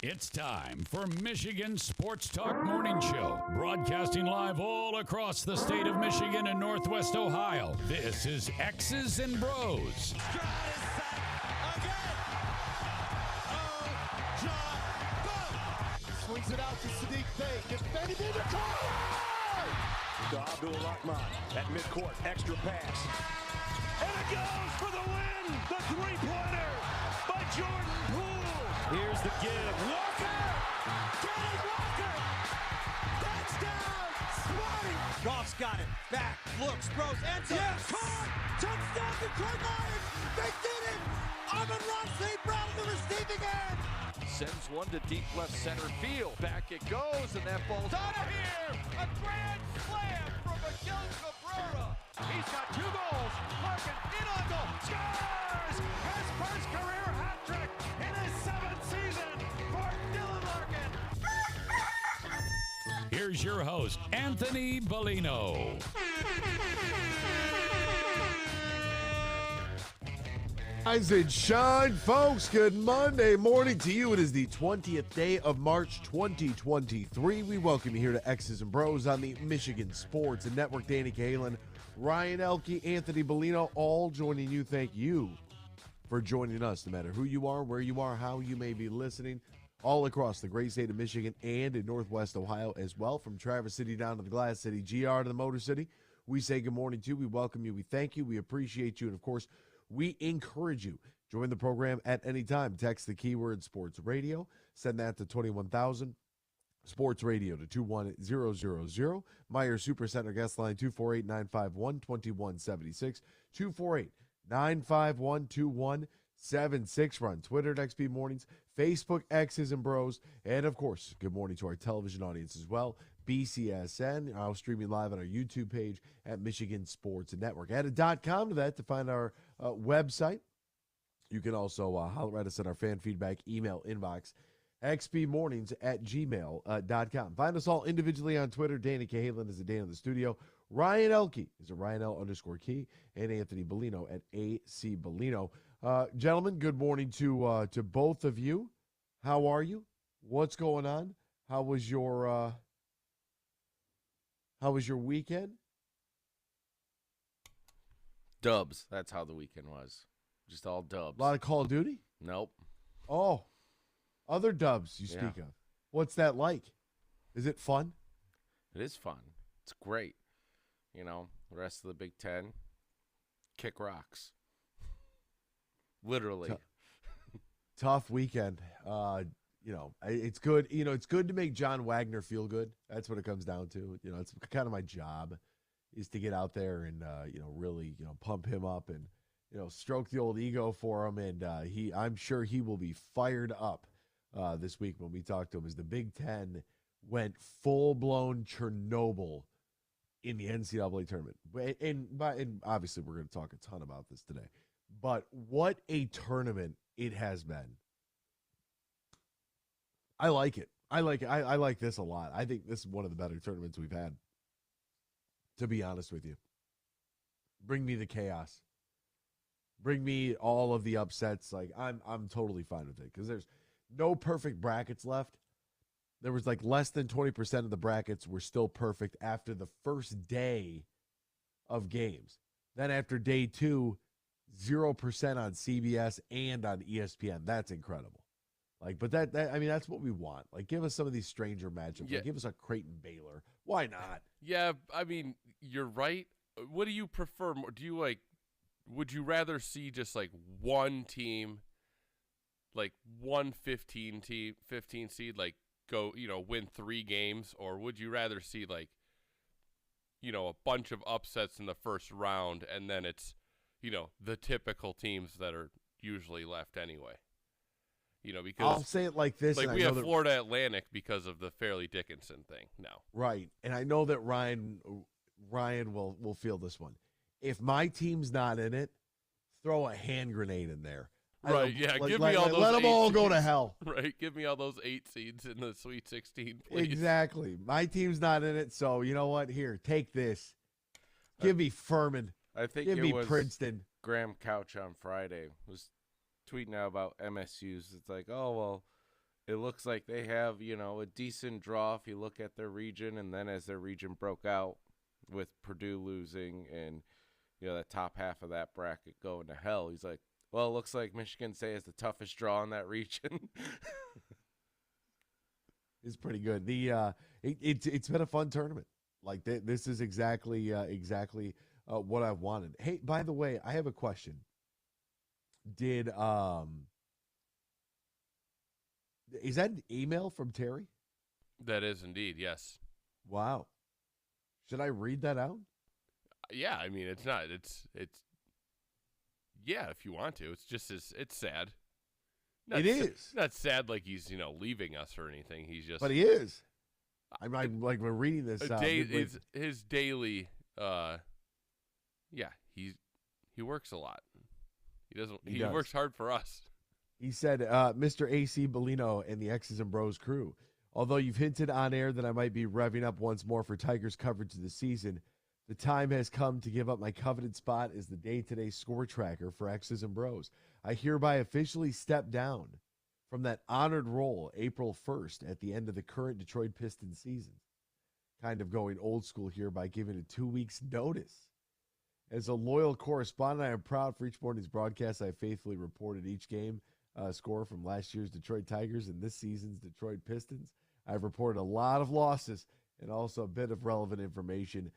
It's time for Michigan Sports Talk Morning Show, broadcasting live all across the state of Michigan and Northwest Ohio. This is X's and Bros. Swings it out to Sadiq Bey. Defended in the corner. To Abdul-Rahman at midcourt. Extra pass. And it goes for the win. The three-pointer by Jordan Poole. Here's the give. Walker. Kenny Walker. Touchdown. Smarty. Goff's got it. Back. Looks. Throws. Ends up. Yes. Caught. Touchdown Detroit Lions. They did it. Amon-Ra St. Brown on the receiving end. Sends one to deep left center field. Back it goes, and that ball's Out of here. A grand slam from Miguel Cabrera. He's got 2 goals. Larkin in on goal. Scores! His first career hat trick in his 7th season for Dylan Larkin. Here's your host, Anthony Bellino. Rise and shine, folks. Good Monday morning to you. It is the 20th day of March 2023. We welcome you here to X's and Bros on the Michigan Sports and Network. Danny Cahalan, Ryan Elke, Anthony Bellino, all joining you. Thank you for joining us, no matter who you are, where you are, how you may be listening, all across the great state of Michigan and in Northwest Ohio as well, from Traverse City down to the Glass City, GR to the Motor City. We say good morning to you. We welcome you. We thank you. We appreciate you. And, of course, we encourage you. Join the program at any time. Text the keyword sports radio. Send that to 21,000. Sports radio to 21000. Meyer Supercenter guest line 248-951-2176. 248-951-2176. We're on Twitter at XB Mornings, Facebook, X's and Bros. And, of course, good morning to our television audience as well. BCSN, now streaming live on our YouTube page at Michigan Sports Network. Add a .com to that to find our website. You can also holler at us in our fan feedback email inbox, xbmornings@gmail.com. Find us all individually on Twitter. Danny Cahalan is the Dan in the studio. Ryan Elke is a RyanL_Key, and Anthony Bellino at AC Bellino. Gentlemen, good morning to both of you. How are you? What's going on? How was your weekend? Dubs. That's how the weekend was. Just all dubs. A lot of Call of Duty? Nope. Oh, other dubs you speak of. What's that like? Is it fun? It is fun. It's great. You know, the rest of the Big Ten, kick rocks. Literally. Tough weekend. It's good. You know, it's good to make John Wagner feel good. That's what it comes down to. You know, it's kind of my job is to get out there and, really, pump him up and, stroke the old ego for him. And I'm sure he will be fired up this week when we talk to him as the Big Ten went full-blown Chernobyl in the NCAA tournament. And obviously we're going to talk a ton about this today. But what a tournament it has been. I like it. I like this a lot. I think this is one of the better tournaments we've had, to be honest with you. Bring me the chaos. Bring me all of the upsets. Like I'm totally fine with it because there's no perfect brackets left. There was like less than 20% of the brackets were still perfect after the first day of games. Then after day 2, 0% on CBS and on ESPN. That's incredible. But that's what we want. Like, give us some of these stranger matchups. Yeah. Like, give us a Creighton Baylor. Why not? Yeah, I mean, you're right. What do you prefer more? Would you rather see just like one team, like 15 seed, like go, win 3 games, or would you rather see like, a bunch of upsets in the first round and then it's, the typical teams that are usually left anyway? Because I'll say it like this. Like we have Florida Atlantic because of the Fairleigh Dickinson thing now. Right. And I know that Ryan will feel this one. If my team's not in it, throw a hand grenade in there. Right, yeah. Give me all those. Let them all seeds. go to hell. Right. Give me all those 8 seeds in the Sweet 16, please. Exactly. My team's not in it, so you know what? Here, take this. Give me Furman. I think Give it me was Princeton. Graham Couch on Friday was tweeting out about MSU's. It's like, oh, well, it looks like they have, a decent draw if you look at their region. And then as their region broke out with Purdue losing and, the top half of that bracket going to hell, he's like, well, it looks like Michigan State has the toughest draw in that region. It's pretty good. It's been a fun tournament. Like this is exactly what I wanted. Hey, by the way, I have a question. Is that an email from Terry? That is indeed, yes. Wow. Should I read that out? Yeah, I mean, it's not. It's. Yeah, if you want to. It's just it's sad. Not it is. Not sad like he's leaving us or anything. He's just. But he is. I'm like we're reading this. His daily. Yeah, he works a lot. He works hard for us. He said, Mr. AC Bellino and the X's and Bros crew, although you've hinted on air that I might be revving up once more for Tigers coverage of the season, the time has come to give up my coveted spot as the day-to-day score tracker for X's and Bros. I hereby officially step down from that honored role April 1st at the end of the current Detroit Pistons season. Kind of going old school here by giving it 2 weeks' notice. As a loyal correspondent, I am proud for each morning's broadcast. I faithfully reported each game score from last year's Detroit Tigers and this season's Detroit Pistons. I've reported a lot of losses and also a bit of relevant information,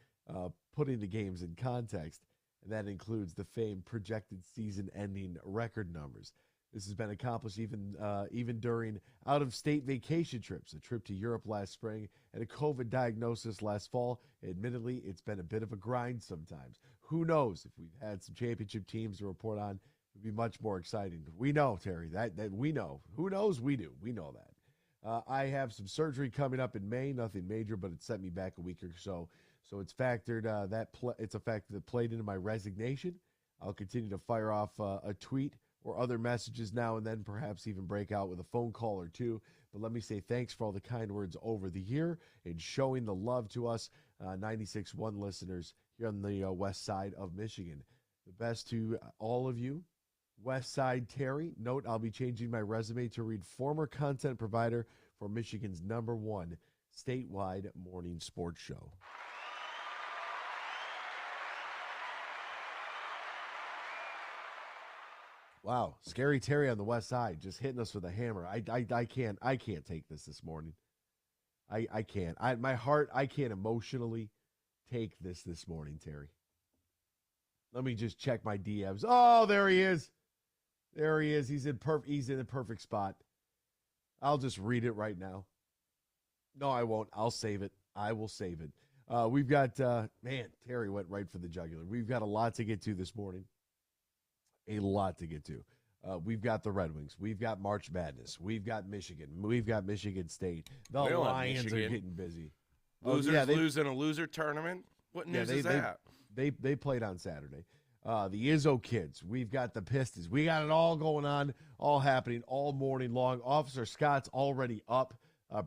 putting the games in context, and that includes the famed projected season-ending record numbers. This has been accomplished even during out-of-state vacation trips, a trip to Europe last spring, and a COVID diagnosis last fall. Admittedly, it's been a bit of a grind sometimes. Who knows if we've had some championship teams to report on, it would be much more exciting. We know, Terry, that we know. Who knows? We do. We know that. I have some surgery coming up in May, nothing major, but it set me back a week or so. So it's factored it's a factor that played into my resignation. I'll continue to fire off a tweet or other messages now and then, perhaps even break out with a phone call or two. But let me say thanks for all the kind words over the year and showing the love to us 96.1 listeners here on the west side of Michigan. The best to all of you. West Side Terry. Note, I'll be changing my resume to read former content provider for Michigan's #1 statewide morning sports show. Wow, Scary Terry on the west side just hitting us with a hammer. I can't take this morning. I can't. I can't emotionally take this morning, Terry. Let me just check my DMs. Oh, there he is. There he is. He's in the perfect spot. I'll just read it right now. No, I won't. I'll save it. I will save it. We've got Terry went right for the jugular. We've got a lot to get to this morning. A lot to get to. We've got the Red Wings. We've got March Madness. We've got Michigan. We've got Michigan State. The Lions are getting busy. Losers losing a loser tournament? What news is that? They played on Saturday. The Izzo kids. We've got the Pistons. We got it all going on, all happening all morning long. Officer Scott's already up.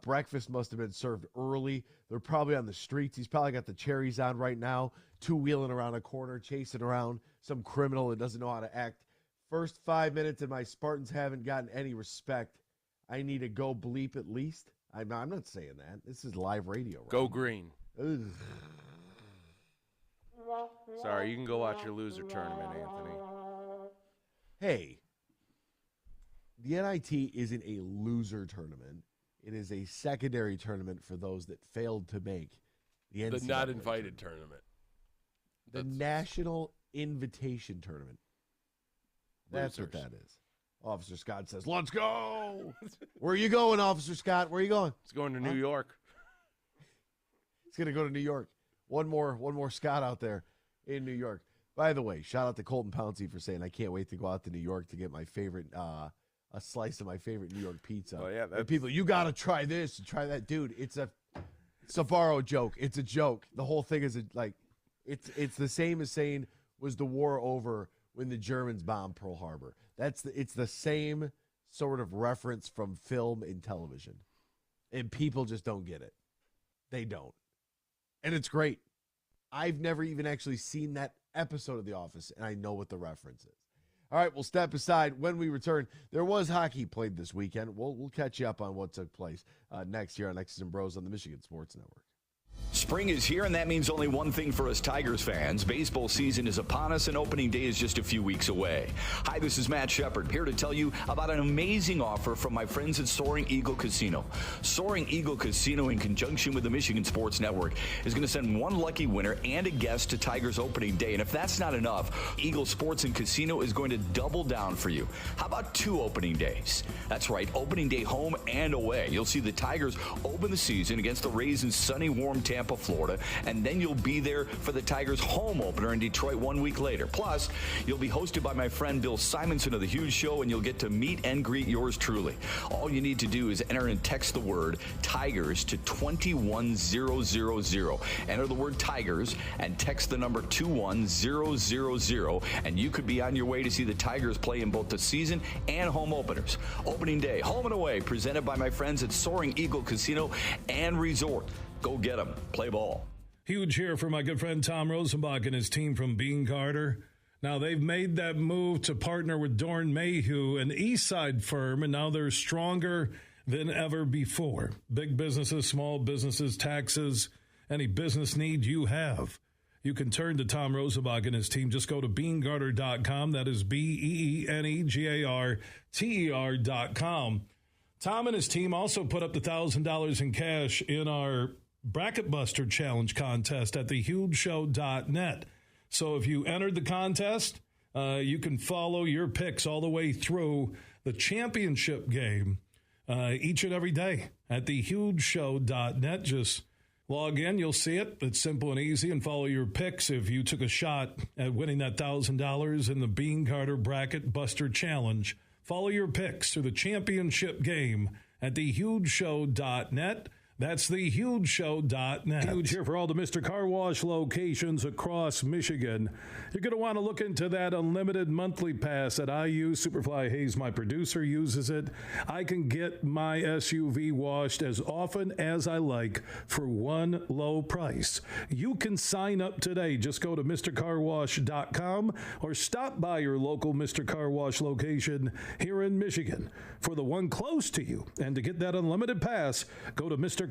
Breakfast must have been served early. They're probably on the streets. He's probably got the cherries on right now, two-wheeling around a corner, chasing around some criminal that doesn't know how to act. First 5 minutes and my Spartans haven't gotten any respect. I need to go bleep at least. I'm not saying that. This is live radio. Right? Go green. Ugh. Sorry, you can go watch your loser tournament, Anthony. Hey, the NIT isn't a loser tournament. It is a secondary tournament for those that failed to make the NCAA the not invited tournament. The National Invitation Tournament. That's what that is. Officer Scott says, let's go. Where are you going, Officer Scott? Where are you going? He's going to New York. He's going to go to New York. One more Scott out there in New York. By the way, shout out to Colton Pouncey for saying, I can't wait to go out to New York to get my favorite, a slice of my favorite New York pizza. Oh, yeah. And people, you got to try this and try that. Dude, it's a Sabaro joke. It's a joke. The whole thing is it's the same as saying, was the war over when the Germans bombed Pearl Harbor? It's the same sort of reference from film and television. And people just don't get it. They don't. And it's great. I've never even actually seen that episode of The Office, and I know what the reference is. All right, we'll step aside. When we return, there was hockey played this weekend. We'll catch you up on what took place next year on X's and Bros on the Michigan Sports Network. Spring is here, and that means only one thing for us Tigers fans. Baseball season is upon us, and opening day is just a few weeks away. Hi, this is Matt Shepard, here to tell you about an amazing offer from my friends at Soaring Eagle Casino. Soaring Eagle Casino, in conjunction with the Michigan Sports Network, is going to send one lucky winner and a guest to Tigers opening day. And if that's not enough, Eagle Sports and Casino is going to double down for you. How about 2 opening days? That's right, opening day home and away. You'll see the Tigers open the season against the Rays in sunny, warm Tampa, Florida, and then you'll be there for the Tigers home opener in Detroit 1 week later. Plus, you'll be hosted by my friend Bill Simonson of The Huge Show, and you'll get to meet and greet yours truly. All you need to do is enter and text the word Tigers to 21000. Enter the word Tigers and text the number 21000, and you could be on your way to see the Tigers play in both the season and home openers. Opening day, home and away, presented by my friends at Soaring Eagle Casino and Resort. Go get them. Play ball. Huge here for my good friend Tom Rosenbach and his team from Bean Carter. Now, they've made that move to partner with Dorn Mayhew, an Eastside firm, and now they're stronger than ever before. Big businesses, small businesses, taxes, any business need you have. You can turn to Tom Rosenbach and his team. Just go to BeanGarter.com. That is BeanGarter.com. Tom and his team also put up the $1,000 in cash in our Bracket Buster Challenge contest at thehugeshow.net. So if you entered the contest, you can follow your picks all the way through the championship game each and every day at thehugeshow.net. Just log in, you'll see it. It's simple and easy, and follow your picks if you took a shot at winning that $1,000 in the Bean Carter Bracket Buster Challenge. Follow your picks through the championship game at thehugeshow.net. That's thehugeshow.net. Huge here for all the Mr. Car Wash locations across Michigan. You're going to want to look into that unlimited monthly pass that I use. Superfly Hayes, my producer, uses it. I can get my SUV washed as often as I like for one low price. You can sign up today. Just go to MrCarWash.com or stop by your local Mr. Car Wash location here in Michigan for the one close to you. And to get that unlimited pass, go to MrCarWash.com.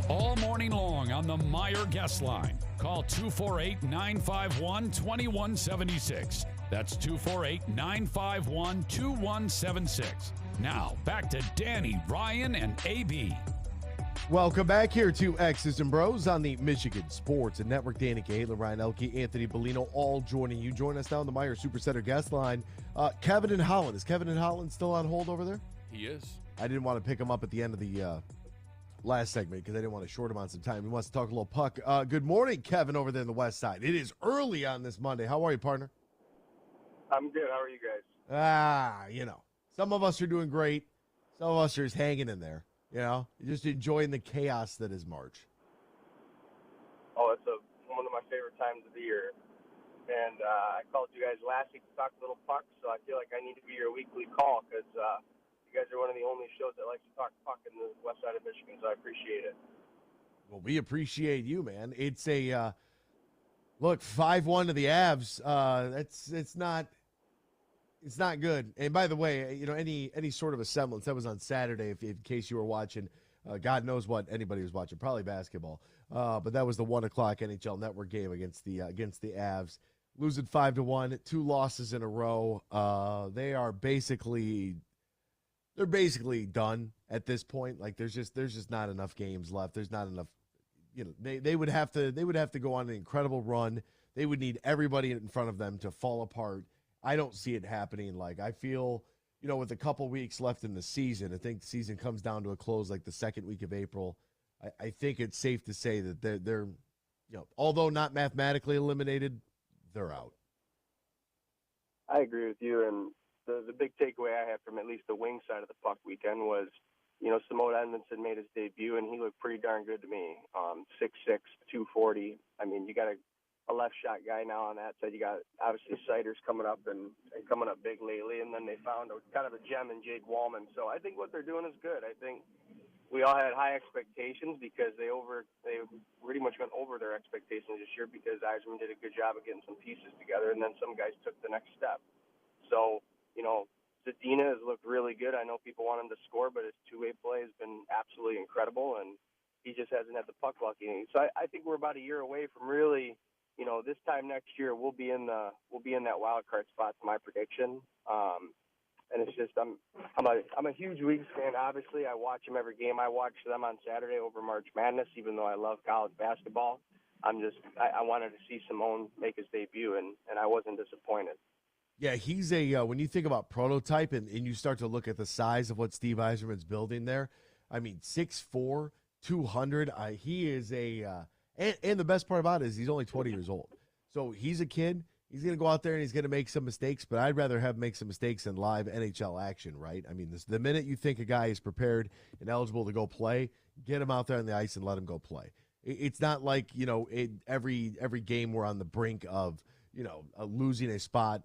all morning long on the Meyer guest line. Call 248-951-2176. That's 248-951-2176. Now, back to Danny, Ryan, and AB. Welcome back here to X's and Bros on the Michigan Sports and Network. Danny Cahill, Ryan Elke, Anthony Bellino, all joining you. Join us now on the Meyer Supercenter guest line. Kevin in Holland. Is Kevin in Holland still on hold over there? He is. I didn't want to pick him up at the end of the last segment because I didn't want to short him on some time. He wants to talk a little puck. Good morning, Kevin, over there in the west side. It is early on this Monday. How are you, partner? I'm good. How are you guys? Some of us are doing great. Some of us are just hanging in there. Just enjoying the chaos that is March. Oh, it's one of my favorite times of the year. And I called you guys last week to talk a little puck, so I feel like I need to be your weekly call because you guys are one of the only shows that likes to talk puck in the west side of Michigan, so I appreciate it. Well, we appreciate you, man. It's a look, 5-1 to the Avs. It's not good. And by the way, any sort of a semblance, that was on Saturday, if in case you were watching. God knows what anybody was watching, probably basketball. But that was the 1 o'clock NHL Network game against the Avs. Losing 5-1, 2 losses in a row. They're basically done at this point. Like there's just not enough games left. There's not enough. They would have to go on an incredible run. They would need everybody in front of them to fall apart. I don't see it happening. Like I feel, with a couple weeks left in the season, I think the season comes down to a close like the second week of April. I think it's safe to say that they're although not mathematically eliminated, they're out. I agree with you, and the big takeaway I had from at least the wing side of the puck weekend was, Simone Edmondson made his debut, and he looked pretty darn good to me. 6'6", 240. I mean, you got a left shot guy now on that side. You got obviously Siders coming up and coming up big lately, and then they found kind of a gem in Jake Wallman. So I think what they're doing is good. I think we all had high expectations because they pretty much went over their expectations this year because Eisman did a good job of getting some pieces together, and then some guys took the next step. So Zadina has looked really good. I know people want him to score, but his two-way play has been absolutely incredible, and he just hasn't had the puck luck. So I think we're about a year away from really. This time next year we'll be in that wild card spot. My prediction, and it's just I'm a huge Leagues fan. Obviously, I watch them every game. I watched them on Saturday over March Madness, even though I love college basketball. I wanted to see Simone make his debut, and I wasn't disappointed. Yeah, he's when you think about prototype and you start to look at the size of what Steve Yzerman's building there. I mean, 6'4", 200. He is and the best part about it is he's only 20 years old. So he's a kid. He's going to go out there and he's going to make some mistakes, but I'd rather have make some mistakes in live NHL action, right? I mean, the minute you think a guy is prepared and eligible to go play, get him out there on the ice and let him go play. It's not like, every game we're on the brink of, losing a spot,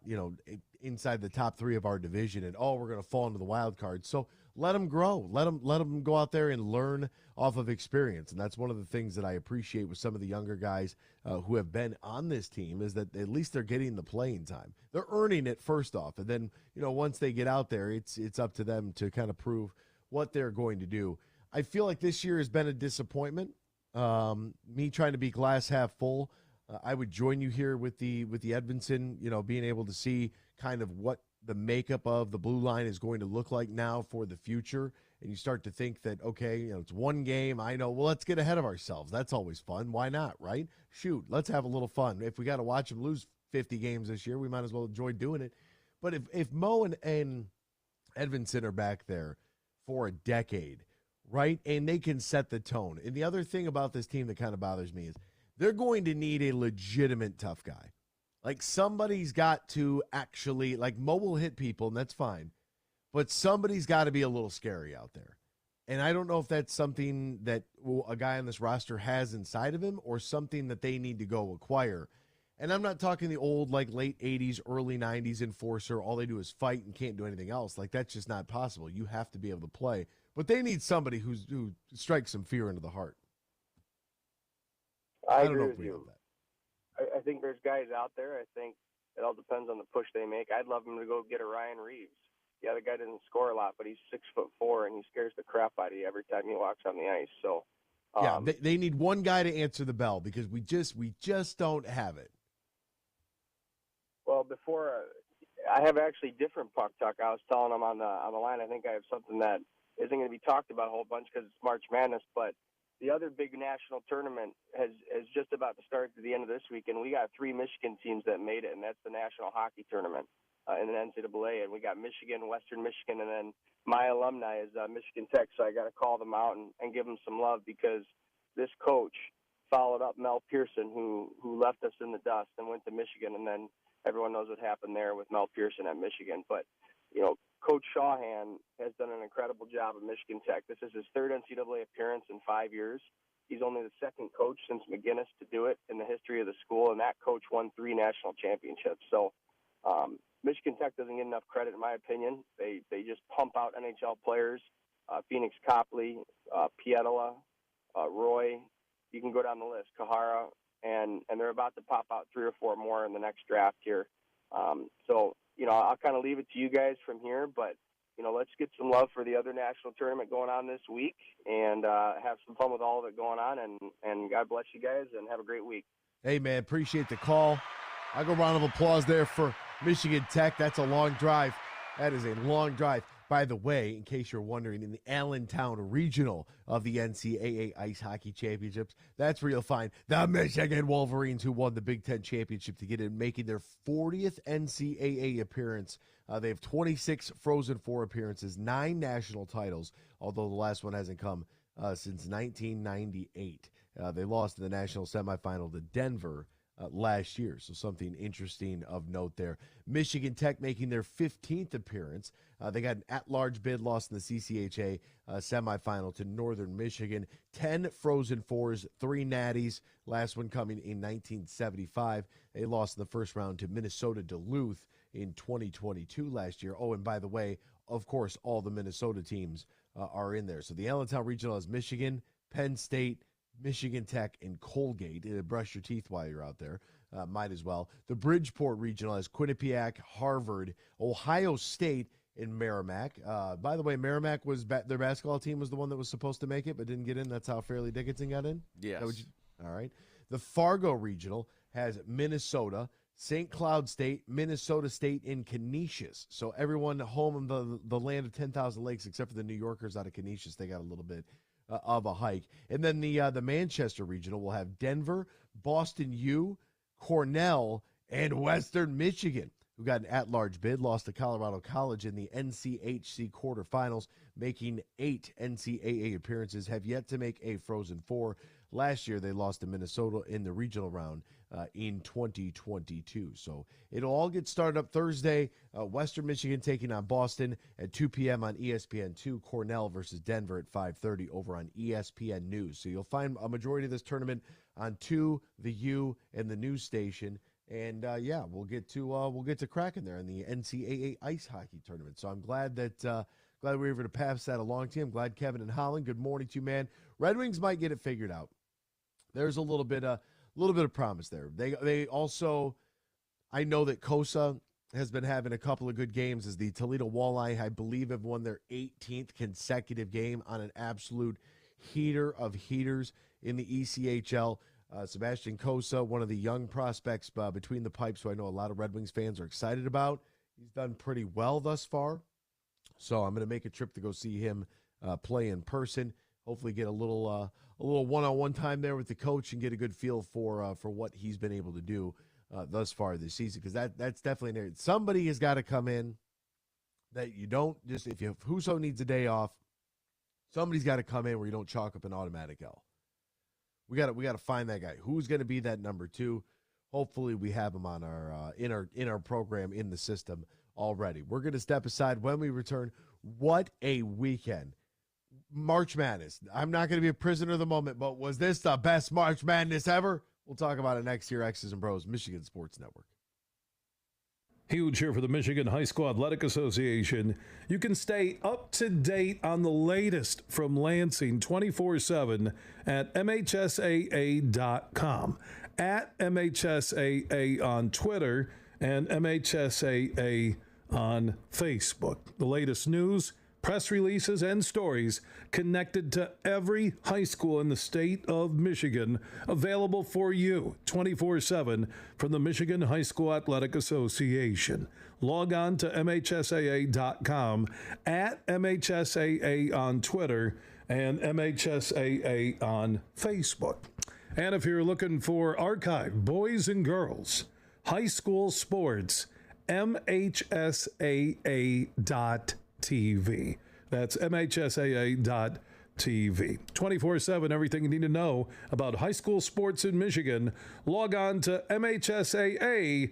inside the top 3 of our division and, we're going to fall into the wild card. So let them grow. Let them go out there and learn off of experience. And that's one of the things that I appreciate with some of the younger guys who have been on this team is that at least they're getting the playing time. They're earning it first off. And then, once they get out there, it's up to them to kind of prove what they're going to do. I feel like this year has been a disappointment. Me trying to be glass half full. I would join you here with the Edmondson, being able to see kind of what the makeup of the blue line is going to look like now for the future. And you start to think that, okay, it's one game. I know, well, let's get ahead of ourselves. That's always fun. Why not, right? Shoot, let's have a little fun. If we got to watch them lose 50 games this year, we might as well enjoy doing it. But if Mo and Edmondson are back there for a decade, right, and they can set the tone. And the other thing about this team that kind of bothers me is they're going to need a legitimate tough guy. Like somebody's got to actually, like Mo will hit people, and that's fine. But somebody's got to be a little scary out there. And I don't know if that's something that a guy on this roster has inside of him or something that they need to go acquire. And I'm not talking the old, like, late 80s, early 90s enforcer. All they do is fight and can't do anything else. Like, that's just not possible. You have to be able to play. But they need somebody who strikes some fear into the heart. I don't know if we have that. I think there's guys out there. I think it all depends on the push they make. I'd love them to go get a Ryan Reeves. Yeah, the guy doesn't score a lot, but he's 6'4", and he scares the crap out of you every time he walks on the ice. So Yeah, they need one guy to answer the bell because we just don't have it. Well, before I have actually different puck talk. I was telling them on the line. I think I have something that isn't going to be talked about a whole bunch because it's March Madness. But the other big national tournament has just about to start at the end of this week, and we got 3 Michigan teams that made it, and that's the National Hockey Tournament in the NCAA. And we got Michigan, Western Michigan, and then my alumni is Michigan Tech. So I got to call them out and give them some love because this coach followed up Mel Pearson, who left us in the dust and went to Michigan, and then everyone knows what happened there with Mel Pearson at Michigan. But, Coach Shawhan has done an incredible job at Michigan Tech. This is his 3rd NCAA appearance in 5 years. He's only the 2nd coach since McGinnis to do it in the history of the school, and that coach won 3 national championships. So Michigan Tech doesn't get enough credit, in my opinion. They just pump out NHL players, Phoenix Copley, Pietila, Roy. You can go down the list, Kahara, and they're about to pop out 3 or 4 more in the next draft here. So, I'll kind of leave it to you guys from here, but, let's get some love for the other national tournament going on this week and have some fun with all of it going on, and God bless you guys, and have a great week. Hey, man, appreciate the call. I'll go round of applause there for Michigan Tech. That's a long drive. That is a long drive. By the way, in case you're wondering, in the Allentown regional of the NCAA Ice Hockey Championships, that's where you'll find the Michigan Wolverines, who won the Big Ten Championship to get in, making their 40th NCAA appearance. They have 26 Frozen Four appearances, 9 national titles, although the last one hasn't come since 1998. They lost in the national semifinal to Denver last year, so something interesting of note there. Michigan Tech making their 15th appearance. They got an at-large bid, lost in the CCHA semifinal to Northern Michigan. 10 Frozen Fours, 3 natties, last one coming in 1975. They lost in the first round to Minnesota Duluth in 2022 last year. Oh, and by the way, of course, all the Minnesota teams are in there. So the Allentown Regional has Michigan, Penn State, Michigan Tech, and Colgate. Brush your teeth while you're out there. Might as well. The Bridgeport Regional has Quinnipiac, Harvard, Ohio State, and Merrimack. By the way, Merrimack was their basketball team was the one that was supposed to make it but didn't get in. That's how Fairleigh Dickinson got in? Yes. All right. The Fargo Regional has Minnesota, St. Cloud State, Minnesota State, and Canisius. So everyone home in the land of 10,000 lakes except for the New Yorkers out of Canisius. They got a little bit of a hike. And then the Manchester Regional will have Denver, Boston U, Cornell, and Western Michigan, who got an at-large bid, lost to Colorado College in the NCHC quarterfinals, making 8 NCAA appearances, have yet to make a Frozen Four. Last year, they lost to Minnesota in the regional round in 2022. So it'll all get started up Thursday. Western Michigan taking on Boston at 2 p.m. on ESPN2. Cornell versus Denver at 5:30 over on ESPN News. So you'll find a majority of this tournament on 2, the U, and the news station. And we'll get to cracking there in the NCAA ice hockey tournament. So I'm glad that we were able to pass that along to you. I'm glad Kevin and Holland. Good morning to you, man. Red Wings might get it figured out. There's a little bit of promise there. They also, I know that Kosa has been having a couple of good games as the Toledo Walleye, I believe, have won their 18th consecutive game on an absolute heater of heaters in the ECHL. Sebastian Kosa, one of the young prospects between the pipes, who I know a lot of Red Wings fans are excited about. He's done pretty well thus far. So I'm going to make a trip to go see him play in person. Hopefully get a little one-on-one time there with the coach and get a good feel for what he's been able to do thus far this season, because that's definitely an area. Somebody has got to come in that you don't just, if Husso needs a day off, somebody's got to come in where you don't chalk up an automatic L. We got to find that guy. Who's going to be that number 2? Hopefully we have him on our in our program in the system already. We're going to step aside when we return. What a weekend. March Madness. I'm not going to be a prisoner of the moment, but was this the best March Madness ever? We'll talk about it next year. X's and Bros, Michigan Sports Network. Huge here for the Michigan High School Athletic Association. You can stay up to date on the latest from Lansing 24/7 at MHSAA.com, at MHSAA on Twitter, and MHSAA on Facebook. The latest news, press releases, and stories connected to every high school in the state of Michigan, available for you 24/7 from the Michigan High School Athletic Association. Log on to MHSAA.com, at MHSAA on Twitter, and MHSAA on Facebook. And if you're looking for archived boys and girls high school sports, MHSAA.TV. That's MHSAA.TV. 24/7, everything you need to know about high school sports in Michigan. Log on to MHSAA.com.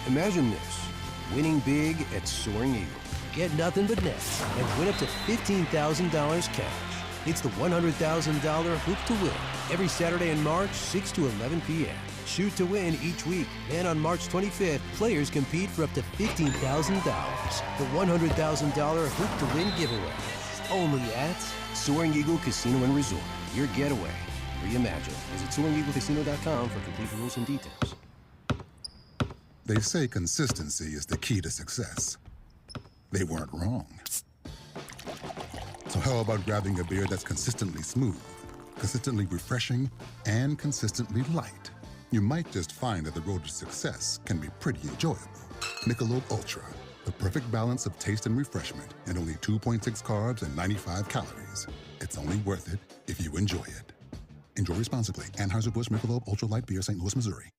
Imagine this, winning big at Soaring Eagle. Get nothing but nets and win up to $15,000 cash. It's the $100,000 Hoop to Win every Saturday in March, 6 to 11 p.m. Shoot to win each week. And on March 25th, players compete for up to $15,000. The $100,000 Hoop to Win giveaway. Only at Soaring Eagle Casino and Resort. Your getaway reimagined. Visit SoaringEagleCasino.com for complete rules and details. They say consistency is the key to success. They weren't wrong. So how about grabbing a beer that's consistently smooth, consistently refreshing, and consistently light? You might just find that the road to success can be pretty enjoyable. Michelob Ultra, the perfect balance of taste and refreshment, and only 2.6 carbs and 95 calories. It's only worth it if you enjoy it. Enjoy responsibly. Anheuser-Busch Michelob Ultra Light Beer, St. Louis, Missouri.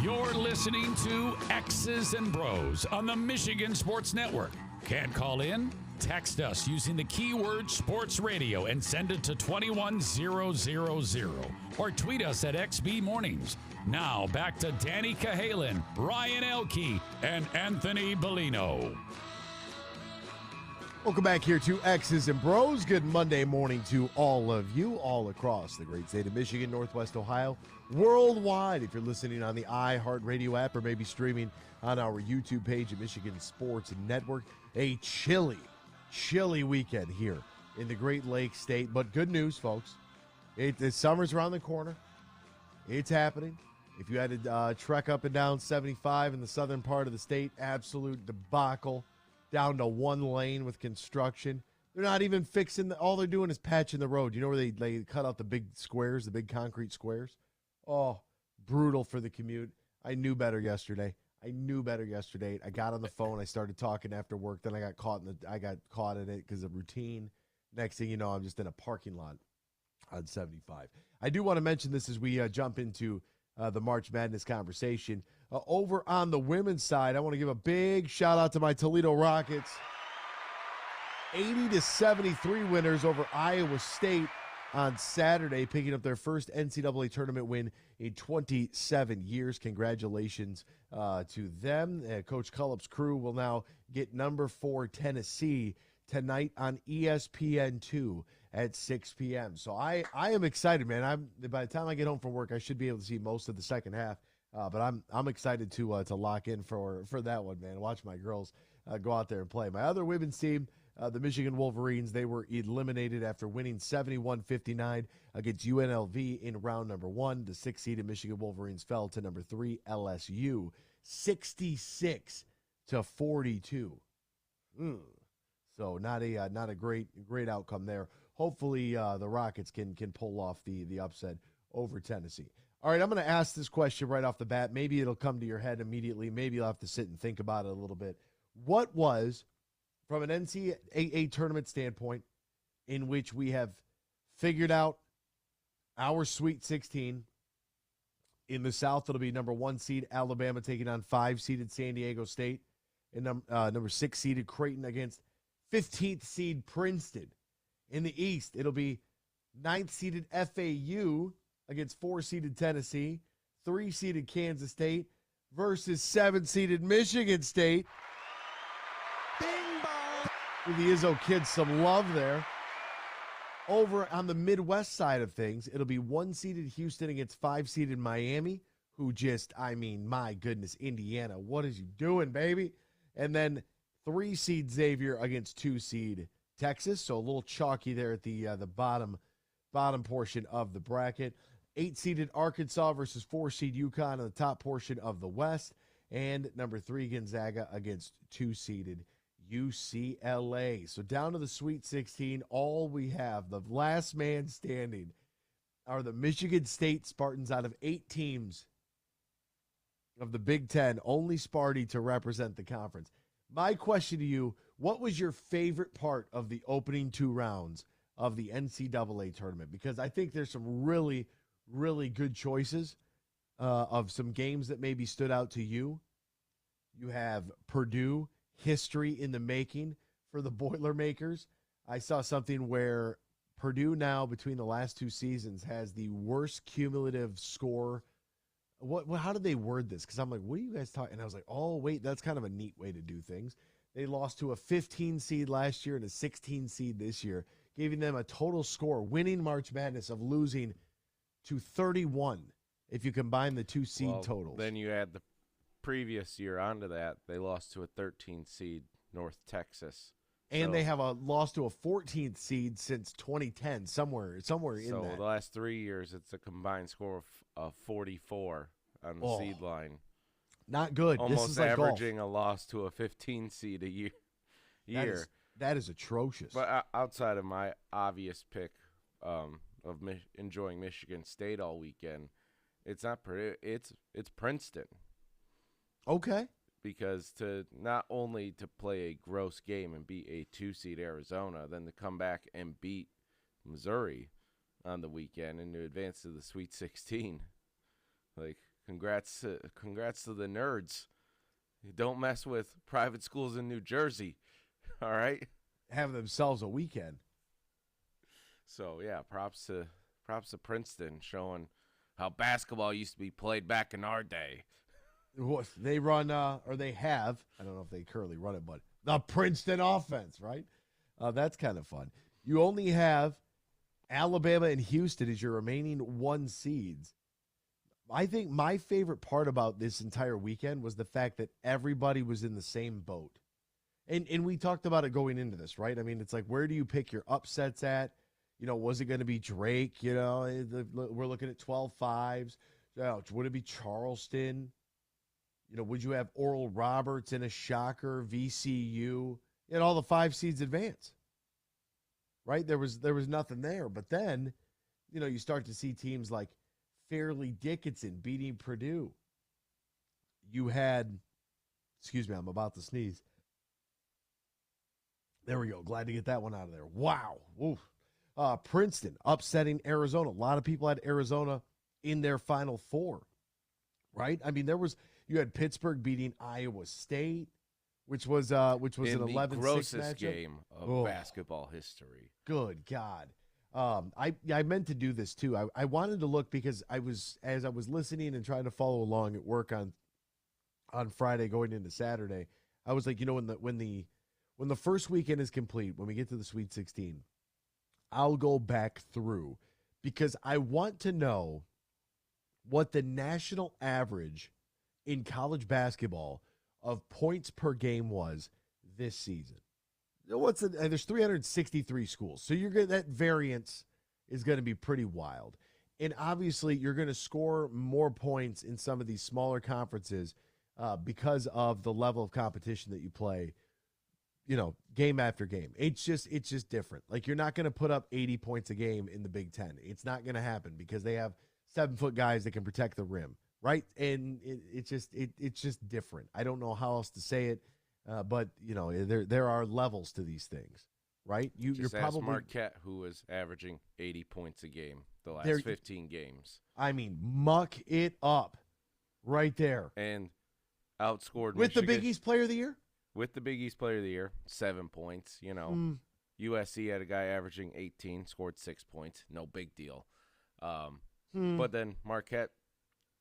You're listening to X's and Bros on the Michigan Sports Network. Can't call in? Text us using the keyword sports radio and send it to 21000 or tweet us at XB Mornings. Now back to Danny Cahalan, Ryan Elke, and Anthony Bellino. Welcome back here to X's and Bros. Good Monday morning to all of you, all across the great state of Michigan, Northwest Ohio, worldwide. If you're listening on the iHeartRadio app or maybe streaming on our YouTube page at Michigan Sports Network, a chilly weekend here in the Great Lakes State. But good news, folks. The summer's around the corner. It's happening. If you had to trek up and down 75 in the southern part of the state, absolute debacle. Down to one lane with construction. They're not even fixing all they're doing is patching the road. You know where they cut out the big squares, the big concrete squares? Oh, brutal for the commute. I knew better yesterday. I got on the phone. I started talking after work. Then I got caught in it because of routine. Next thing you know, I'm just in a parking lot on 75. I do want to mention this as we jump into the March Madness conversation. Over on the women's side, I want to give a big shout out to my Toledo Rockets. 80-73 winners over Iowa State on Saturday, picking up their first NCAA tournament win in 27 years. Congratulations to them. Coach Cullop's crew will now get number 4 Tennessee tonight on ESPN2 at 6 p.m. So I am excited, man. By the time I get home from work, I should be able to see most of the second half. But I'm excited to lock in for that one, man. Watch my girls go out there and play. My other women's team, the Michigan Wolverines, they were eliminated after winning 71-59 against UNLV in round number 1. The 6th-seeded Michigan Wolverines fell to number 3 LSU, 66-42. So not a great outcome there. Hopefully the Rockets can pull off the upset over Tennessee. All right, I'm going to ask this question right off the bat. Maybe it'll come to your head immediately. Maybe you'll have to sit and think about it a little bit. What was, from an NCAA tournament standpoint, in which we have figured out our Sweet 16? In the South, it'll be number 1 seed Alabama taking on 5-seeded San Diego State, and number 6-seeded Creighton against 15th seed Princeton. In the East, it'll be 9th-seeded FAU against 4-seeded Tennessee, 3-seeded Kansas State versus 7-seeded Michigan State. Bing bong! Give the Izzo kids some love there. Over on the Midwest side of things, it'll be 1-seeded Houston against 5-seeded Miami, who my goodness, Indiana, what is you doing, baby? And then 3-seed Xavier against 2-seed Texas, so a little chalky there at the bottom portion of the bracket. 8-seeded Arkansas versus 4-seed UConn in the top portion of the West, and number 3 Gonzaga against 2-seeded UCLA. So down to the Sweet 16, all we have, the last man standing, are the Michigan State Spartans out of 8 teams of the Big Ten, only Sparty to represent the conference. My question to you, what was your favorite part of the opening 2 rounds of the NCAA tournament? Because I think there's some really, really good choices of some games that maybe stood out to you. You have Purdue, history in the making for the Boilermakers. I saw something where Purdue now, between the last 2 seasons, has the worst cumulative score. How did they word this? Because I'm like, what are you guys talking? And I was like, oh, wait, that's kind of a neat way to do things. They lost to a 15 seed last year and a 16 seed this year, giving them a total score, winning March Madness, of losing to 31 if you combine the 2 seed totals. Then you add the previous year onto that. They lost to a 13 seed North Texas. And they have a loss to a 14th seed since 2010, somewhere in that. So the last 3 years, it's a combined score of 44 on the seed line. Not good. Almost this is like averaging golf. a loss to a 15 seed a year. That is atrocious. But outside of my obvious pick of enjoying Michigan State all weekend, it's not Purdue. It's Princeton. Okay. Because to not only to play a gross game and beat a 2-seed Arizona, then to come back and beat Missouri on the weekend and to advance to the Sweet 16. Like, congrats to the nerds. Don't mess with private schools in New Jersey. All right, Have themselves a weekend. so yeah, props to Princeton showing how basketball used to be played back in our day. They run, or they have, I don't know if they currently run it, but the Princeton offense, right? That's kind of fun. You only have Alabama and Houston as your remaining 1 seeds. I think my favorite part about this entire weekend was the fact that everybody was in the same boat. And we talked about it going into this, right? I mean, it's like, where do you pick your upsets at? You know, was it going to be Drake? You know, we're looking at 12-5s. Would it be Charleston? You know, would you have Oral Roberts in a shocker, VCU? And all the 5 seeds advance. Right? There was nothing there. But then, you know, you start to see teams like Fairleigh Dickinson beating Purdue. You had, excuse me, I'm about to sneeze. There we go. Glad to get that one out of there. Wow. Oof. Princeton upsetting Arizona. A lot of people had Arizona in their Final Four, right? I mean, you had Pittsburgh beating Iowa State, which was an 11-6 grossest matchup. game of basketball history. Good God. I meant to do this too. I wanted to look because as I was listening and trying to follow along at work on Friday going into Saturday, I was like, you know, when the first weekend is complete, when we get to the Sweet 16, I'll go back through because I want to know what the national average in college basketball of points per game was this season. There's 363 schools, so that variance is going to be pretty wild. And obviously, you're going to score more points in some of these smaller conferences because of the level of competition that you play, you know, game after game. It's just different. Like, you're not going to put up 80 points a game in the Big Ten. It's not going to happen because they have 7-foot guys that can protect the rim, right? And it's just different. I don't know how else to say it, but you know, there are levels to these things, right? You're probably Marquette, who was averaging 80 points a game the last 15 games. I mean, muck it up right there. And outscored with Michigan, the Big East Player of the Year? With the Big East Player of the Year, 7 points. You know, USC had a guy averaging 18, scored 6 points. No big deal. But then Marquette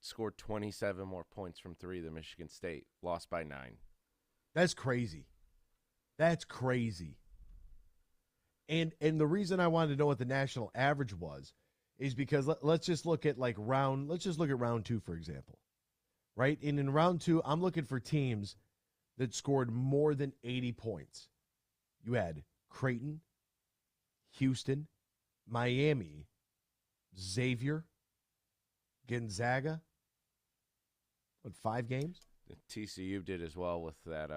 scored 27 more points from 3 than Michigan State, lost by 9. That's crazy. That's crazy. And the reason I wanted to know what the national average was is because let's just look at round 2, for example. Right? And in round 2, I'm looking for teams that scored more than 80 points. You had Creighton, Houston, Miami, Xavier, Gonzaga. What, 5 games? TCU did as well with that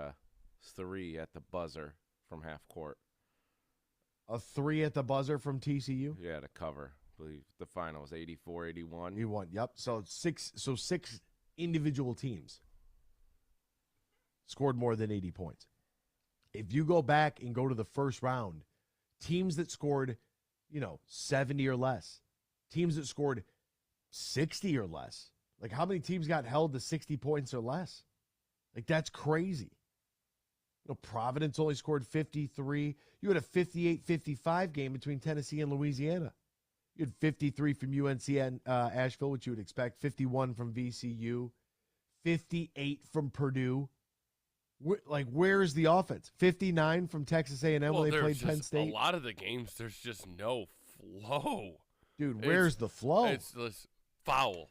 3 at the buzzer from half court. A 3 at the buzzer from TCU? Yeah, to cover. I believe the final was 84-81. You won. Yep. So 6 individual teams scored more than 80 points. If you go back and go to the first round, teams that scored, 70 or less, teams that scored 60 or less, like how many teams got held to 60 points or less? Like, that's crazy. Providence only scored 53. You had a 58-55 game between Tennessee and Louisiana. You had 53 from UNC and Asheville, which you would expect, 51 from VCU, 58 from Purdue. Where's the offense? 59 from Texas A&M when they played Penn State. A lot of the games, there's just no flow. Dude, where's the flow? It's just foul.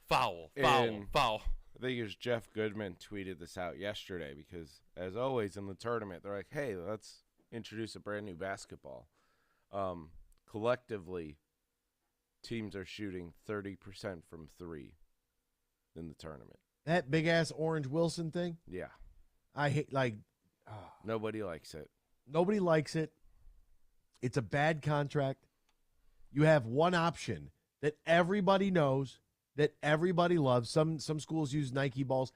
I think it was Jeff Goodman tweeted this out yesterday because, as always in the tournament, they're like, hey, let's introduce a brand new basketball. Collectively, teams are shooting 30% from 3 in the tournament. That big-ass Orange Wilson thing? Yeah. I hate, nobody likes it. Nobody likes it. It's a bad contract. You have one option that everybody knows, that everybody loves. Some schools use Nike balls.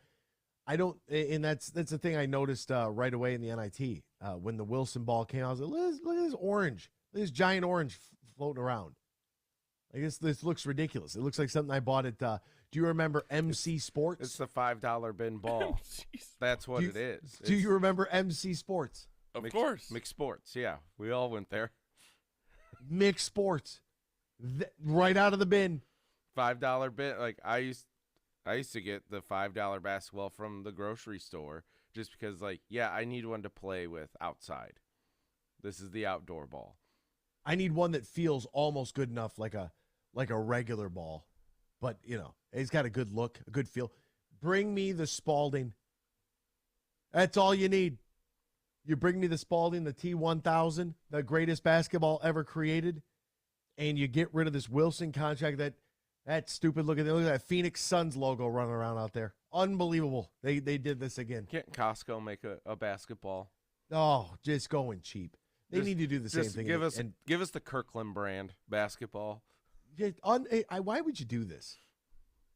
I don't, and that's the thing I noticed right away in the NIT. When the Wilson ball came, I was like, look at this orange. Look at this giant orange floating around. Like this looks ridiculous. It looks like something I bought at. Do you remember MC Sports? It's the $5 bin ball. That's what it is. Do you remember MC Sports? Of course. Mixed Sports. Yeah, we all went there. Mixed Sports, right out of the bin. $5 bin. Like I used to get the $5 basketball from the grocery store just because, like, yeah, I need one to play with outside. This is the outdoor ball. I need one that feels almost good enough, like a regular ball, but it's got a good look, a good feel. Bring me the Spalding. That's all you need. You bring me the Spalding, the T1000, the greatest basketball ever created, and you get rid of this Wilson contract. That stupid look at that Phoenix Suns logo running around out there. Unbelievable. They did this again. Can't Costco make a basketball? Oh, just going cheap. They need to do the same thing. Give us the Kirkland brand basketball. Why would you do this?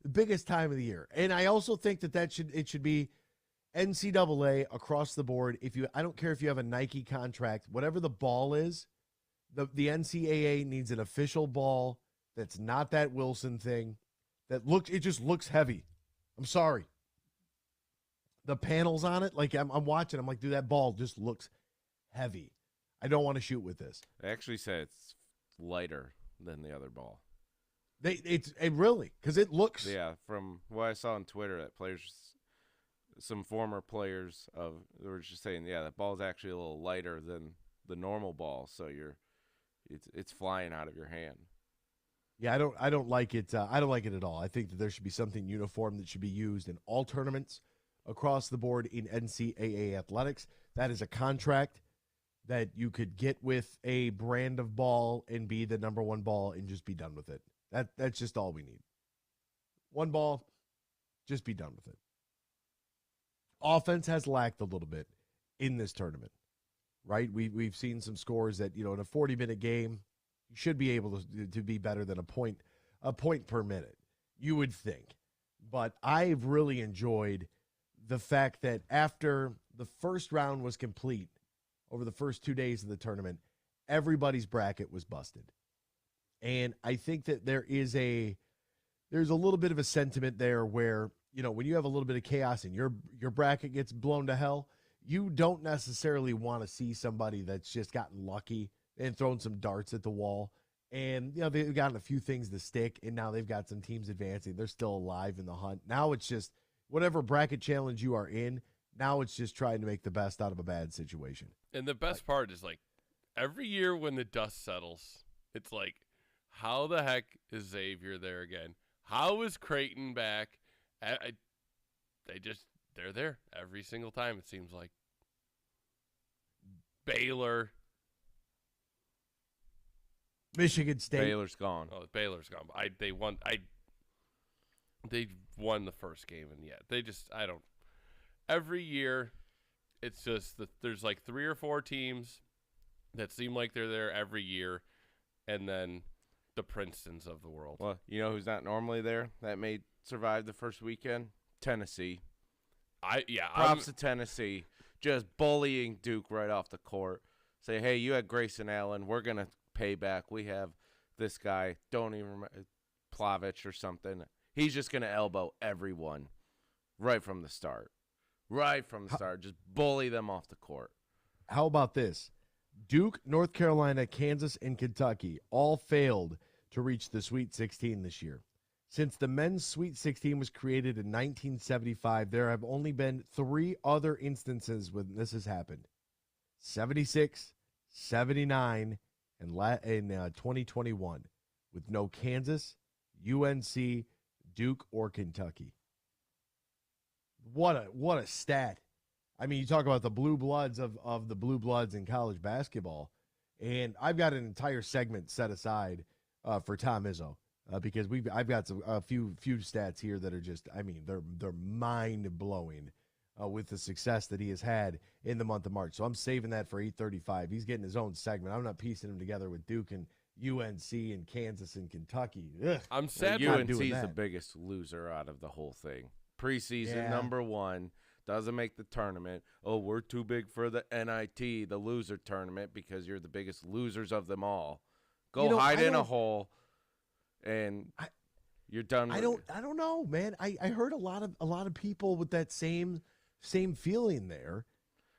The biggest time of the year, and I also think that should be NCAA across the board. I don't care if you have a Nike contract, whatever the ball is, the NCAA needs an official ball that's not that Wilson thing. It just looks heavy. I'm sorry. The panels on it, like I'm watching, I'm like, dude, that ball just looks heavy. I don't want to shoot with this. They actually said it's lighter than the other ball. It really, because it looks. Yeah, from what I saw on Twitter, that some former players were just saying, yeah, that ball's actually a little lighter than the normal ball, so it's flying out of your hand. Yeah, I don't like it. I don't like it at all. I think that there should be something uniform that should be used in all tournaments across the board in NCAA athletics. That is a contract that you could get with a brand of ball and be the number one ball and just be done with it. That's just all we need. One ball, just be done with it. Offense has lacked a little bit in this tournament, right? We've seen some scores that, in a 40-minute game, you should be able to be better than a point per minute, you would think. But I've really enjoyed the fact that after the first round was complete, over the first 2 days of the tournament, everybody's bracket was busted. And I think that there's a little bit of a sentiment there where, when you have a little bit of chaos and your bracket gets blown to hell, you don't necessarily want to see somebody that's just gotten lucky and thrown some darts at the wall. And, they've gotten a few things to stick, and now they've got some teams advancing. They're still alive in the hunt. Now it's just whatever bracket challenge you are in, now it's just trying to make the best out of a bad situation. And the best part is, like, every year when the dust settles, it's like, how the heck is Xavier there again? How is Creighton back? They're there every single time, it seems like. Baylor. Michigan State. Baylor's gone. Oh, Baylor's gone. They won the first game, and every year, it's just that there's like 3 or 4 teams that seem like they're there every year, and then the Princetons of the world. Well, you know who's not normally there that may survive the first weekend? Tennessee. Props to Tennessee. Just bullying Duke right off the court. Say, hey, you had Grayson Allen. We're going to pay back. We have this guy. Don't even remember. Plavich or something. He's just going to elbow everyone right from the start. Just bully them off the court. How about this? Duke, North Carolina, Kansas, and Kentucky all failed to reach the Sweet 16 this year. Since the men's Sweet 16 was created in 1975, there have only been 3 other instances when this has happened. 76, 79, and in 2021, with no Kansas, UNC, Duke, or Kentucky. What a stat. I mean, you talk about the blue bloods of the blue bloods in college basketball, and I've got an entire segment set aside for Tom Izzo because I've got a few stats here that are just, I mean, they're mind blowing with the success that he has had in the month of March. So I'm saving that for 8:35. He's getting his own segment. I'm not piecing him together with Duke and UNC and Kansas and Kentucky. Ugh. I'm sad. UNC's the biggest loser out of the whole thing. Preseason number 1. Doesn't make the tournament. Oh, we're too big for the NIT, the loser tournament, because you're the biggest losers of them all. Go hide in a hole. and you're done. I don't know, man. I heard a lot of people with that same feeling there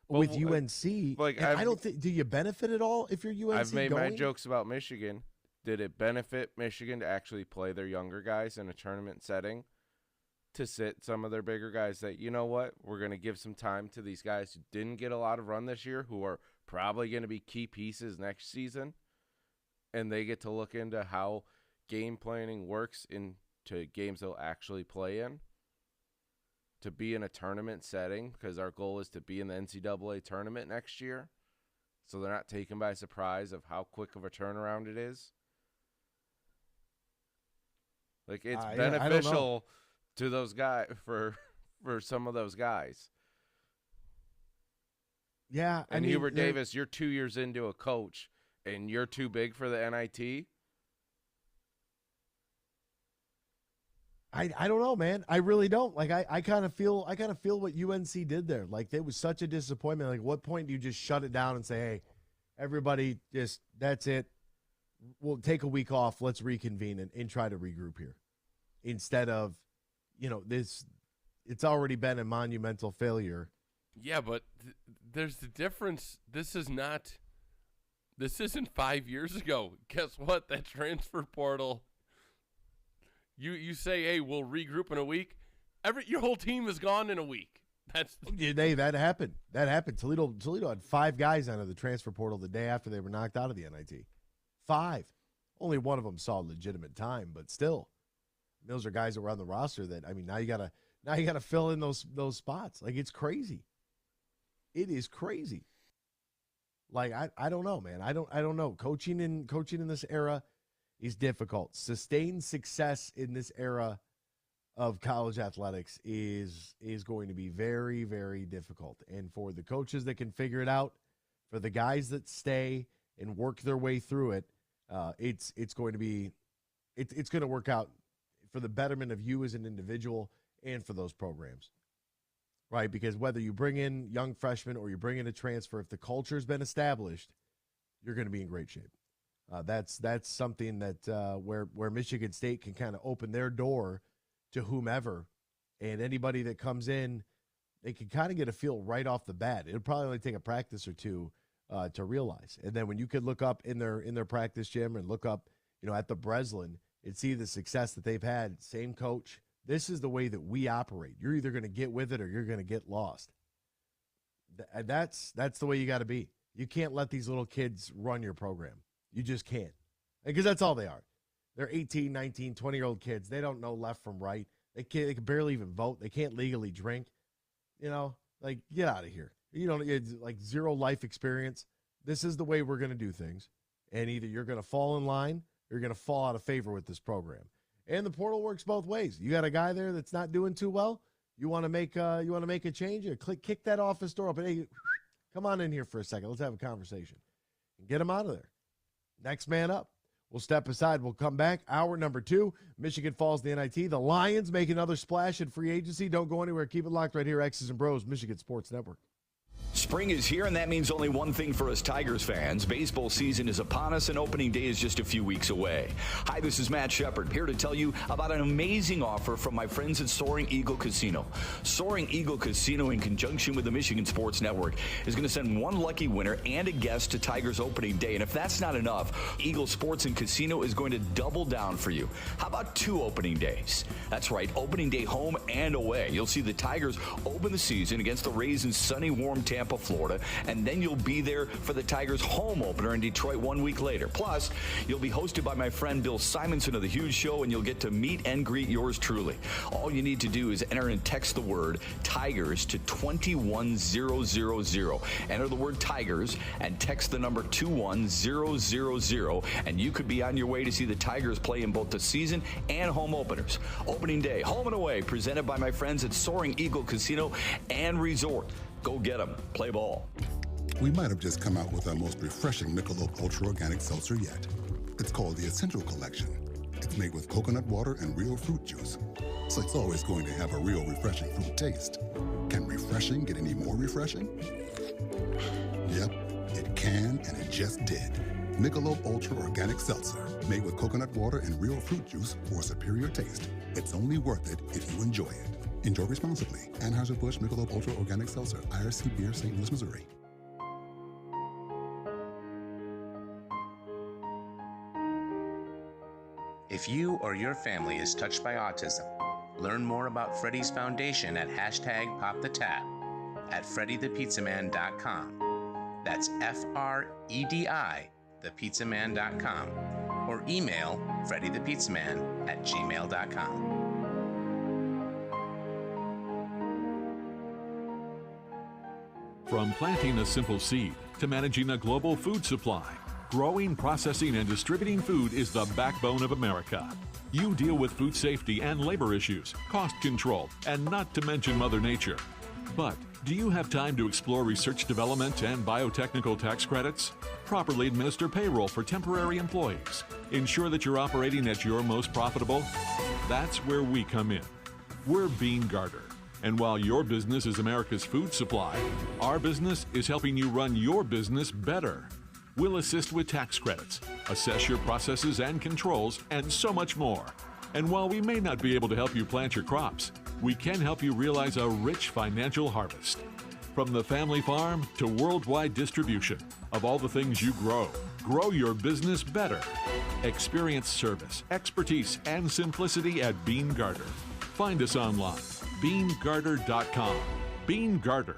with UNC. Like, I don't think. Do you benefit at all if you're UNC? I've made my jokes about Michigan. Did it benefit Michigan to actually play their younger guys in a tournament setting? To sit some of their bigger guys that, you know what, we're going to give some time to these guys who didn't get a lot of run this year, who are probably going to be key pieces next season, and they get to look into how game planning works into games they'll actually play in, to be in a tournament setting, because our goal is to be in the NCAA tournament next year, so they're not taken by surprise of how quick of a turnaround it is. Like, it's beneficial to those guys, for some of those guys. Yeah. And Hubert Davis, you're 2 years into a coach and you're too big for the NIT. I don't know, man. I really don't. Like, I kind of feel what UNC did there. Like, it was such a disappointment. Like, what point do you just shut it down and say, hey, everybody, just, that's it. We'll take a week off. Let's reconvene and try to regroup here. Instead of, it's already been a monumental failure. Yeah, but there's the difference. This isn't 5 years ago. Guess what? That transfer portal, you say, hey, we'll regroup in a week. Your whole team is gone in a week. That happened. Toledo had 5 guys out of the transfer portal the day after they were knocked out of the NIT. 5. Only one of them saw legitimate time, but still. Those are guys that were on the roster that, now you gotta fill in those spots. Like, it's crazy. It is crazy. Like, I don't know, man. I don't know. Coaching in this era is difficult. Sustained success in this era of college athletics is going to be very, very difficult. And for the coaches that can figure it out, for the guys that stay and work their way through it, it's going to work out for the betterment of you as an individual and for those programs, right? Because whether you bring in young freshmen or you bring in a transfer, if the culture's been established, you're going to be in great shape. That's something that where Michigan State can kind of open their door to whomever, and anybody that comes in, they can kind of get a feel right off the bat. It'll probably only take a practice or two to realize. And then when you could look up in their practice gym and look up, at the Breslin and see the success that they've had, same coach. This is the way that we operate. You're either going to get with it or you're going to get lost. That's the way you got to be. You can't let these little kids run your program. You just can't. Because that's all they are. They're 18, 19, 20-year-old kids. They don't know left from right. They can barely even vote. They can't legally drink. Get out of here. It's like zero life experience. This is the way we're going to do things. And either you're going to fall in line or you're going to fall out of favor with this program. And the portal works both ways. You got a guy there that's not doing too well. You want to make a change? Kick that office door up. And hey, come on in here for a second. Let's have a conversation. And get him out of there. Next man up. We'll step aside. We'll come back. Hour number 2. Michigan falls to the NIT. The Lions make another splash in free agency. Don't go anywhere. Keep it locked right here. X's and Bros, Michigan Sports Network. Spring is here, and that means only one thing for us Tigers fans. Baseball season is upon us, and opening day is just a few weeks away. Hi, this is Matt Shepard, here to tell you about an amazing offer from my friends at Soaring Eagle Casino. Soaring Eagle Casino, in conjunction with the Michigan Sports Network, is going to send one lucky winner and a guest to Tigers opening day. And if that's not enough, Eagle Sports and Casino is going to double down for you. How about 2 opening days? That's right, opening day home and away. You'll see the Tigers open the season against the Rays in sunny, warm Tampa, Florida, and then you'll be there for the Tigers home opener in Detroit 1 week later. Plus, you'll be hosted by my friend Bill Simonson of The Huge Show, and you'll get to meet and greet yours truly. All you need to do is enter and text the word Tigers to 21000. Enter the word Tigers and text the number 21000, and you could be on your way to see the Tigers play in both the season and home openers. Opening day, home and away, presented by my friends at Soaring Eagle Casino and Resort. Go get them. Play ball. We might have just come out with our most refreshing Michelob Ultra Organic Seltzer yet. It's called the Essential Collection. It's made with coconut water and real fruit juice, so it's always going to have a real refreshing fruit taste. Can refreshing get any more refreshing? Yep, it can, and it just did. Michelob Ultra Organic Seltzer, made with coconut water and real fruit juice for a superior taste. It's only worth it if you enjoy it. Enjoy responsibly. Anheuser-Busch Michelob Ultra Organic Seltzer, IRC Beer, St. Louis, Missouri. If you or your family is touched by autism, learn more about Freddy's Foundation at #PopTheTap at freddythepizzaman.com. That's FREDI, thepizzaman.com, or email freddythepizzaman@gmail.com. From planting a simple seed to managing a global food supply, growing, processing, and distributing food is the backbone of America. You deal with food safety and labor issues, cost control, and not to mention Mother Nature. But do you have time to explore research development and biotechnical tax credits? Properly administer payroll for temporary employees. Ensure that you're operating at your most profitable? That's where we come in. We're Bean Garter. And while your business is America's food supply, our business is helping you run your business better. We'll assist with tax credits, assess your processes and controls, and so much more. And while we may not be able to help you plant your crops, we can help you realize a rich financial harvest. From the family farm to worldwide distribution of all the things you grow, grow your business better. Experience service, expertise, and simplicity at Bean Garter. Find us online, beangarter.com. Bean Garter.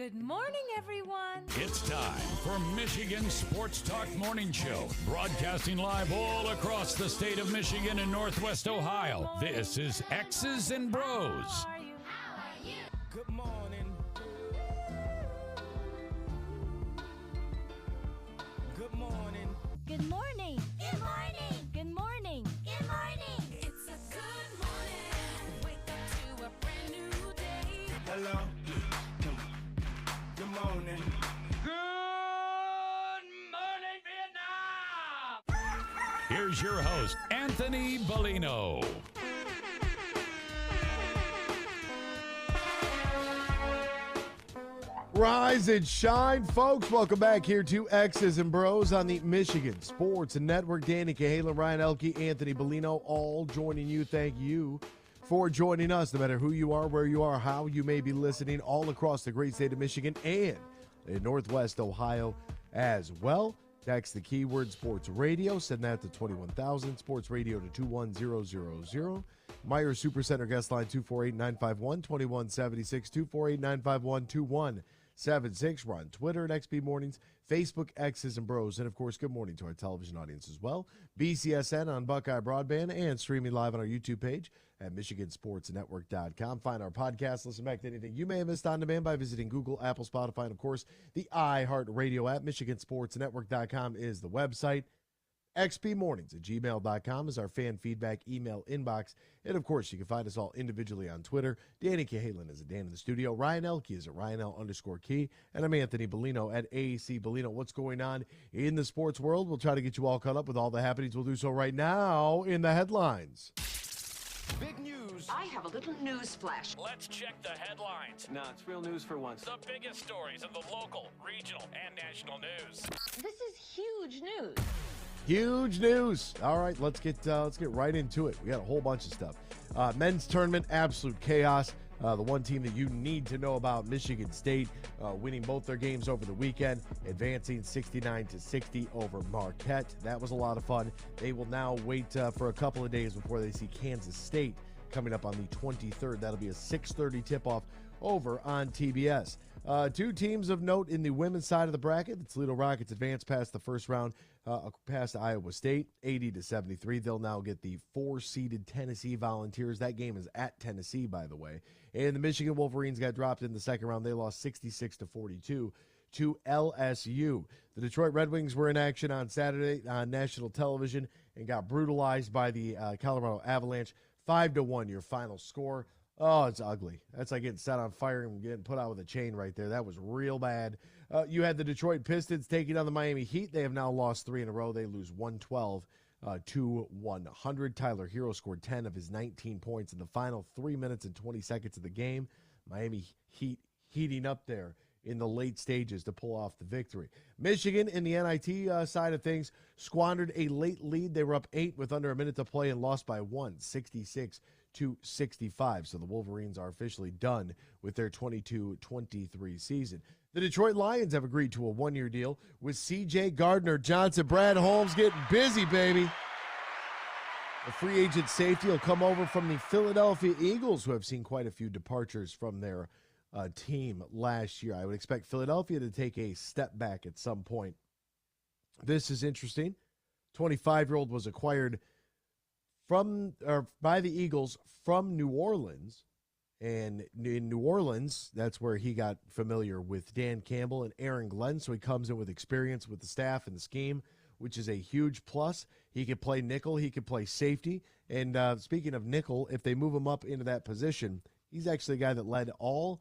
Good morning, everyone. It's time for Michigan Sports Talk Morning Show, broadcasting live all across the state of Michigan and Northwest Ohio. This is X's and Bros. Good morning. Good morning. Good morning. Good morning. Good morning. Good morning. It's a good morning. Wake up to a brand new day. Hello. Good morning. Good morning, Vietnam! Here's your host, Anthony Bellino. Rise and shine, folks. Welcome back here to X's and Bros on the Michigan Sports Network. Danny Cahalan, Ryan Elke, Anthony Bellino, all joining you. Thank you for joining us, no matter who you are, where you are, how you may be listening, all across the great state of Michigan and in Northwest Ohio as well. Text the keyword Sports Radio. Send that to 21,000. Sports Radio to 21000. Meyer Supercenter guest line 248-951-2176. 248-951-2176. We're on Twitter at XB Mornings, Facebook, X's and Bros. And, of course, good morning to our television audience as well. BCSN on Buckeye Broadband and streaming live on our YouTube page at MichiganSportsNetwork.com. Find our podcast, listen back to anything you may have missed on demand by visiting Google, Apple, Spotify, and, of course, the iHeartRadio app. MichiganSportsNetwork.com is the website. xbmornings@gmail.com is our fan feedback email inbox. And, of course, you can find us all individually on Twitter. Danny Cahalan is at Dan in the studio. Ryan Elke is at RyanL_Key. And I'm Anthony Bellino at AAC Bellino. What's going on in the sports world? We'll try to get you all caught up with all the happenings. We'll do so right now in the headlines. Big news. I have a little news flash. Let's check the headlines. No, it's real news for once. The biggest stories of the local, regional, and national news. This is huge news. Huge news. All right, let's get right into it. We got a whole bunch of stuff. Men's tournament, absolute chaos. The one team that you need to know about, Michigan State, winning both their games over the weekend, advancing 69-60 over Marquette. That was a lot of fun. They will now wait for a couple of days before they see Kansas State coming up on the 23rd. That'll be a 6:30 tip-off over on TBS. Two teams of note in the women's side of the bracket. The Toledo Rockets advanced past the first round, past Iowa State, 80-73. They'll now get the 4-seeded Tennessee Volunteers. That game is at Tennessee, by the way. And the Michigan Wolverines got dropped in the second round. They lost 66-42 to LSU. The Detroit Red Wings were in action on Saturday on national television and got brutalized by the Colorado Avalanche. 5-1, your final score. Oh, it's ugly. That's like getting set on fire and getting put out with a chain right there. That was real bad. You had the Detroit Pistons taking on the Miami Heat. They have now lost 3 in a row. They lose 112 to 100. Tyler Hero scored 10 of his 19 points in the final 3 minutes and 20 seconds of the game. Miami Heat heating up there in the late stages to pull off the victory. Michigan, in the NIT side of things, squandered a late lead. They were up 8 with under a minute to play and lost by 1, 66-65. So the Wolverines are officially done with their 22-23 season. The Detroit Lions have agreed to a one-year deal with C.J. Gardner-Johnson. Brad Holmes getting busy, baby. The free agent safety will come over from the Philadelphia Eagles, who have seen quite a few departures from their team last year. I would expect Philadelphia to take a step back at some point. This is interesting. 25-year-old was acquired by the Eagles from New Orleans. And in New Orleans, that's where he got familiar with Dan Campbell and Aaron Glenn. So he comes in with experience with the staff and the scheme, which is a huge plus. He could play nickel. He could play safety. And speaking of nickel, if they move him up into that position, he's actually a guy that led all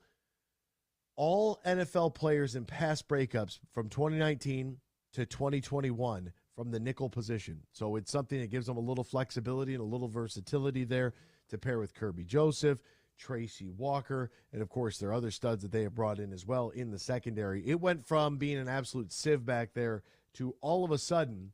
NFL players in pass breakups from 2019 to 2021 from the nickel position. So it's something that gives them a little flexibility and a little versatility there to pair with Kirby Joseph, Tracy Walker, and, of course, there are other studs that they have brought in as well in the secondary. It went from being an absolute sieve back there to all of a sudden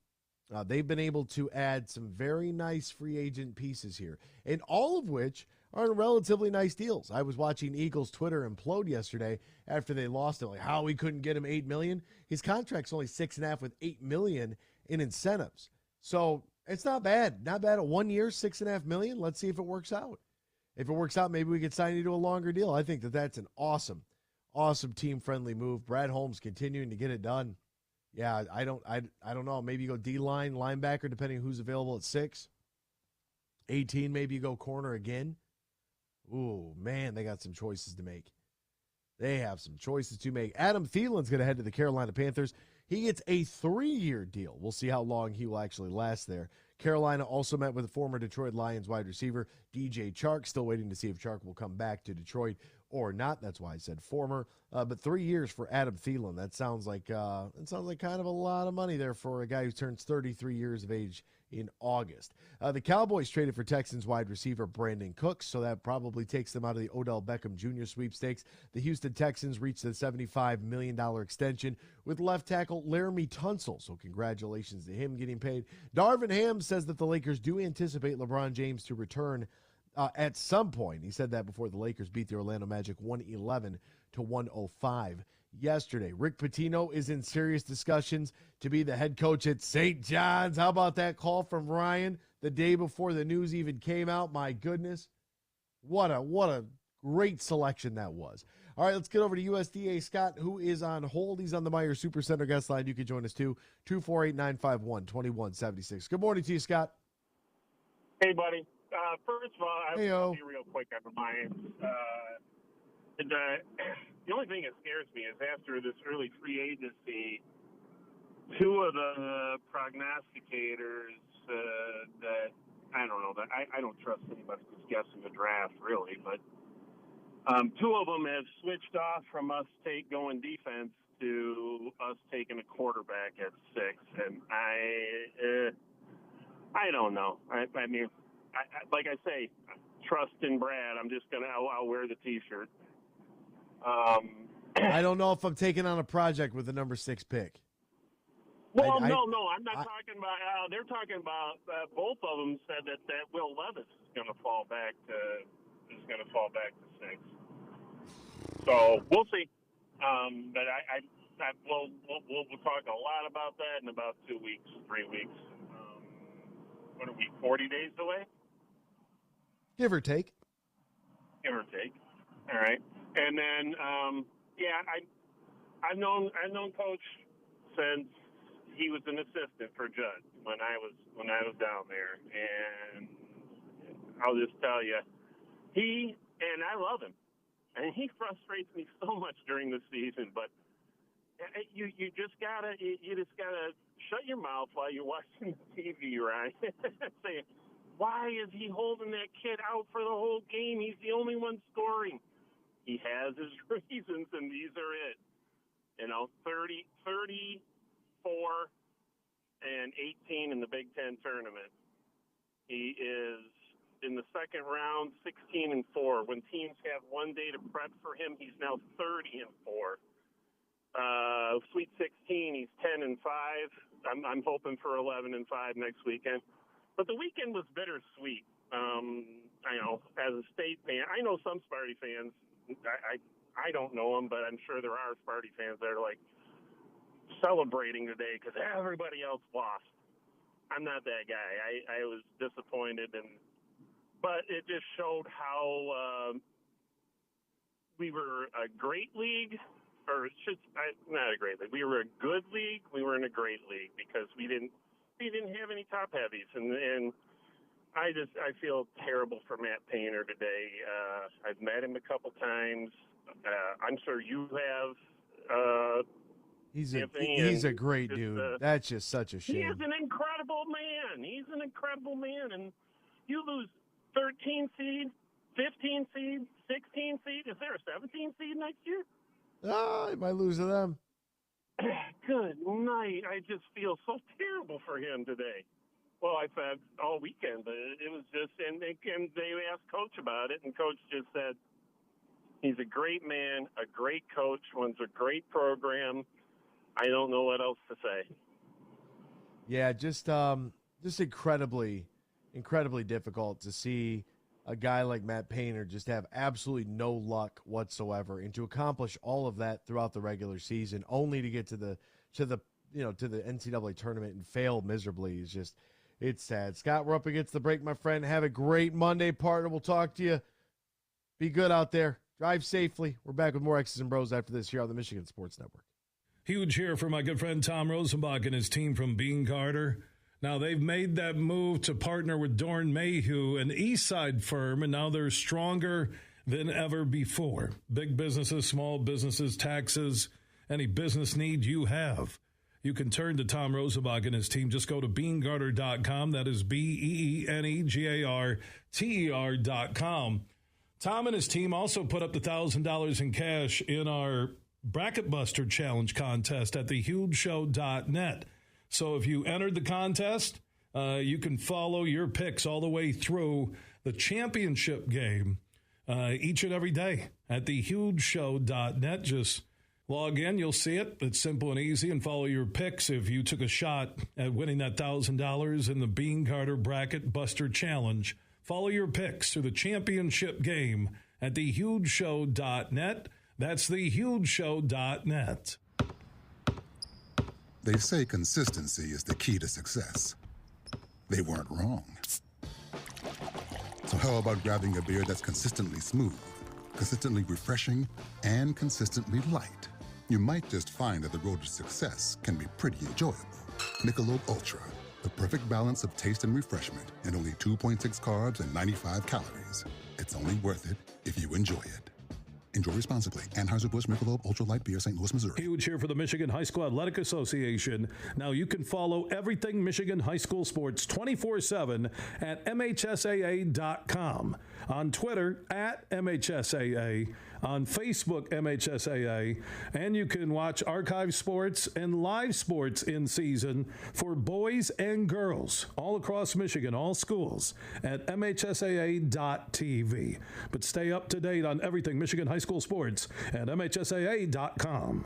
they've been able to add some very nice free agent pieces here, and all of which are relatively nice deals. I was watching Eagles Twitter implode yesterday after they lost it, like how we couldn't get him $8 million. His contract's only $6.5 million with $8 million in incentives. So it's not bad. Not bad. At 1 year, $6.5 million. Let's see if it works out. If it works out, maybe we could sign you to a longer deal. I think that that's an awesome Awesome team-friendly move. Brad Holmes continuing to get it done. Yeah, I don't know. Maybe you go D-line, linebacker, depending who's available at 6. 18, maybe you go corner again. Ooh, man, they got some choices to make. They have some choices to make. Adam Thielen's going to head to the Carolina Panthers. He gets a 3-year deal. We'll see how long he will actually last there. Carolina also met with a former Detroit Lions wide receiver, DJ Chark. Still waiting to see if Chark will come back to Detroit or not. That's why I said former. But 3 years for Adam Thielen. That sounds like kind of a lot of money there for a guy who turns 33 years of age in August. The Cowboys traded for Texans wide receiver Brandon Cooks, so that probably takes them out of the Odell Beckham Jr. sweepstakes. The Houston Texans reached the $75 million extension with left tackle Laramie Tunsil, so congratulations to him getting paid. Darvin Ham says that the Lakers do anticipate LeBron James to return at some point. He said that before the Lakers beat the Orlando Magic 111-105 yesterday. Rick Pitino is in serious discussions to be the head coach at St. John's. How about that call from Ryan the day before the news even came out? My goodness. What a great selection that was. All right, let's get over to USDA Scott, who is on hold. He's on the Meyer Supercenter guest line. You can join us too, 248-951-2176. Good morning to you, Scott. Hey, buddy. First of all, I'll be real quick on Lions. The only thing that scares me is after this early free agency, two of the prognosticators that I don't know, that I don't trust anybody who's guessing the draft, really, but two of them have switched off from us going defense to us taking a quarterback at 6, and I don't know. I mean, like I say, trust in Brad. I'm just I'll wear the T-shirt. I don't know if I'm taking on a project with the number 6 pick. Well, no, I'm not talking about. They're talking about both of them said that Will Levis is going to fall back to 6. So we'll see. But we'll talk a lot about that in about 2 weeks, 3 weeks. What are we? 40 days away? Give or take. Give or take. All right. And then, I've known Coach since he was an assistant for Judd when I was down there, and I'll just tell you, and I love him, and he frustrates me so much during the season. But you just gotta shut your mouth while you're watching TV, right? Say, why is he holding that kid out for the whole game? He's the only one scoring. He has his reasons, and these are it. 30, 34, and 18 in the Big Ten tournament. He is in the second round, 16-4. When teams have one day to prep for him, he's now 30-4. Sweet 16, he's 10-5. I'm hoping for 11-5 next weekend. But the weekend was bittersweet. I know, as a state fan, I know some Sparty fans. I don't know them, but I'm sure there are Sparty fans that are like celebrating today because everybody else lost. I'm not that guy. I was disappointed, but it just showed how we were a great league, not a great league. We were a good league. We were in a great league because we didn't have any top heavies, and I feel terrible for Matt Painter today. I've met him a couple times. I'm sure you have. He's a great dude. That's just such a shame. He is an incredible man. He's an incredible man. And you lose 13 seed, 15 seed, 16 seed. Is there a 17 seed next year? I might lose to them. Good night. I just feel so terrible for him today. Well, I've had all weekend, but it was just, and they asked Coach about it, and Coach just said, he's a great man, a great coach, runs a great program. I don't know what else to say. Yeah, just incredibly difficult to see a guy like Matt Painter just have absolutely no luck whatsoever, and to accomplish all of that throughout the regular season, only to get to the NCAA tournament and fail miserably is just. It's sad. Scott, we're up against the break, my friend. Have a great Monday, partner. We'll talk to you. Be good out there. Drive safely. We're back with more X's and Bros after this here on the Michigan Sports Network. Huge here for my good friend Tom Rosenbach and his team from Bean Carter. Now, they've made that move to partner with Dorn Mayhew, an East Side firm, and now they're stronger than ever before. Big businesses, small businesses, taxes, any business need you have. You can turn to Tom Rosenbach and his team. Just go to BeanGarter.com. That is BeanGarter.com. Tom and his team also put up the $1,000 in cash in our Bracket Buster Challenge contest at thehugeshow.net. So if you entered the contest, you can follow your picks all the way through the championship game each and every day at thehugeshow.net. Just log in, you'll see it. It's simple and easy, and follow your picks if you took a shot at winning that $1,000 in the Bean Carter Bracket Buster Challenge. Follow your picks through the championship game at thehugeshow.net. That's thehugeshow.net. They say consistency is the key to success. They weren't wrong. So how about grabbing a beer that's consistently smooth, consistently refreshing, and consistently light? You might just find that the road to success can be pretty enjoyable. Michelob Ultra, the perfect balance of taste and refreshment, and only 2.6 carbs and 95 calories. It's only worth it if you enjoy it. Enjoy responsibly. Anheuser-Busch Michelob Ultra Light Beer, St. Louis, Missouri. Huge here for the Michigan High School Athletic Association. Now you can follow everything Michigan High School sports 24/7 at MHSAA.com. On Twitter, at MHSAA. On Facebook, MHSAA. And you can watch archive sports and live sports in season for boys and girls all across Michigan, all schools, at MHSAA.tv. But stay up to date on everything Michigan High School sports at MHSAA.com.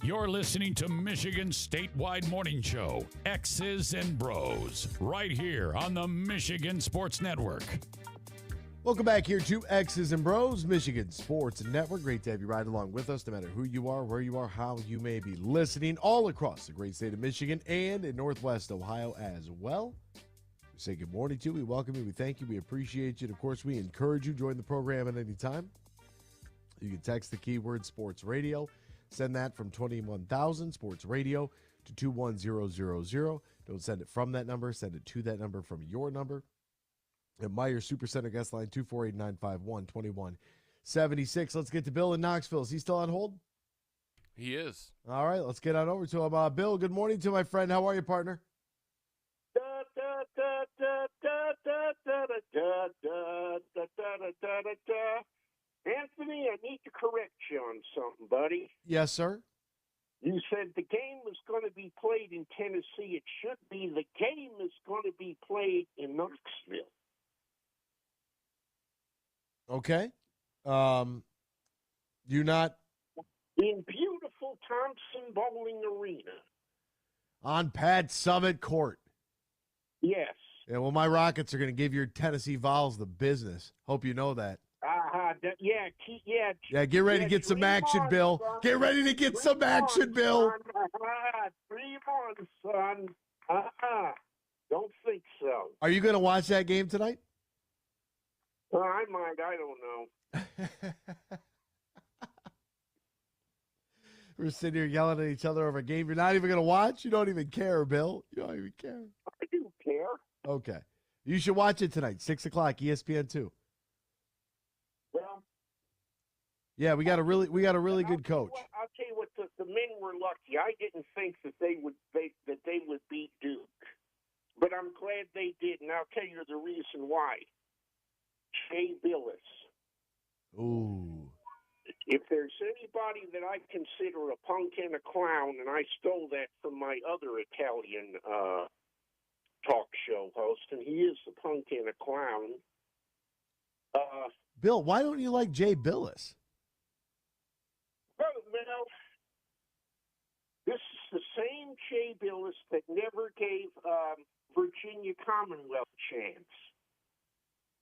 You're listening to Michigan's statewide morning show, X's and Bros, right here on the Michigan Sports Network. Welcome back here to X's and Bros, Michigan Sports Network. Great to have you ride along with us, no matter who you are, where you are, how you may be listening, all across the great state of Michigan and in Northwest Ohio as well. We say good morning to you. We welcome you. We thank you. We appreciate you. And, of course, we encourage you to join the program at any time. You can text the keyword Sports Radio. Send that from 21,000 Sports Radio to 21000. Don't send it from that number. Send it to that number from your number. And Meyer Supercenter guest line 248-951-2176. Let's get to Bill in Knoxville. Is he still on hold? He is. All right, let's get on over to him. Bill, good morning to my friend. How are you, partner? Anthony, I need to correct you on something, buddy. Yes, sir. You said the game was going to be played in Tennessee. It should be the game is going to be played in Knoxville. Okay. You not in beautiful Thompson Bowling Arena on Pat Summit Court? Yes. Yeah. Well, my Rockets are going to give your Tennessee Vols the business. Hope you know that. Yeah, get ready to get some action, Bill. Son. Get ready to get some action, Bill. Dream on, son. Don't think so. Are you going to watch that game tonight? I might. I don't know. We're sitting here yelling at each other over a game you're not even going to watch? You don't even care, Bill. You don't even care. I do care. Okay. You should watch it tonight, 6 o'clock, ESPN 2. Well, yeah, we got a really good coach. I'll tell you what, the men were lucky. I didn't think that they would beat Duke, but I'm glad they did, and I'll tell you the reason why. Jay Billis. Ooh. If there's anybody that I consider a punk and a clown, and I stole that from my other Italian talk show host, and he is a punk and a clown. Bill, why don't you like Jay Billis? Well, this is the same Jay Billis that never gave Virginia Commonwealth a chance.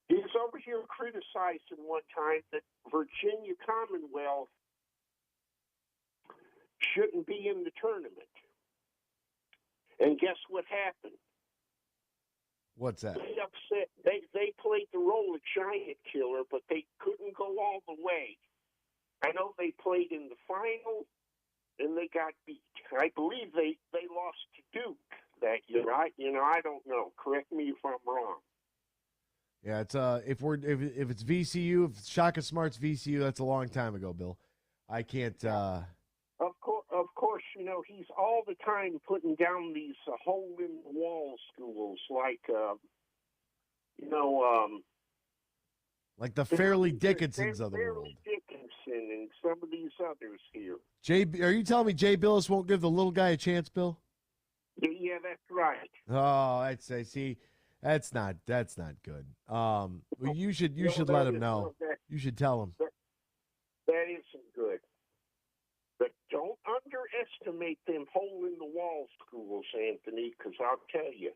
He was over here criticizing one time that Virginia Commonwealth shouldn't be in the tournament. And guess what happened? What's that? They upset. They played the role of giant killer, but they couldn't go all the way. I know they played in the final, and they got beat. I believe they lost to Duke that year. I don't know. Correct me if I'm wrong. Yeah, it's if it's VCU, if Shaka Smart's VCU, that's a long time ago, Bill. I can't. Of course, he's all the time putting down these hole-in-the-wall schools, like like the Fairleigh Dickinsons of the world. Dickinson and some of these others here. Are you telling me Jay Billis won't give the little guy a chance, Bill? Yeah, that's right. Oh, I'd say, see. That's not good. Well, you should let him know. You should tell him. That isn't good. But don't underestimate them hole-in-the-wall schools, Anthony, because I'll tell you,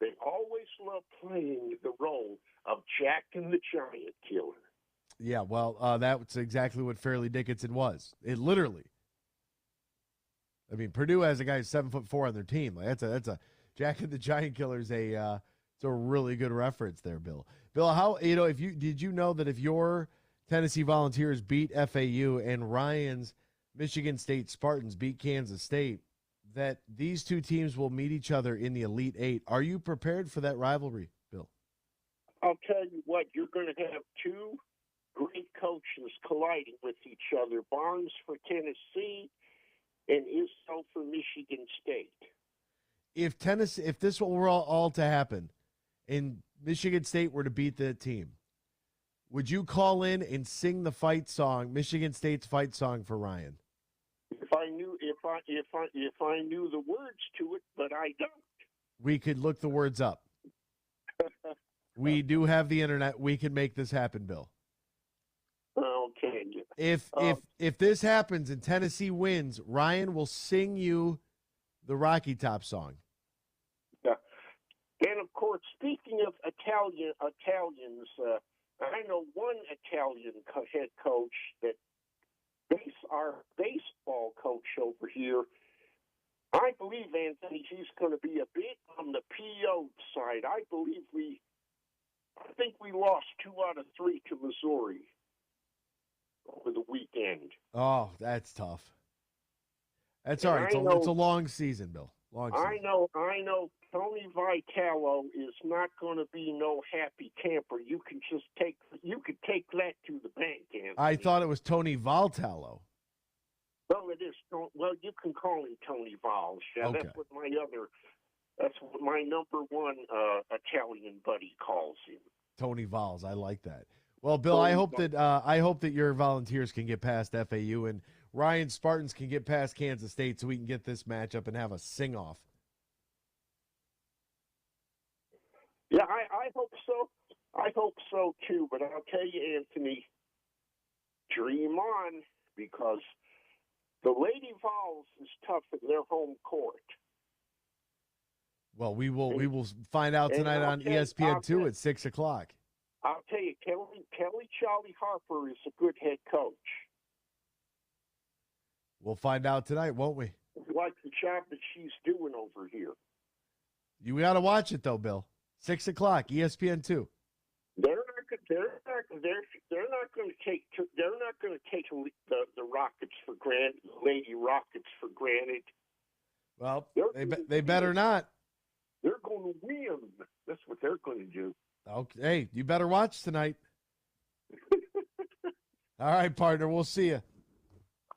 they always love playing the role of Jack and the Giant Killer. Yeah, well, that's exactly what Fairleigh Dickinson was. It literally. I mean, Purdue has a guy who's 7'4" on their team. Like, that's a Jack and the Giant Killer is it's a really good reference there, Bill. Bill, how did you know that if your Tennessee Volunteers beat FAU and Ryan's Michigan State Spartans beat Kansas State, that these two teams will meet each other in the Elite Eight? Are you prepared for that rivalry, Bill? I'll tell you what, you're going to have two great coaches colliding with each other, Barnes for Tennessee and Izzo for Michigan State. If this were all to happen, and Michigan State were to beat the team, would you call in and sing the fight song, Michigan State's fight song for Ryan? If I knew the words to it, but I don't. We could look the words up. We do have the internet. We can make this happen, Bill. Oh can you? If this happens and Tennessee wins, Ryan will sing you the Rocky Top song. Yeah. And of course, speaking of Italians, I know one Italian head coach that our baseball coach over here. I believe, Anthony, he's going to be a bit on the PO side. I think we lost 2 out of 3 to Missouri over the weekend. Oh, that's tough. That's all right. It's a long season, Bill. Long season. I know Tony Vitello is not going to be no happy camper. You could take that to the bank, Anthony. I thought it was Tony Vitello. Well, it is. Well, you can call him Tony Br0's. Yeah, okay. That's what my number one Italian buddy calls him. Tony Br0's. I like that. Well, Bill, I hope that your Volunteers can get past FAU and Ryan Spartans can get past Kansas State so we can get this matchup and have a sing-off. Yeah, I hope so. I hope so, too. But I'll tell you, Anthony, dream on, because the Lady Vols is tough in their home court. Well, we will find out tonight on ESPN2 at 6 o'clock. I'll tell you, Kelly Charlie Harper is a good head coach. We'll find out tonight, won't we? Like the job that she's doing over here. You got to watch it, though, Bill. 6 o'clock, ESPN2. They're not going to take the Rockets for granted, the Lady Rockets for granted. Well, they better not. They're going to win. That's what they're going to do. Okay, hey, you better watch tonight. All right, partner, we'll see you.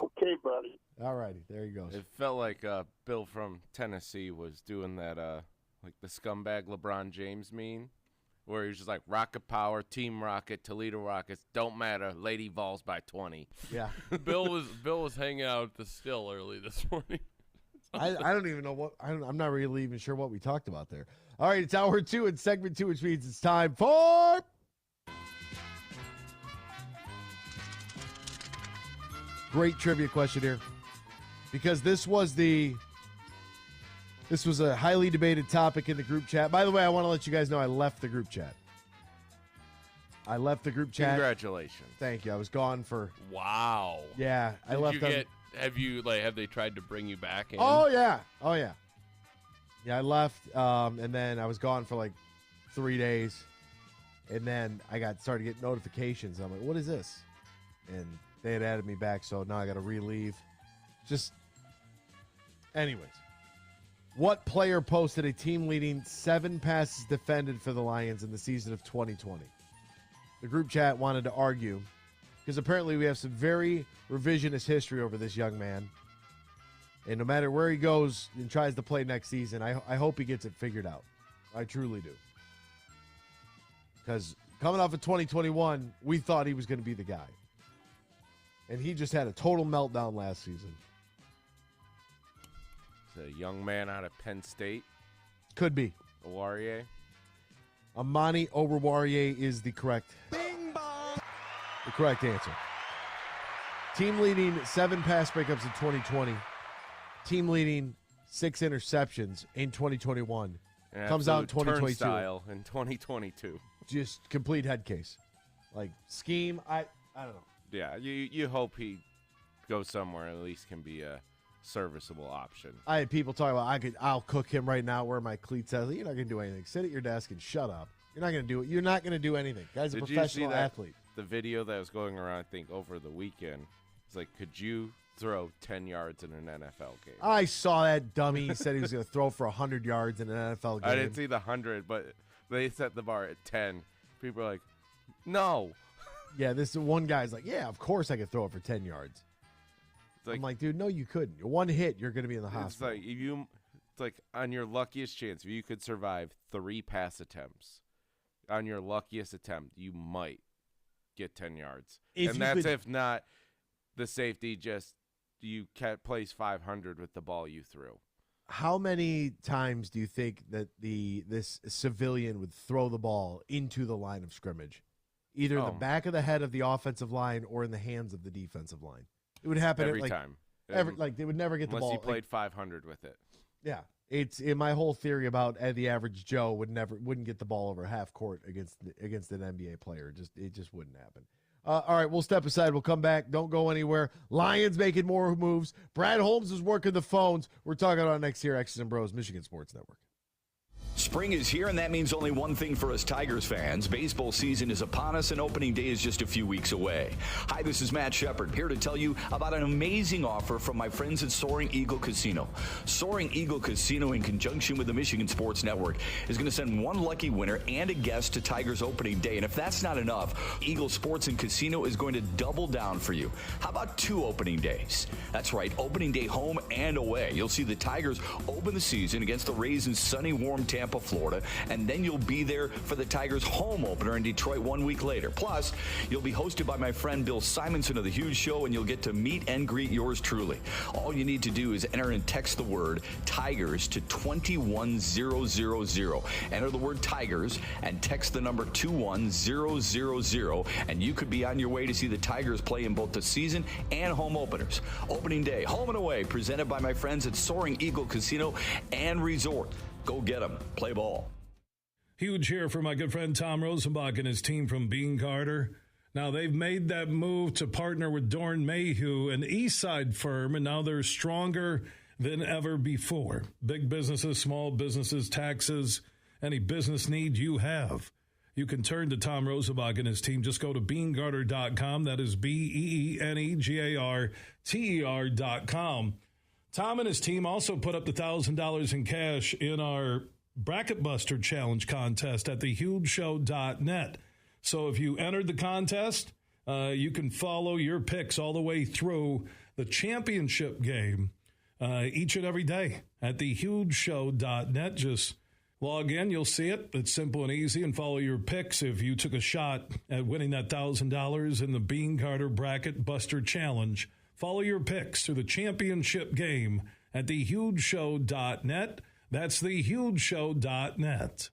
Okay, buddy. All righty, there he goes. It felt like Bill from Tennessee was doing that, like the scumbag LeBron James meme, where he was just like, Rocket Power, Team Rocket, Toledo Rockets, don't matter, Lady Vols by 20. Yeah. Bill was hanging out at the Still early this morning. I don't even know what I'm not really even sure what we talked about there. All right, it's hour 2 and segment 2, which means it's time for great trivia question here, because this was a highly debated topic in the group chat. By the way, I want to let you guys know I left the group chat. Congratulations. Thank you. I was gone for. Wow. Yeah, I left. Have they tried to bring you back in? Oh yeah. Yeah, I left, and then I was gone for like 3 days, and then I started getting notifications. I'm like, what is this? And they had added me back, so now I got to relieve. Anyways, what player posted a team-leading 7 passes defended for the Lions in the season of 2020? The group chat wanted to argue, because apparently we have some very revisionist history over this young man. And no matter where he goes and tries to play next season, I hope he gets it figured out. I truly do. Because coming off of 2021, we thought he was going to be the guy. And he just had a total meltdown last season. It's a young man out of Penn State. Could be. Oruwariye. Amani Oruwariye is the correct answer. Team leading 7 pass breakups in 2020. Team leading 6 interceptions in 2021. Comes out in 2022. Turnstile in 2022. Just complete head case. Like scheme, I don't know. Yeah, you hope he goes somewhere and at least can be a serviceable option. I had people talking about I'll cook him right now, wear my cleats out. You're not gonna do anything. Sit at your desk and shut up. You're not gonna do it. You're not gonna do anything. Guy's a professional athlete. The video that was going around, I think, over the weekend. It's like, could you throw 10 yards in an NFL game? I saw that dummy. He said he was going to throw for 100 yards in an NFL game. I didn't see the 100, but they set the bar at 10. People are like, no. Yeah, this one guy's like, yeah, of course I could throw it for 10 yards. I'm like, dude, no, you couldn't. One hit, you're going to be in the hospital. It's like on your luckiest chance, if you could survive 3 pass attempts, on your luckiest attempt, you might get 10 yards. If not, the safety just you can't place 500 with the ball you threw. How many times do you think that this civilian would throw the ball into the line of scrimmage? either in the back of the head of the offensive line or in the hands of the defensive line. It would happen every time. They would never get the ball. Unless he played 500 with it. Yeah. It's in my whole theory about the average Joe wouldn't get the ball over half court against an NBA player. It just wouldn't happen. All right, we'll step aside. We'll come back. Don't go anywhere. Lions making more moves. Brad Holmes is working the phones. We're talking about next here, X's and Bros, Michigan Sports Network. Spring is here, and that means only one thing for us Tigers fans. Baseball season is upon us, and opening day is just a few weeks away. Hi, this is Matt Shepard, here to tell you about an amazing offer from my friends at Soaring Eagle Casino. Soaring Eagle Casino, in conjunction with the Michigan Sports Network, is going to send one lucky winner and a guest to Tigers opening day. And if that's not enough, Eagle Sports and Casino is going to double down for you. How about 2 opening days? That's right, opening day home and away. You'll see the Tigers open the season against the Rays in sunny, warm Tampa, Florida, and then you'll be there for the Tigers home opener in Detroit 1 week later. Plus, you'll be hosted by my friend Bill Simonson of The Huge Show, and you'll get to meet and greet yours truly. All you need to do is enter and text the word Tigers to 21000. Enter the word Tigers and text the number 21000, and you could be on your way to see the Tigers play in both the season and home openers. Opening day, home and away, presented by my friends at Soaring Eagle Casino and Resort. Go get them. Play ball. Huge here for my good friend Tom Rosenbach and his team from Bean Carter. Now, they've made that move to partner with Dorn Mayhew, an East Side firm, and now they're stronger than ever before. Big businesses, small businesses, taxes, any business need you have. You can turn to Tom Rosenbach and his team. Just go to BeanGarter.com. That is BeanGarter.com. Tom and his team also put up the $1,000 in cash in our Bracket Buster Challenge contest at thehugeshow.net. So if you entered the contest, you can follow your picks all the way through the championship game each and every day at thehugeshow.net. Just log in, you'll see it. It's simple and easy, and follow your picks if you took a shot at winning that $1,000 in the Bean Carter Bracket Buster Challenge. Follow your picks through the championship game at thehugeshow.net. That's thehugeshow.net.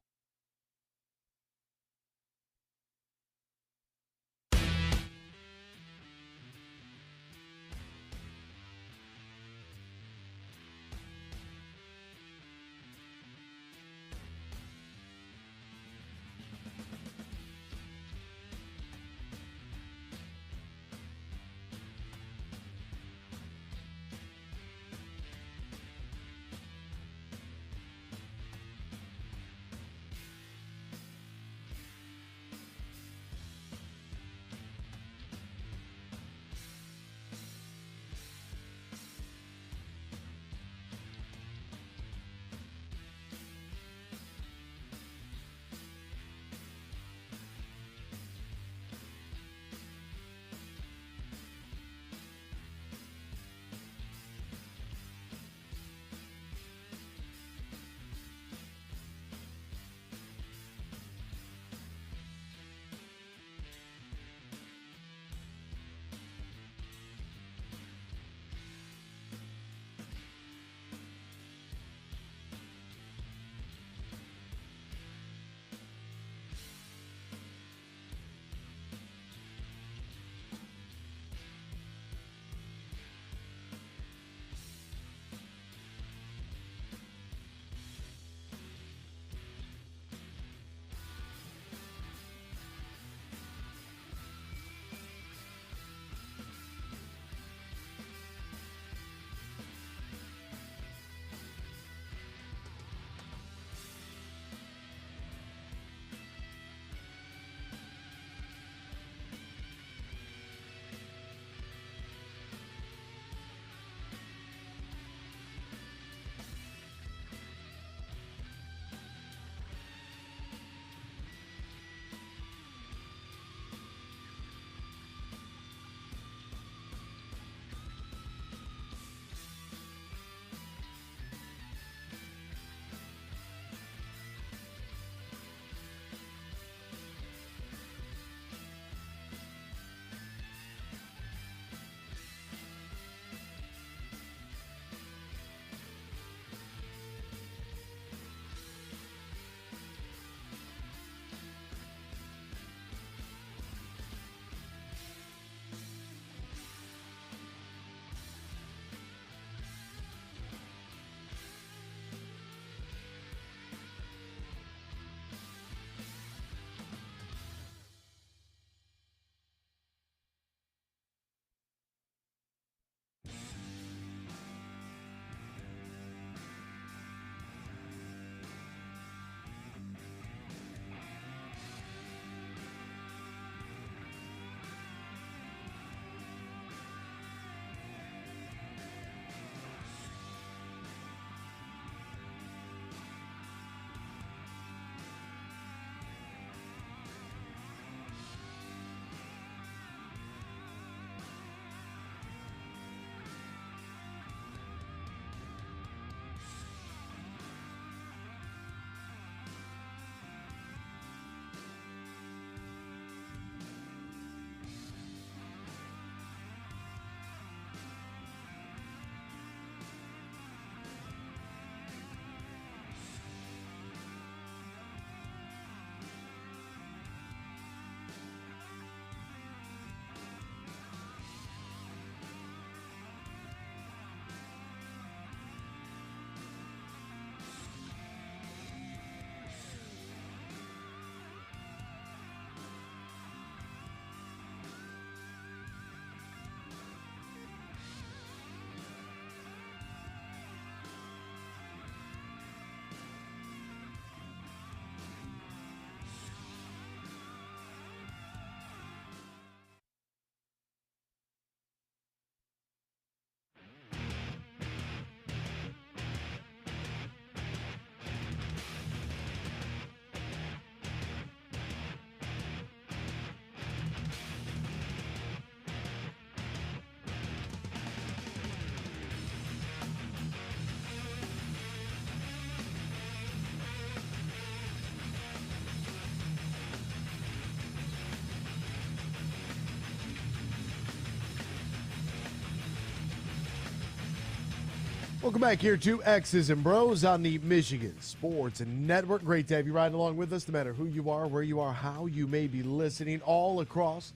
Welcome back here to X's and Bros on the Michigan Sports Network. Great to have you riding along with us, no matter who you are, where you are, how you may be listening, all across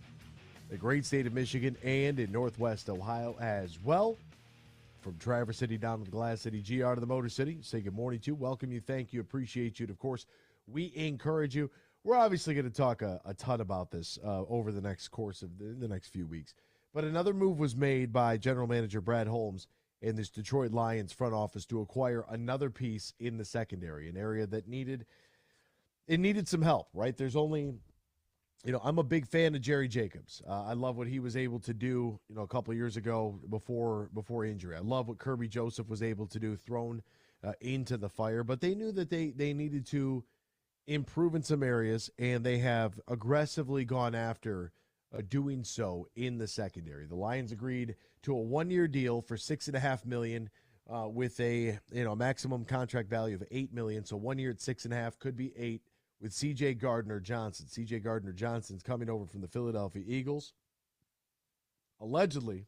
the great state of Michigan and in Northwest Ohio as well. From Traverse City down to the Glass City, GR to the Motor City. Say good morning to, welcome you, thank you, appreciate you. And of course, we encourage you. We're obviously going to talk a ton about this over the next course of the next few weeks. But another move was made by General Manager Brad Holmes in this Detroit Lions front office to acquire another piece in the secondary, an area that needed some help, right? There's only, I'm a big fan of Jerry Jacobs. I love what he was able to do, a couple of years ago before injury. I love what Kirby Joseph was able to do, thrown into the fire. But they knew that they needed to improve in some areas, and they have aggressively gone after doing so in the secondary. The Lions agreed to a one-year deal for $6.5 million with a maximum contract value of $8 million. So 1 year at $6.5 million, could be $8 million, with C.J. Gardner-Johnson. C.J. Gardner-Johnson's coming over from the Philadelphia Eagles. Allegedly,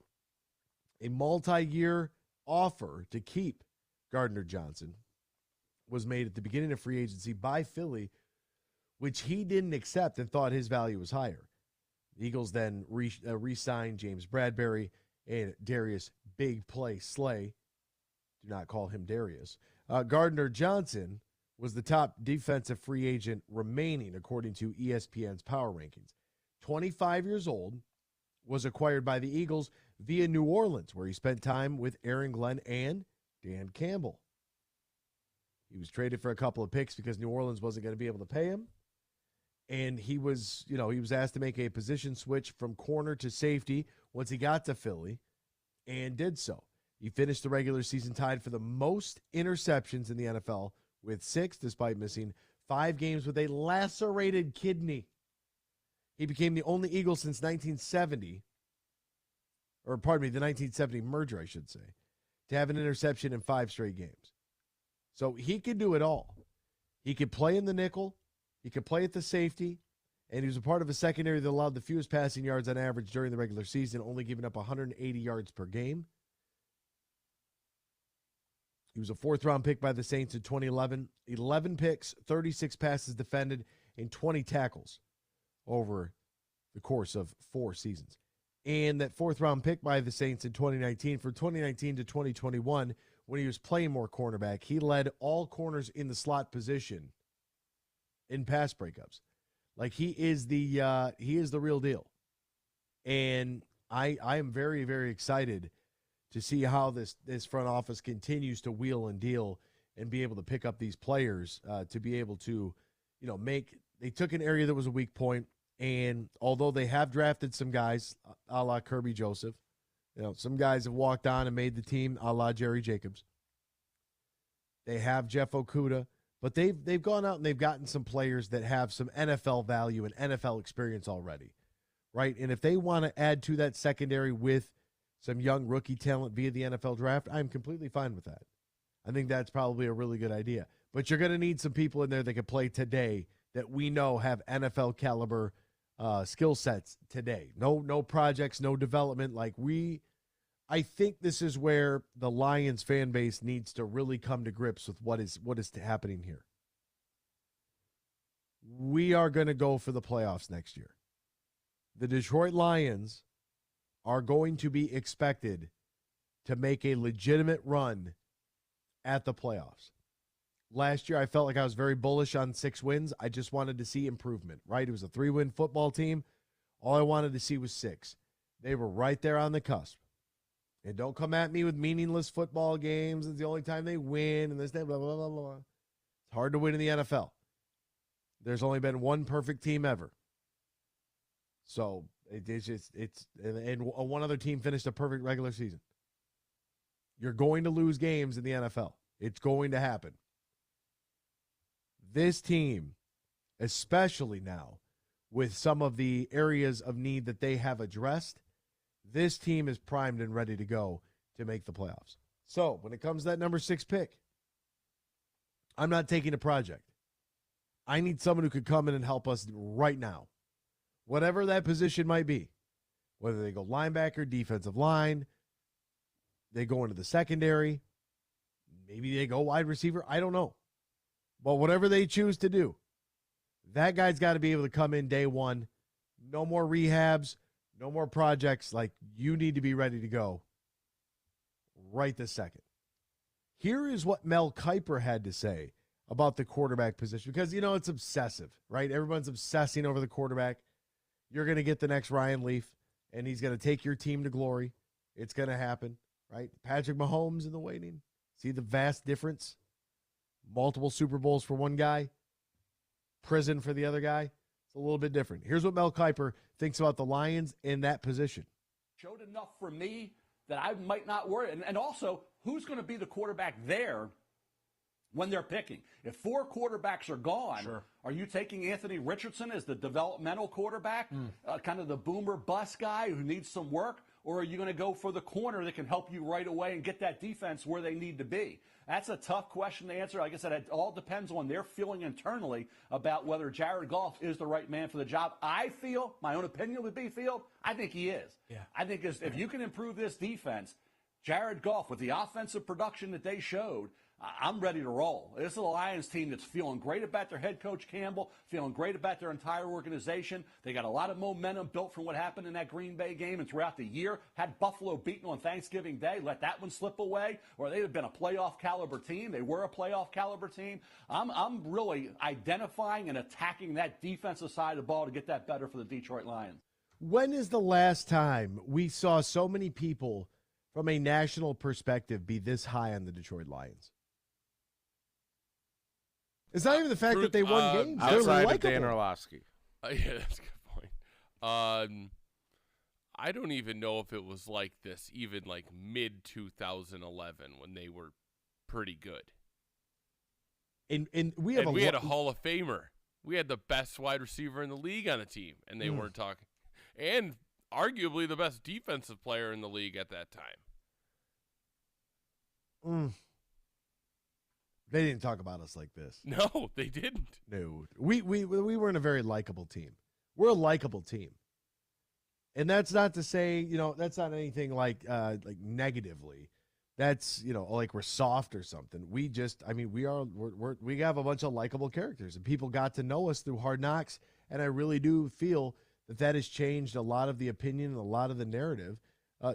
a multi-year offer to keep Gardner-Johnson was made at the beginning of free agency by Philly, which he didn't accept and thought his value was higher. The Eagles then re-signed James Bradbury and Darius Big Play Slay. Do not call him Darius. Gardner-Johnson was the top defensive free agent remaining, according to ESPN's Power Rankings. 25 years old, was acquired by the Eagles via New Orleans, where he spent time with Aaron Glenn and Dan Campbell. He was traded for a couple of picks because New Orleans wasn't going to be able to pay him. And he was asked to make a position switch from corner to safety once he got to Philly, and did so. He finished the regular season tied for the most interceptions in the NFL with 6, despite missing 5 games with a lacerated kidney. He became the only Eagle since the 1970 merger, I should say, to have an interception in 5 straight games. So he could do it all. He could play in the nickel. He could play at the safety, and he was a part of a secondary that allowed the fewest passing yards on average during the regular season, only giving up 180 yards per game. He was a 4th-round pick by the Saints in 2011. 11 picks, 36 passes defended, and 20 tackles over the course of 4 seasons. And that 4th-round pick by the Saints in 2019, from 2019 to 2021, when he was playing more cornerback, he led all corners in the slot position in pass breakups. Like, he is the real deal. And I am very, very excited to see how this front office continues to wheel and deal and be able to pick up these players to be able to, they took an area that was a weak point, and although they have drafted some guys a la Kirby Joseph, some guys have walked on and made the team a la Jerry Jacobs. They have Jeff Okudah. But they've gone out and they've gotten some players that have some NFL value and NFL experience already, right? And if they want to add to that secondary with some young rookie talent via the NFL draft, I'm completely fine with that. I think that's probably a really good idea. But you're going to need some people in there that can play today that we know have NFL caliber skill sets today. No projects, no development. I think this is where the Lions fan base needs to really come to grips with what is happening here. We are going to go for the playoffs next year. The Detroit Lions are going to be expected to make a legitimate run at the playoffs. Last year, I felt like I was very bullish on 6 wins. I just wanted to see improvement, right? It was a 3-win football team. All I wanted to see was 6. They were right there on the cusp. And don't come at me with meaningless football games. It's the only time they win, and this, blah, blah, blah, blah. It's hard to win in the NFL. There's only been one perfect team ever. So and one other team finished a perfect regular season. You're going to lose games in the NFL. It's going to happen. This team, especially now, with some of the areas of need that they have addressed, this team is primed and ready to go to make the playoffs. So when it comes to that number 6 pick, I'm not taking a project. I need someone who could come in and help us right now. Whatever that position might be. Whether they go linebacker, defensive line, they go into the secondary. Maybe they go wide receiver. I don't know. But whatever they choose to do, that guy's got to be able to come in day one. No more rehabs, no more projects. Like, you need to be ready to go right this second. Here is what Mel Kiper had to say about the quarterback position, because, it's obsessive, right? Everyone's obsessing over the quarterback. You're going to get the next Ryan Leaf, and he's going to take your team to glory. It's going to happen, right? Patrick Mahomes in the waiting. See the vast difference? Multiple Super Bowls for one guy, prison for the other guy. It's a little bit different. Here's what Mel Kiper thinks about the Lions in that position. Showed enough for me that I might not worry. And also, who's going to be the quarterback there when they're picking? If 4 quarterbacks are gone, are you taking Anthony Richardson as the developmental quarterback, kind of the boomer bust guy who needs some work? Or are you going to go for the corner that can help you right away and get that defense where they need to be? That's a tough question to answer. Like I said, it all depends on their feeling internally about whether Jared Goff is the right man for the job. I feel, my own opinion would be, Field, I think he is. Yeah. I think if you can improve this defense, Jared Goff, with the offensive production that they showed, I'm ready to roll. This is a Lions team that's feeling great about their head coach Campbell, feeling great about their entire organization. They got a lot of momentum built from what happened in that Green Bay game and throughout the year. Had Buffalo beaten on Thanksgiving Day, let that one slip away, or they'd have been a playoff caliber team. They were a playoff caliber team. I'm really identifying and attacking that defensive side of the ball to get that better for the Detroit Lions. When is the last time we saw so many people from a national perspective be this high on the Detroit Lions? It's not even the fact that they won games. They're Outside of Dan likable. Orlovsky. Yeah, that's a good point. I don't even know if it was like this even like mid-2011 when they were pretty good. And we had a Hall of Famer. We had the best wide receiver in the league on the team, and they weren't talking. And arguably the best defensive player in the league at that time. They didn't talk about us like this. No, they didn't. No. We weren't a very likable team. We're a likable team. And that's not to say, that's not anything like negatively. That's, like we're soft or something. We have a bunch of likable characters, and people got to know us through Hard Knocks, and I really do feel that has changed a lot of the opinion and a lot of the narrative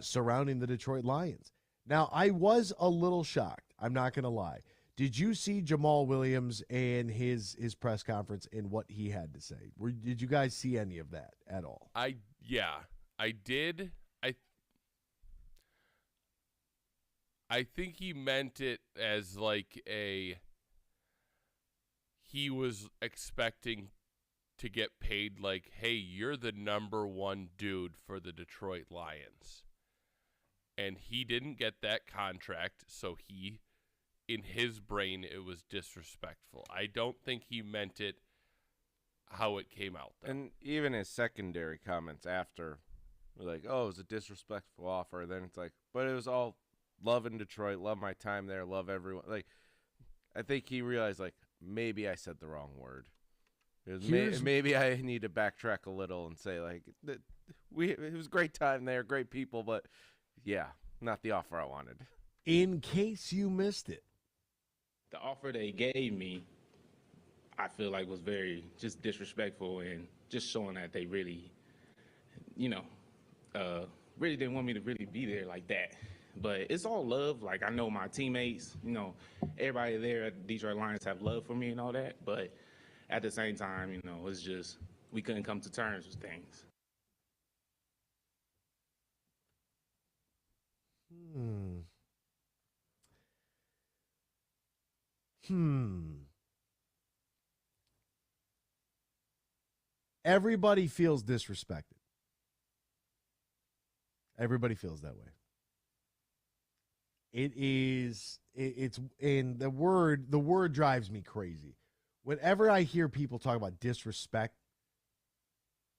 surrounding the Detroit Lions. Now, I was a little shocked. I'm not going to lie. Did you see Jamal Williams and his press conference and what he had to say? Did you guys see any of that at all? I did. I think he meant it as like he was expecting to get paid like, hey, you're the number one dude for the Detroit Lions. And he didn't get that contract, so in his brain, it was disrespectful. I don't think he meant it how it came out, though. And even his secondary comments after were like, oh, it was a disrespectful offer. Then it's like, but it was all love in Detroit, love my time there, love everyone. Like, I think he realized, like, maybe I said the wrong word. Maybe I need to backtrack a little and say, like, it was a great time there, great people, but, yeah, not the offer I wanted. In case you missed it. The offer they gave me, I feel like was very just disrespectful and just showing that they really, really didn't want me to really be there like that. But it's all love. Like, I know my teammates, everybody there at Detroit Lions have love for me and all that. But at the same time, it's just we couldn't come to terms with things. Everybody feels disrespected. Everybody feels that way. It's and the word drives me crazy. Whenever I hear people talk about disrespect,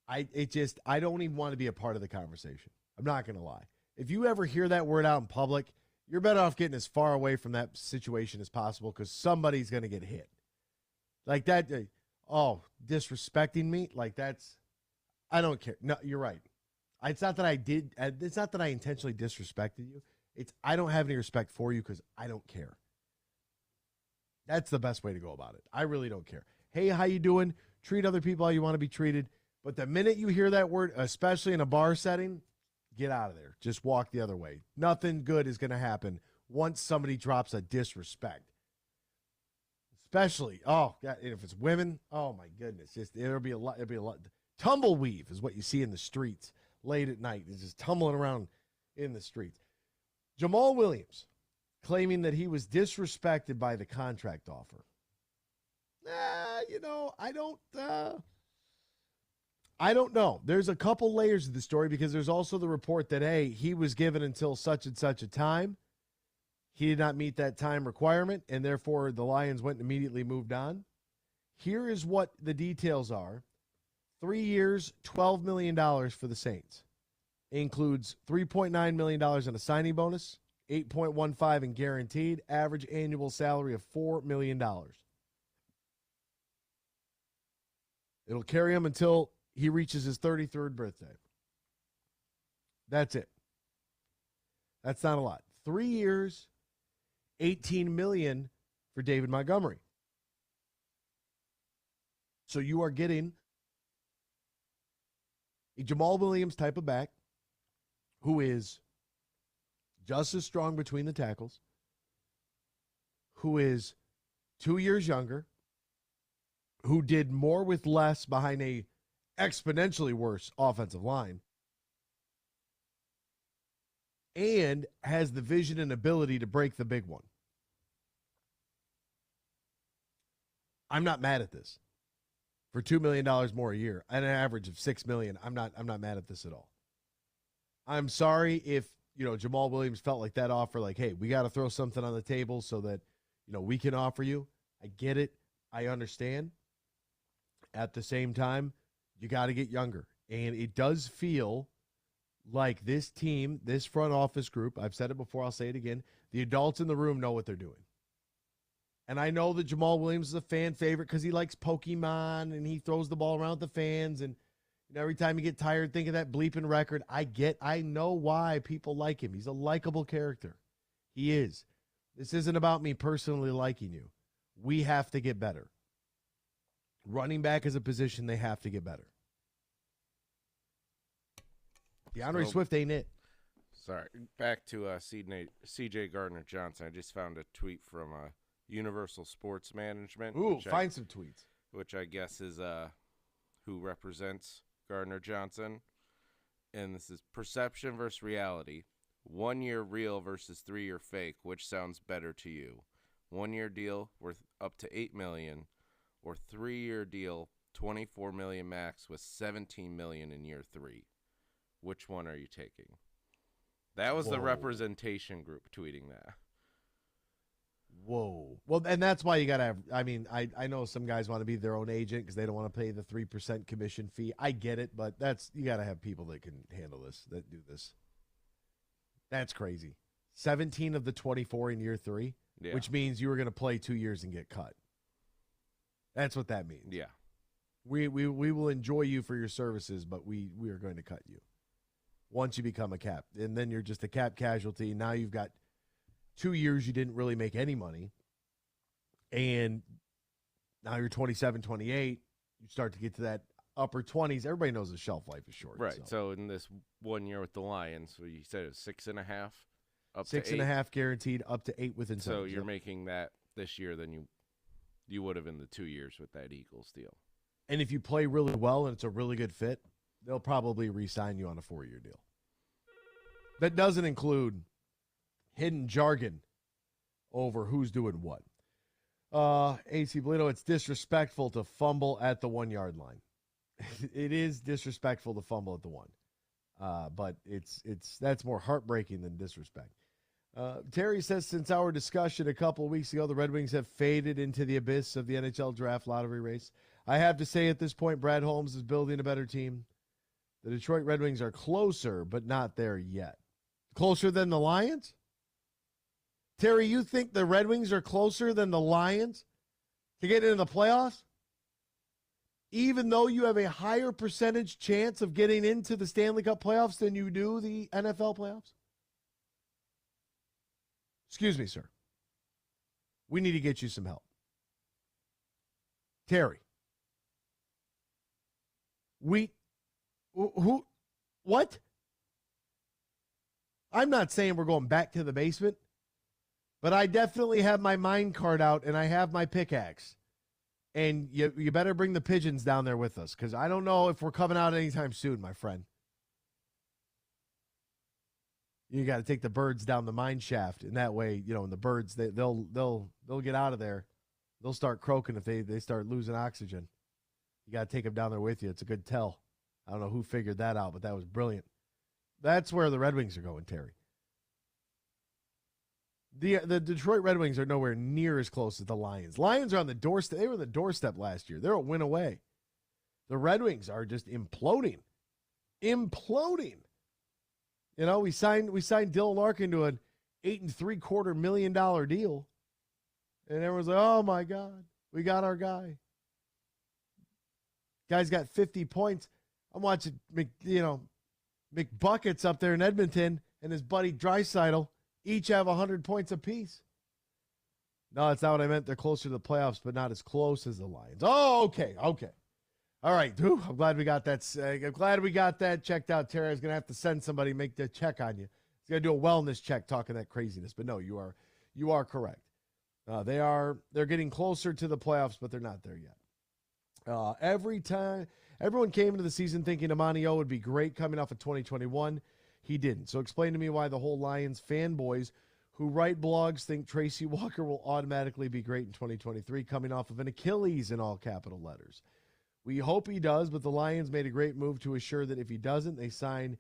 I don't even want to be a part of the conversation. I'm not going to lie. If you ever hear that word out in public, you're better off getting as far away from that situation as possible, because somebody's going to get hit. Like that, disrespecting me? Like I don't care. No, you're right. It's not that I intentionally disrespected you. I don't have any respect for you because I don't care. That's the best way to go about it. I really don't care. Hey, how you doing? Treat other people how you want to be treated. But the minute you hear that word, especially in a bar setting, get out of there. Just walk the other way. Nothing good is going to happen once somebody drops a disrespect. Especially, oh, God, if it's women, oh my goodness. It'll be a lot. Tumbleweave is what you see in the streets late at night. It's just tumbling around in the streets. Jamal Williams claiming that he was disrespected by the contract offer. I don't know. There's a couple layers of the story because there's also the report that, hey, he was given until such and such a time. He did not meet that time requirement, and therefore the Lions went and immediately moved on. Here is what the details are. 3 years, $12 million for the Saints. Includes $3.9 million in a signing bonus, $8.15 in guaranteed, average annual salary of $4 million. It'll carry him until he reaches his 33rd birthday. That's it. That's not a lot. 3 years, $18 million for David Montgomery. So you are getting a Jamal Williams type of back who is just as strong between the tackles, who is 2 years younger, who did more with less behind a exponentially worse offensive line, and has the vision and ability to break the big one. I'm not mad at this. For $2 million more a year, at an average of $6 million, I'm not mad at this at all. I'm sorry if, Jamal Williams felt like that offer, like, hey, we got to throw something on the table so that, we can offer you. I get it. I understand. At the same time, you got to get younger. And it does feel like this team, this front office group, I've said it before, I'll say it again, the adults in the room know what they're doing. And I know that Jamal Williams is a fan favorite because he likes Pokemon and he throws the ball around with the fans. And every time you get tired, think of that bleeping record. I know why people like him. He's a likable character. He is. This isn't about me personally liking you. We have to get better. Running back is a position they have to get better. DeAndre Swift ain't it. Sorry. Back to C.J. Gardner-Johnson. I just found a tweet from Universal Sports Management. Ooh, find some tweets. Which I guess is who represents Gardner-Johnson. And this is perception versus reality. 1 year real versus 3 year fake. Which sounds better to you? 1 year deal worth up to $8 million, or 3 year deal, $24 million max with $17 million in year 3. Which one are you taking? That was the representation group tweeting that. Whoa. Well, and that's why you got to have, I know some guys want to be their own agent because they don't want to pay the 3% commission fee. I get it, but you got to have people that can handle this, that do this. That's crazy. 17 of the 24 in year 3, which means you were going to play 2 years and get cut. That's what that means. Yeah. We will enjoy you for your services, but we are going to cut you once you become a cap. And then you're just a cap casualty. Now you've got 2 years you didn't really make any money. And now you're 27, 28. You start to get to that upper 20s. Everybody knows the shelf life is short. Right. So in this 1 year with the Lions, so you said it was 6.5 up 6.5 guaranteed, up to 8 with incentives. So you're making that this year than you would have in the 2 years with that Eagles deal. And if you play really well and it's a really good fit, they'll probably re-sign you on a 4-year deal. That doesn't include hidden jargon over who's doing what. AC Bellino, it's disrespectful to fumble at the 1 yard line. It is disrespectful to fumble at the 1. But that's more heartbreaking than disrespect. Terry says, since our discussion a couple of weeks ago, the Red Wings have faded into the abyss of the NHL draft lottery race. I have to say at this point, Brad Holmes is building a better team. The Detroit Red Wings are closer, but not there yet. Closer than the Lions? Terry, you think the Red Wings are closer than the Lions to get into the playoffs? Even though you have a higher percentage chance of getting into the Stanley Cup playoffs than you do the NFL playoffs? Excuse me, sir. We need to get you some help. Terry. What? I'm not saying we're going back to the basement, but I definitely have my mine cart out and I have my pickaxe. And you better bring the pigeons down there with us, because I don't know if we're coming out anytime soon, my friend. You got to take the birds down the mine shaft, and that way, and the birds they'll get out of there. They'll start croaking if they start losing oxygen. You got to take them down there with you. It's a good tell. I don't know who figured that out, but that was brilliant. That's where the Red Wings are going, Terry. The Detroit Red Wings are nowhere near as close as the Lions. Lions are on the doorstep. They were on the doorstep last year. They're a win away. The Red Wings are just imploding. Imploding. We signed Dylan Larkin to an $8.75 million deal. And everyone's like, oh my God, we got our guy. Guy's got 50 points. I'm watching McBuckets up there in Edmonton and his buddy Draisaitl each have 100 points apiece. No, that's not what I meant. They're closer to the playoffs, but not as close as the Lions. Oh, okay. All right. Whew, I'm glad we got that checked out, Terry. I was going to have to send somebody make the check on you. He's going to do a wellness check talking that craziness. But no, you are correct. They're getting closer to the playoffs, but they're not there yet. Every time everyone came into the season thinking Amani O would be great coming off of 2021. He didn't. So explain to me why the whole Lions fanboys who write blogs think Tracy Walker will automatically be great in 2023 coming off of an Achilles in all capital letters. We hope he does, but the Lions made a great move to assure that if he doesn't, they sign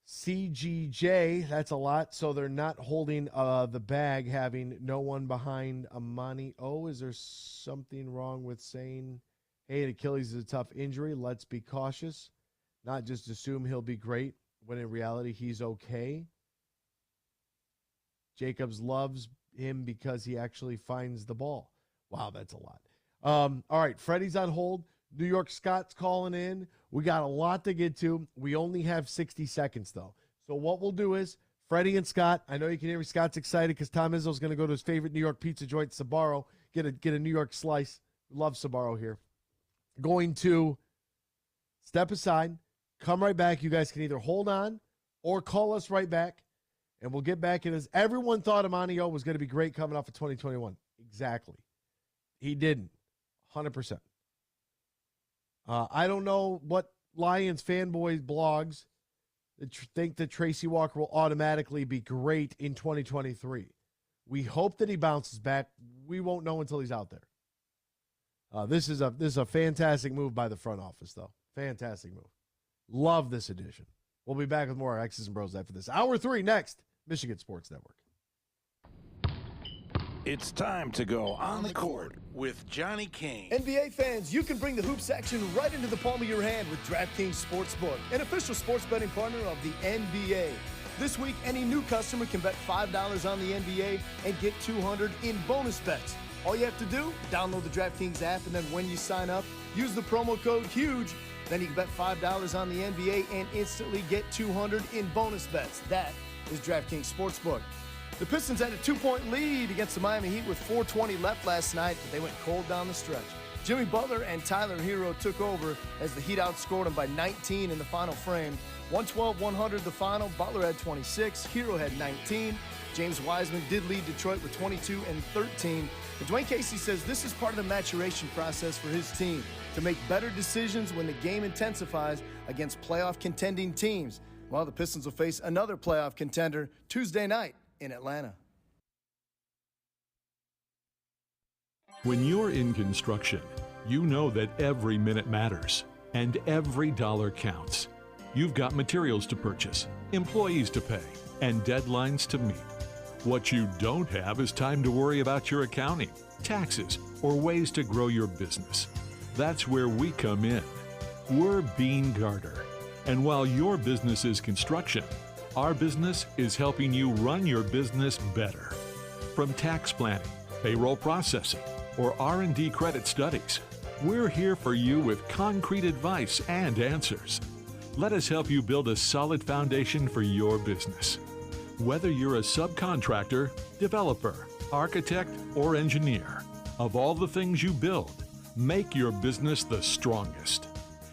CGJ. That's a lot, so they're not holding the bag, having no one behind Amani. Oh, is there something wrong with saying, hey, an Achilles is a tough injury? Let's be cautious, not just assume he'll be great when in reality he's okay. Jacobs loves him because he actually finds the ball. Wow, that's a lot. All right, Freddie's on hold. New York Scott's calling in. We got a lot to get to. We only have 60 seconds, though. So what we'll do is, Freddie and Scott, I know you can hear me. Scott's excited because Tom Izzo's going to go to his favorite New York pizza joint, Sbarro, get a New York slice. Love Sbarro here. Going to step aside, come right back. You guys can either hold on or call us right back, and we'll get back in. As everyone thought Amani O was going to be great coming off of 2021. Exactly. He didn't. 100%. I don't know what Lions fanboys blogs that think that Tracy Walker will automatically be great in 2023. We hope that he bounces back. We won't know until he's out there. This is a fantastic move by the front office, though. Fantastic move. Love this edition. We'll be back with more X's and Bros after this. Hour 3 next, Michigan Sports Network. It's time to go on the court with Johnny Kane. NBA fans, you can bring the hoops action right into the palm of your hand with DraftKings Sportsbook, an official sports betting partner of the NBA. This week, any new customer can bet $5 on the NBA and get $200 in bonus bets. All you have to do, download the DraftKings app, and then when you sign up, use the promo code HUGE. Then you can bet $5 on the NBA and instantly get $200 in bonus bets. That is DraftKings Sportsbook. The Pistons had a 2-point lead against the Miami Heat with 4:20 left last night, but they went cold down the stretch. Jimmy Butler and Tyler Hero took over as the Heat outscored them by 19 in the final frame. 112-100 the final. Butler had 26. Hero had 19. James Wiseman did lead Detroit with 22 and 13. And Dwayne Casey says this is part of the maturation process for his team to make better decisions when the game intensifies against playoff contending teams. Well, the Pistons will face another playoff contender Tuesday night in Atlanta. When you're in construction, you know that every minute matters and every dollar counts. You've got materials to purchase, employees to pay, and deadlines to meet. What you don't have is time to worry about your accounting, taxes, or ways to grow your business. That's where we come in. We're Bean Garter. And while your business is construction, our business is helping you run your business better. From tax planning, payroll processing, or R&D credit studies, we're here for you with concrete advice and answers. Let us help you build a solid foundation for your business. Whether you're a subcontractor, developer, architect, or engineer, of all the things you build, Make your business the strongest.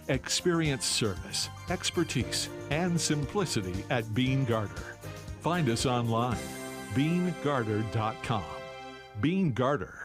Experience service, expertise, and simplicity at Bean Garter. Find us online, beangarter.com. Bean Garter.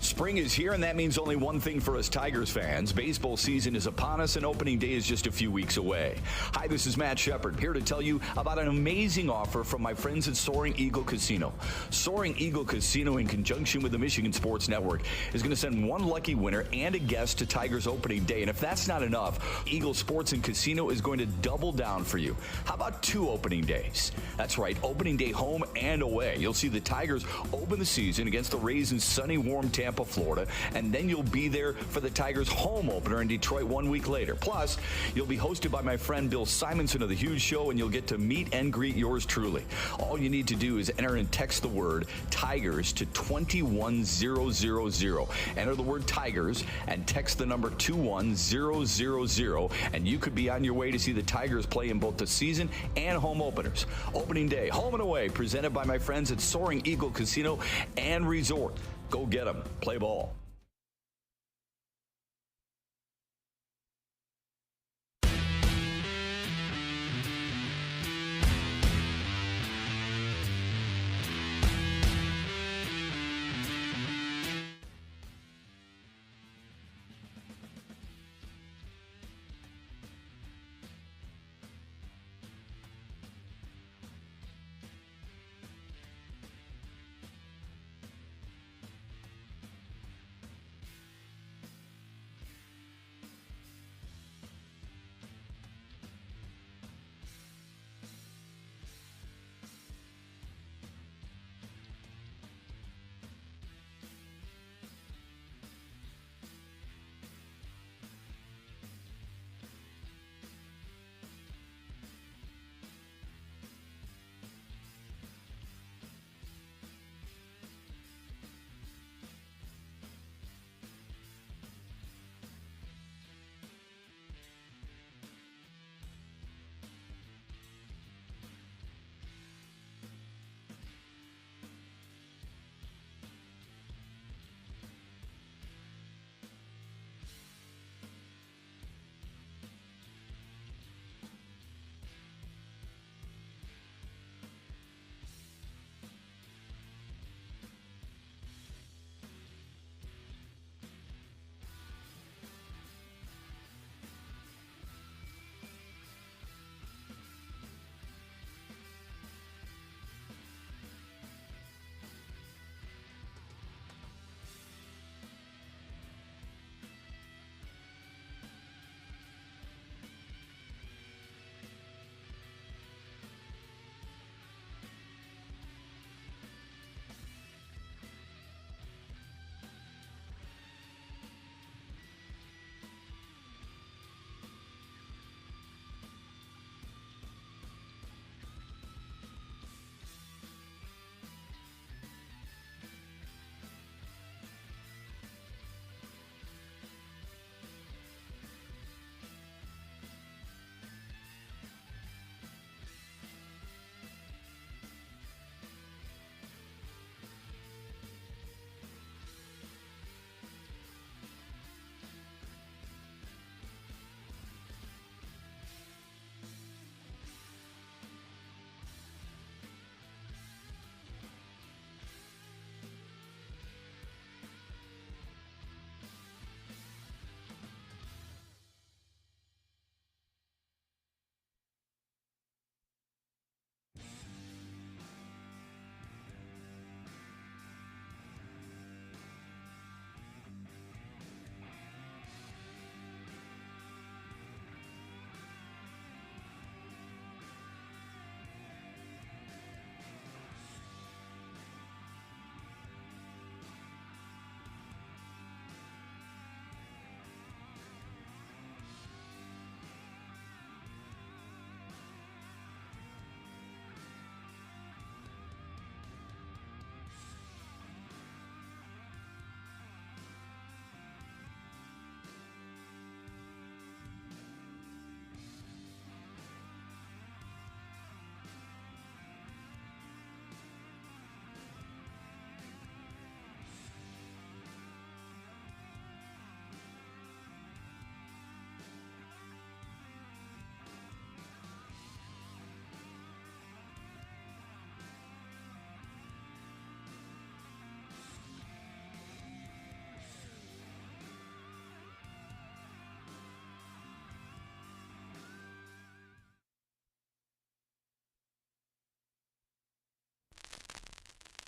Spring is here, and that means only one thing for us Tigers fans. Baseball season is upon us, and opening day is just a few weeks away. Hi, this is Matt Shepard, here to tell you about an amazing offer from my friends at Soaring Eagle Casino. Soaring Eagle Casino, in conjunction with the Michigan Sports Network, is going to send one lucky winner and a guest to Tigers opening day. And if that's not enough, Eagle Sports and Casino is going to double down for you. How about 2 opening days? That's right, opening day home and away. You'll see the Tigers open the season against the Rays in sunny, warm Tampa, Florida, and then you'll be there for the Tigers home opener in Detroit 1 week later. Plus, you'll be hosted by my friend Bill Simonson of The Huge Show, and you'll get to meet and greet yours truly. All you need to do is enter and text the word Tigers to 21000. Enter the word Tigers and text the number 21000, and you could be on your way to see the Tigers play in both the season and home openers. Opening day, home and away, presented by my friends at Soaring Eagle Casino and Resort. Go get them. Play ball.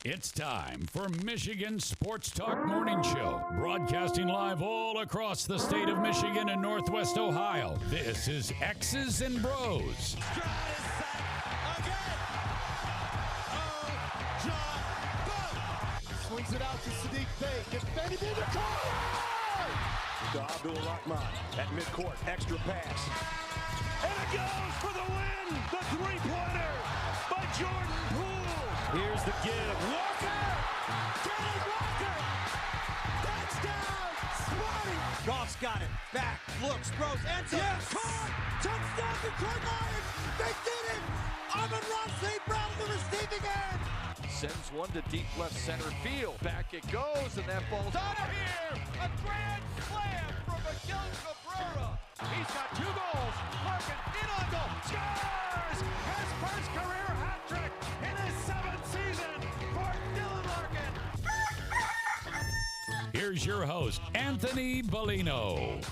It's time for Michigan Sports Talk Morning Show, broadcasting live all across the state of Michigan and Northwest Ohio. This is X's and Bros. Swings it out to Sadiq Bey. Gets Benny in the car. To Abdul-Rahman at midcourt. Extra pass. And it goes for the win. The three-pointer by Jordan Poole. Here's the give. Walker. Kenneth Walker. Touchdown. Smarty. Goff's got it. Back. Looks. Throws. Ends up. Yes. Caught. Touchdown Detroit Lions. They did it. Amon-Ra St. Brown in the receiving end. Sends one to deep left center field. Back it goes, and that ball's out of here. A grand slam from Br0's. He's got 2 goals. Larkin in on goal. Scores! His first career hat trick in his 7th season for Dylan Larkin. Here's your host, Anthony Bellino.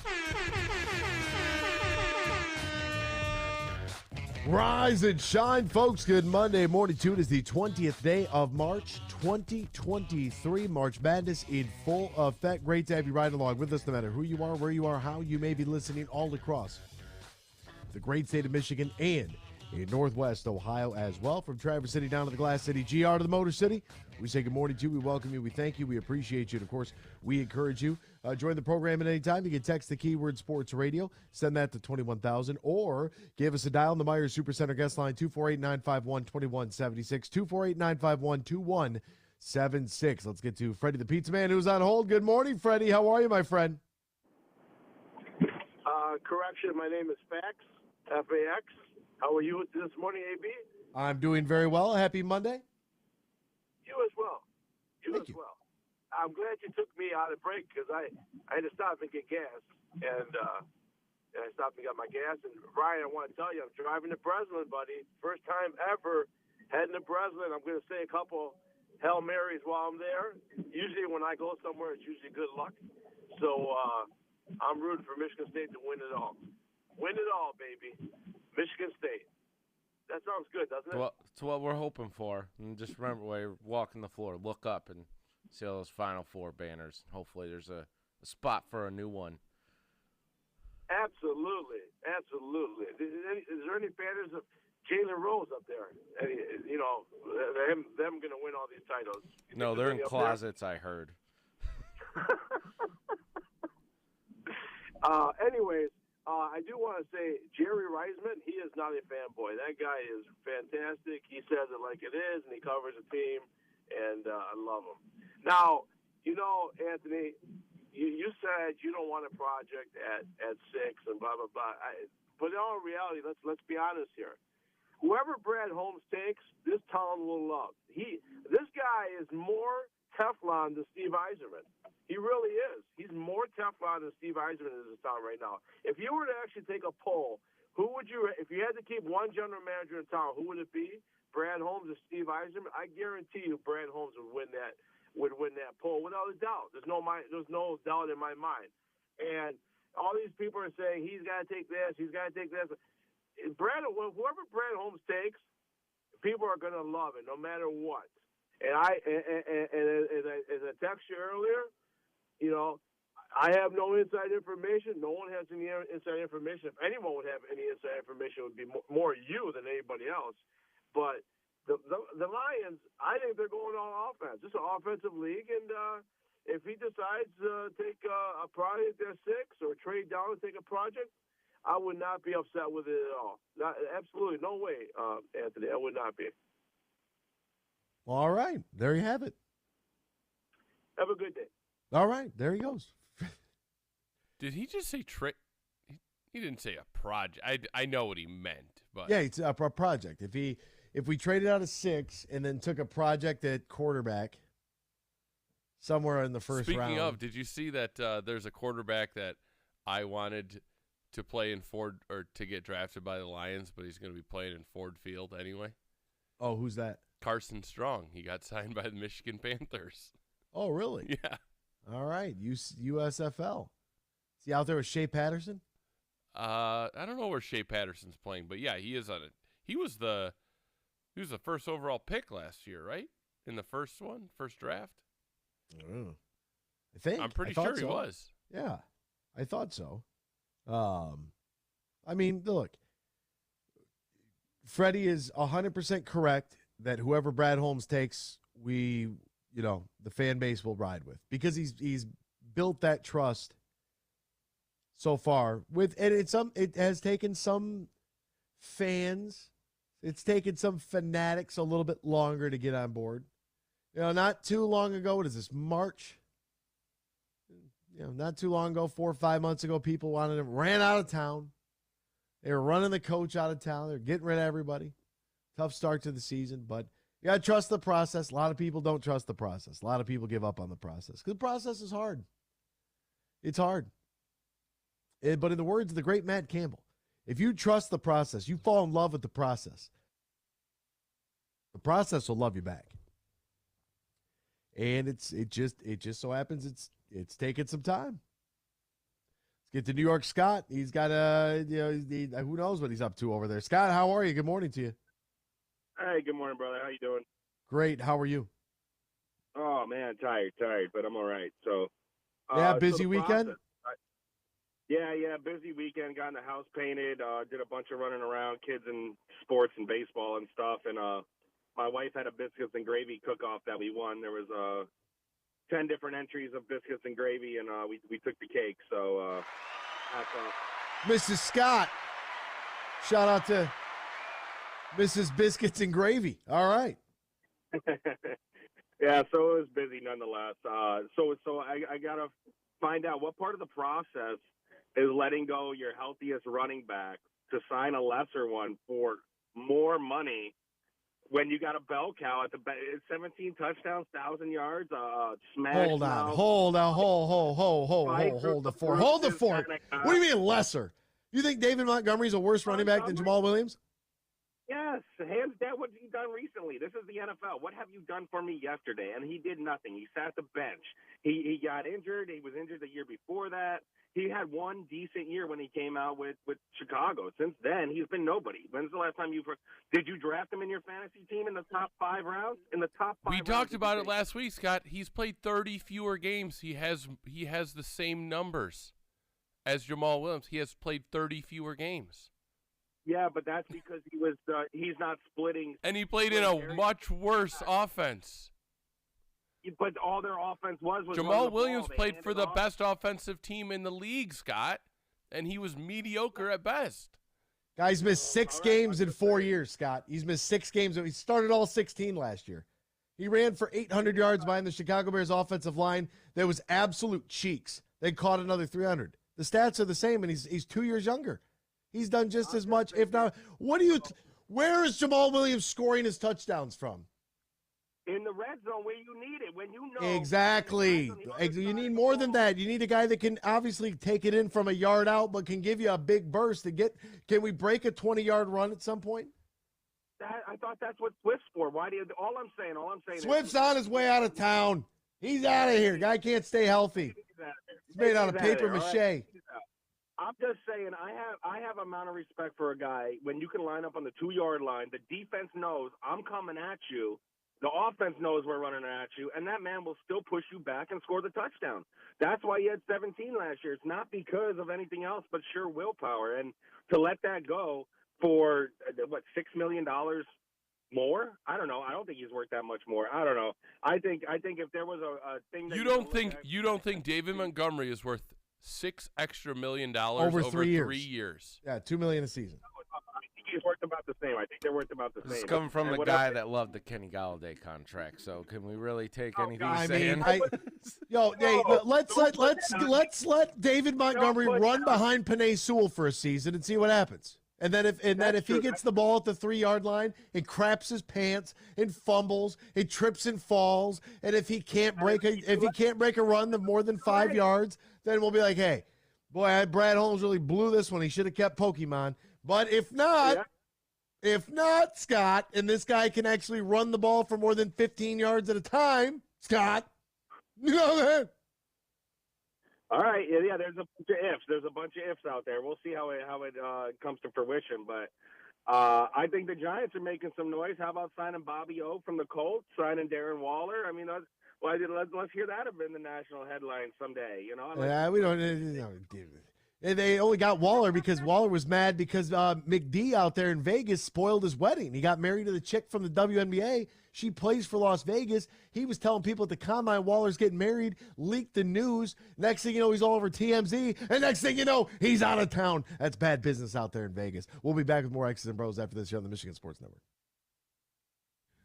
Rise and shine, folks. Good Monday morning to it. Is the 20th day of March 2023. March Madness in full effect. Great to have you right along with us, no matter who you are, where you are, how you may be listening all across the great state of Michigan and in Northwest Ohio as well. From Traverse City down to the Glass City, GR to the Motor City, we say good morning to you. We welcome you. We thank you. We appreciate you. And, of course, we encourage you. Join the program at any time. You can text the keyword sports radio. Send that to 21,000 or give us a dial on the Myers Supercenter guest line 248-951-2176, 248-951-2176. Let's get to Freddie the Pizza Man, who's on hold. Good morning, Freddie. How are you, my friend? Correction, my name is Fax, F-A-X. How are you this morning, AB? I'm doing very well. Happy Monday. You as well. Thank you. I'm glad you took me out of break because I had to stop and get gas. And I stopped and got my gas. And, Ryan, I want to tell you, I'm driving to Breslin, buddy. First time ever heading to Breslin. I'm going to say a couple Hail Marys while I'm there. Usually when I go somewhere, it's usually good luck. So I'm rooting for Michigan State to win it all. Win it all, baby. Michigan State. That sounds good, doesn't it? Well, it's what we're hoping for. And just remember, while you're walking the floor, look up and see all those Final Four banners. Hopefully there's a spot for a new one. Absolutely. Is there any banners of Jalen Rose up there? You know, them going to win all these titles. No, they're in closets, I heard. Anyways, I do want to say Jerry Reisman, he is not a fanboy. That guy is fantastic. He says it like it is, and he covers the team, and I love him. Now, you know, Anthony, you said you don't want a project at 6 and blah, blah, blah. But in all reality, let's be honest here. Whoever Brad Holmes takes, this town will love. This guy is more Teflon than Steve Yzerman. He really is. He's more Teflon than Steve Yzerman in this town right now. If you were to actually take a poll, if you had to keep one general manager in town, who would it be? Brad Holmes or Steve Yzerman? I guarantee you Brad Holmes would win that poll without a doubt. There's no doubt in my mind. And all these people are saying he's got to take this, he's got to take this. Whoever Brad Holmes takes, people are going to love it no matter what. And as I texted you earlier, you know, I have no inside information. No one has any inside information. If anyone would have any inside information, it would be more you than anybody else. But the Lions, I think they're going all offense. It's an offensive league, and if he decides to take a project at 6 or trade down and take a project, I would not be upset with it at all. Absolutely no way, Anthony. I would not be. All right. There you have it. Have a good day. All right. There he goes. Did he just say trade? He didn't say a project. I know what he meant, but yeah, it's a project. If we traded out of 6 and then took a project at quarterback somewhere in the first round. Speaking of, did you see that there's a quarterback that I wanted to play in Ford or to get drafted by the Lions, but he's going to be playing in Ford Field anyway? Oh, who's that? Carson Strong. He got signed by the Michigan Panthers. Oh, really? Yeah. All right. USFL. Is he out there with Shea Patterson? I don't know where Shea Patterson's playing, but yeah, he is on it. He was the first overall pick last year, right? in the first draft? I'm pretty sure he was. Yeah, I thought so. I mean, look, Freddie is 100% correct that whoever Brad Holmes takes, the fan base will ride with, because he's built that trust so far it has taken some fans, it's taken some fanatics a little bit longer to get on board. Not too long ago, what is this, March? Not too long ago, 4 or 5 months ago, people wanted him, ran out of town. They were running the coach out of town. They're getting rid of everybody. Tough start to the season, but you got to trust the process. A lot of people don't trust the process. A lot of people give up on the process because the process is hard. It's hard. But in the words of the great Matt Campbell, if you trust the process, you fall in love with the process will love you back. And it just so happens it's taken some time. Let's get to New York Scott. He's got who knows what he's up to over there. Scott, how are you? Good morning to you. Hey, good morning, brother. How you doing? Great. How are you? Oh man, tired, but I'm all right. So busy weekend. Busy weekend. Got in the house painted. Did a bunch of running around, kids and sports and baseball and stuff. And my wife had a biscuits and gravy cook-off that we won. There was 10 different entries of biscuits and gravy, and we took the cake. So hats off. Mrs. Scott, shout out to Mrs. Biscuits and Gravy. All right. Yeah, so it was busy nonetheless. So I got to find out what part of the process is letting go your healthiest running back to sign a lesser one for more money when you got a bell cow at 17 touchdowns, 1,000 yards, smash. Hold the fort. Hold the fort. What do you mean lesser? You think David Montgomery's a worse running back than Jamal Williams? Yes, hands down. What have you done recently? This is the NFL. What have you done for me yesterday? And he did nothing. He sat the bench. He got injured. He was injured the year before that. He had one decent year when he came out with Chicago. Since then, he's been nobody. When's the last time did you draft him in your fantasy team in the top 5 rounds? In the top 5 We rounds, talked about it last week, Scott. He's played 30 fewer games. He has the same numbers as Jamal Williams. He has played 30 fewer games. Yeah, but that's because he's not splitting. And he played in a much worse offense. But all their offense was Jamal Williams played for the best offensive team in the league, Scott, and he was mediocre at best. Guy's missed 6 games in 4 years, Scott. He's missed 6 games. He started all 16 last year. He ran for 800 yards behind the Chicago Bears offensive line. That was absolute cheeks. They caught another 300. The stats are the same, and he's 2 years younger. He's done just as much, if not. Where is Jamal Williams scoring his touchdowns from? In the red zone where you need it, when you know. Exactly. You need more than that. You need a guy that can obviously take it in from a yard out, but can give you a big burst. Can we break a 20-yard run at some point? I thought that's what Swift's for. All I'm saying Swift's on his way out of town. He's out of here. Guy can't stay healthy. He's made out of paper mache. I'm just saying, I have amount of respect for a guy when you can line up on the 2-yard line. The defense knows I'm coming at you. The offense knows we're running at you, and that man will still push you back and score the touchdown. That's why he had 17 last year. It's not because of anything else but sheer willpower. And to let that go for, $6 million more? I don't know. I don't think he's worth that much more. I don't know. I think if there was a thing that you don't think David Montgomery is worth $6 extra million over 3 years? Yeah, $2 million a season. I think he's worth about the same. I think they're worth about the same. This is coming from the guy that loved the Kenny Galladay contract. So can we really take anything he's saying? Let's let David Montgomery run behind Penei Sewell for a season and see what happens. And then if he gets the ball at the 3-yard line and craps his pants and fumbles and trips and falls, and if he can't break a run of more than 5 yards, then we'll be like, hey, boy, Brad Holmes really blew this one. He should have kept Pokemon. But if not, Scott, and this guy can actually run the ball for more than 15 yards at a time, Scott, you know that. All right, yeah. There's a bunch of ifs. There's a bunch of ifs out there. We'll see how it comes to fruition. But I think the Giants are making some noise. How about signing Bobby O from the Colts, signing Darren Waller? I mean, let's hear that in the national headlines someday. You know, We don't. And they only got Waller because Waller was mad because McD out there in Vegas spoiled his wedding. He got married to the chick from the WNBA. She plays for Las Vegas. He was telling people at the combine Waller's getting married, leaked the news. Next thing you know, he's all over TMZ. And next thing you know, he's out of town. That's bad business out there in Vegas. We'll be back with more X's and Bros after this here on the Michigan Sports Network.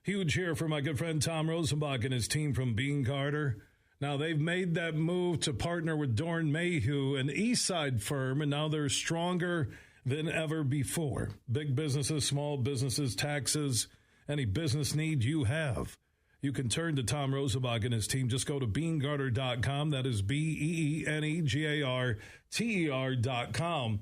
Huge here for my good friend Tom Rosenbach and his team from Bean Carter. Now, they've made that move to partner with Dorn Mayhew, an East Side firm, and now they're stronger than ever before. Big businesses, small businesses, taxes, any business need you have. You can turn to Tom Rosenbach and his team. Just go to BeanGarter.com. That is BeanGarter.com.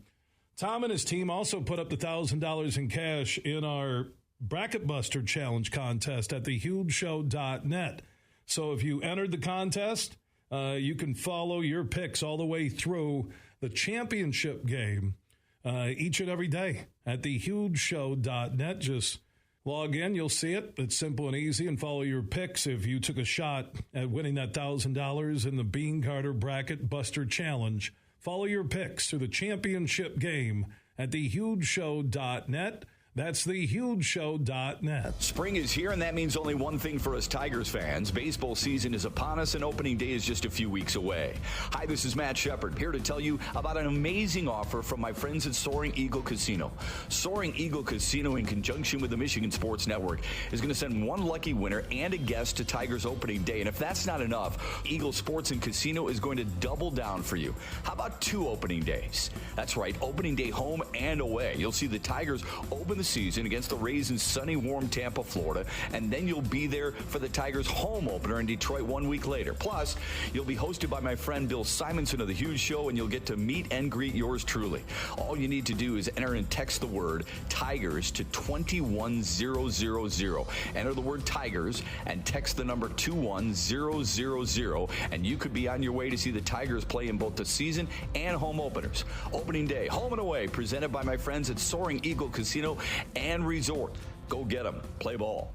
Tom and his team also put up the $1,000 in cash in our Bracket Buster Challenge contest at thehugeshow.net. So if you entered the contest, you can follow your picks all the way through the championship game each and every day at thehugeshow.net. Just log in. You'll see it. It's simple and easy, and follow your picks if you took a shot at winning that $1,000 in the Bean Carter Bracket Buster Challenge. Follow your picks through the championship game at thehugeshow.net. That's thehugeshow.net. Spring is here, and that means only one thing for us Tigers fans. Baseball season is upon us, and opening day is just a few weeks away. Hi, this is Matt Shepard, here to tell you about an amazing offer from my friends at Soaring Eagle Casino. Soaring Eagle Casino, in conjunction with the Michigan Sports Network, is going to send one lucky winner and a guest to Tigers opening day. And if that's not enough, Eagle Sports and Casino is going to double down for you. How about 2 opening days? That's right, opening day home and away. You'll see the Tigers open the season against the Rays in sunny, warm Tampa, Florida, and then you'll be there for the Tigers' home opener in Detroit 1 week later. Plus, you'll be hosted by my friend Bill Simonson of The Huge Show, and you'll get to meet and greet yours truly. All you need to do is enter and text the word Tigers to 21000. Enter the word Tigers and text the number 21000, and you could be on your way to see the Tigers play in both the season and home openers. Opening day, home and away, presented by my friends at Soaring Eagle Casino and Resort. Go get them. Play ball.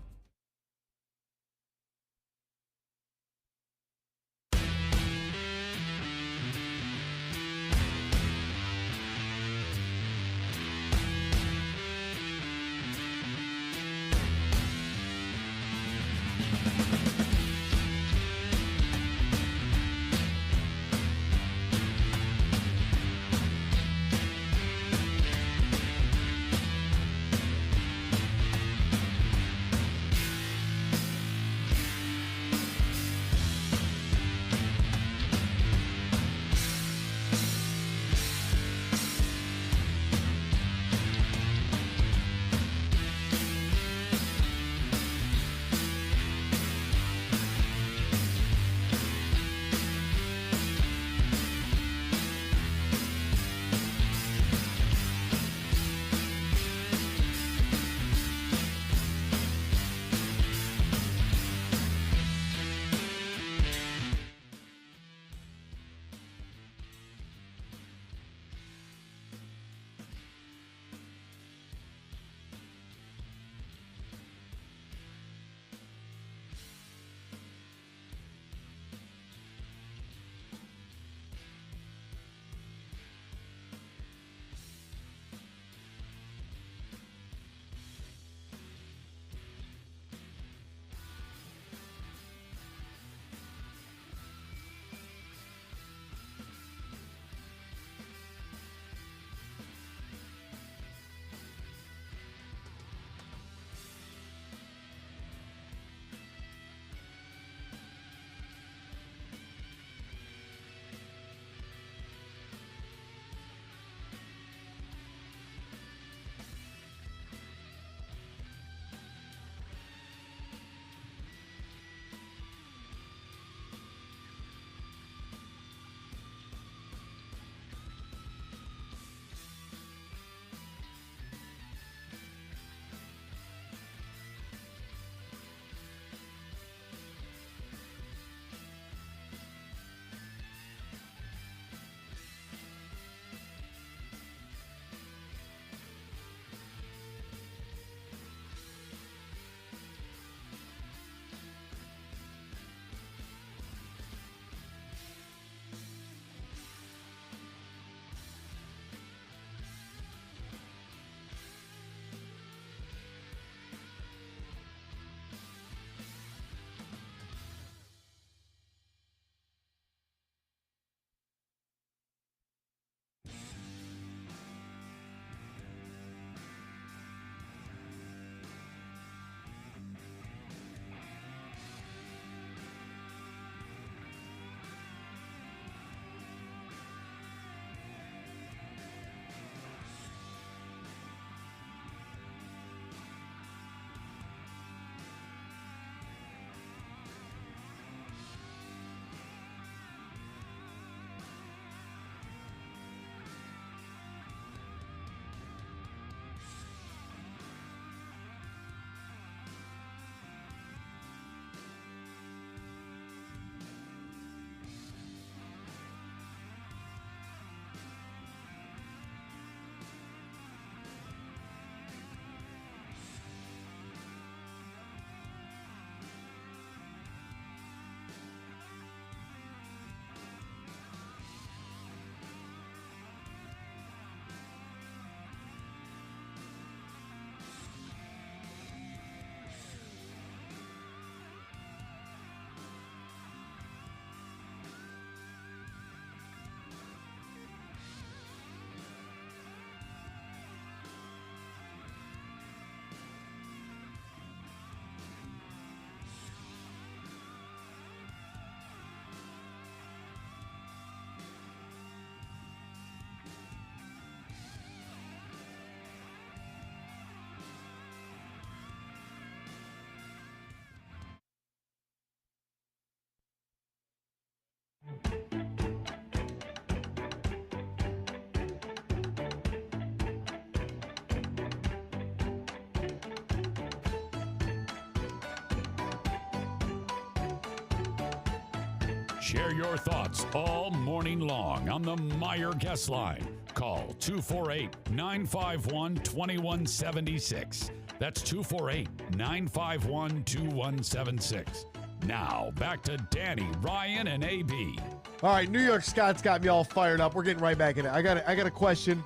Share your thoughts all morning long on the Meyer Guest Line. Call 248-951-2176. That's 248-951-2176. Now, back to Danny, Ryan, and AB. All right, New York Scott's got me all fired up. We're getting right back in it. I got a question.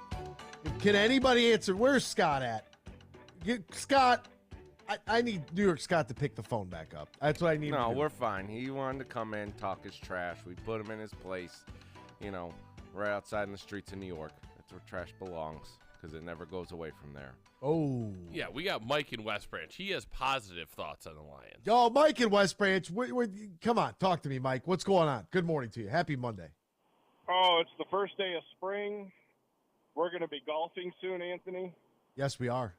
Can anybody answer? Where's Scott at? Scott, I need New York Scott to pick the phone back up. That's what I need. No, we're fine. He wanted to come in, talk his trash. We put him in his place, right outside in the streets of New York. That's where trash belongs because it never goes away from there. Oh. Yeah, we got Mike in West Branch. He has positive thoughts on the Lions. Yo, Mike in West Branch. Come on, talk to me, Mike. What's going on? Good morning to you. Happy Monday. Oh, it's the first day of spring. We're going to be golfing soon, Anthony. Yes, we are.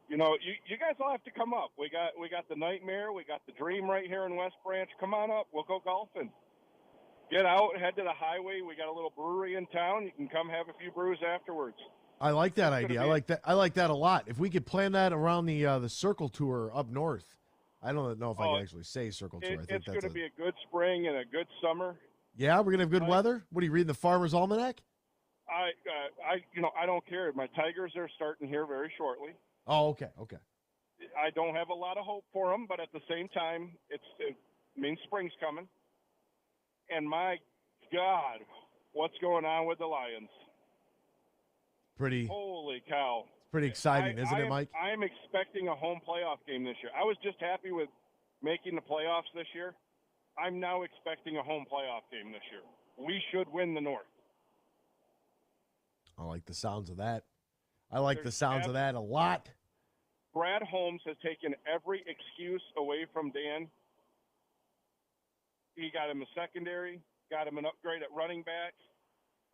You guys all have to come up. We got the Nightmare. We got the Dream right here in West Branch. Come on up. We'll go golfing. Get out, head to the highway. We got a little brewery in town. You can come have a few brews afterwards. I like that idea. I like that a lot. If we could plan that around the Circle Tour up north. I don't know if I can actually say Circle Tour. I think it's going to be a good spring and a good summer. Yeah, we're gonna have good weather. What are you reading, the Farmer's Almanac? I don't care. My Tigers are starting here very shortly. Oh, okay. I don't have a lot of hope for them, but at the same time, it means spring's coming. And my God, what's going on with the Lions? Holy cow. It's pretty exciting, isn't it, Mike? I'm expecting a home playoff game this year. I was just happy with making the playoffs this year. I'm now expecting a home playoff game this year. We should win the North. I like the sounds of that. I like the sounds of that a lot. Brad Holmes has taken every excuse away from Dan. He got him a secondary, got him an upgrade at running back.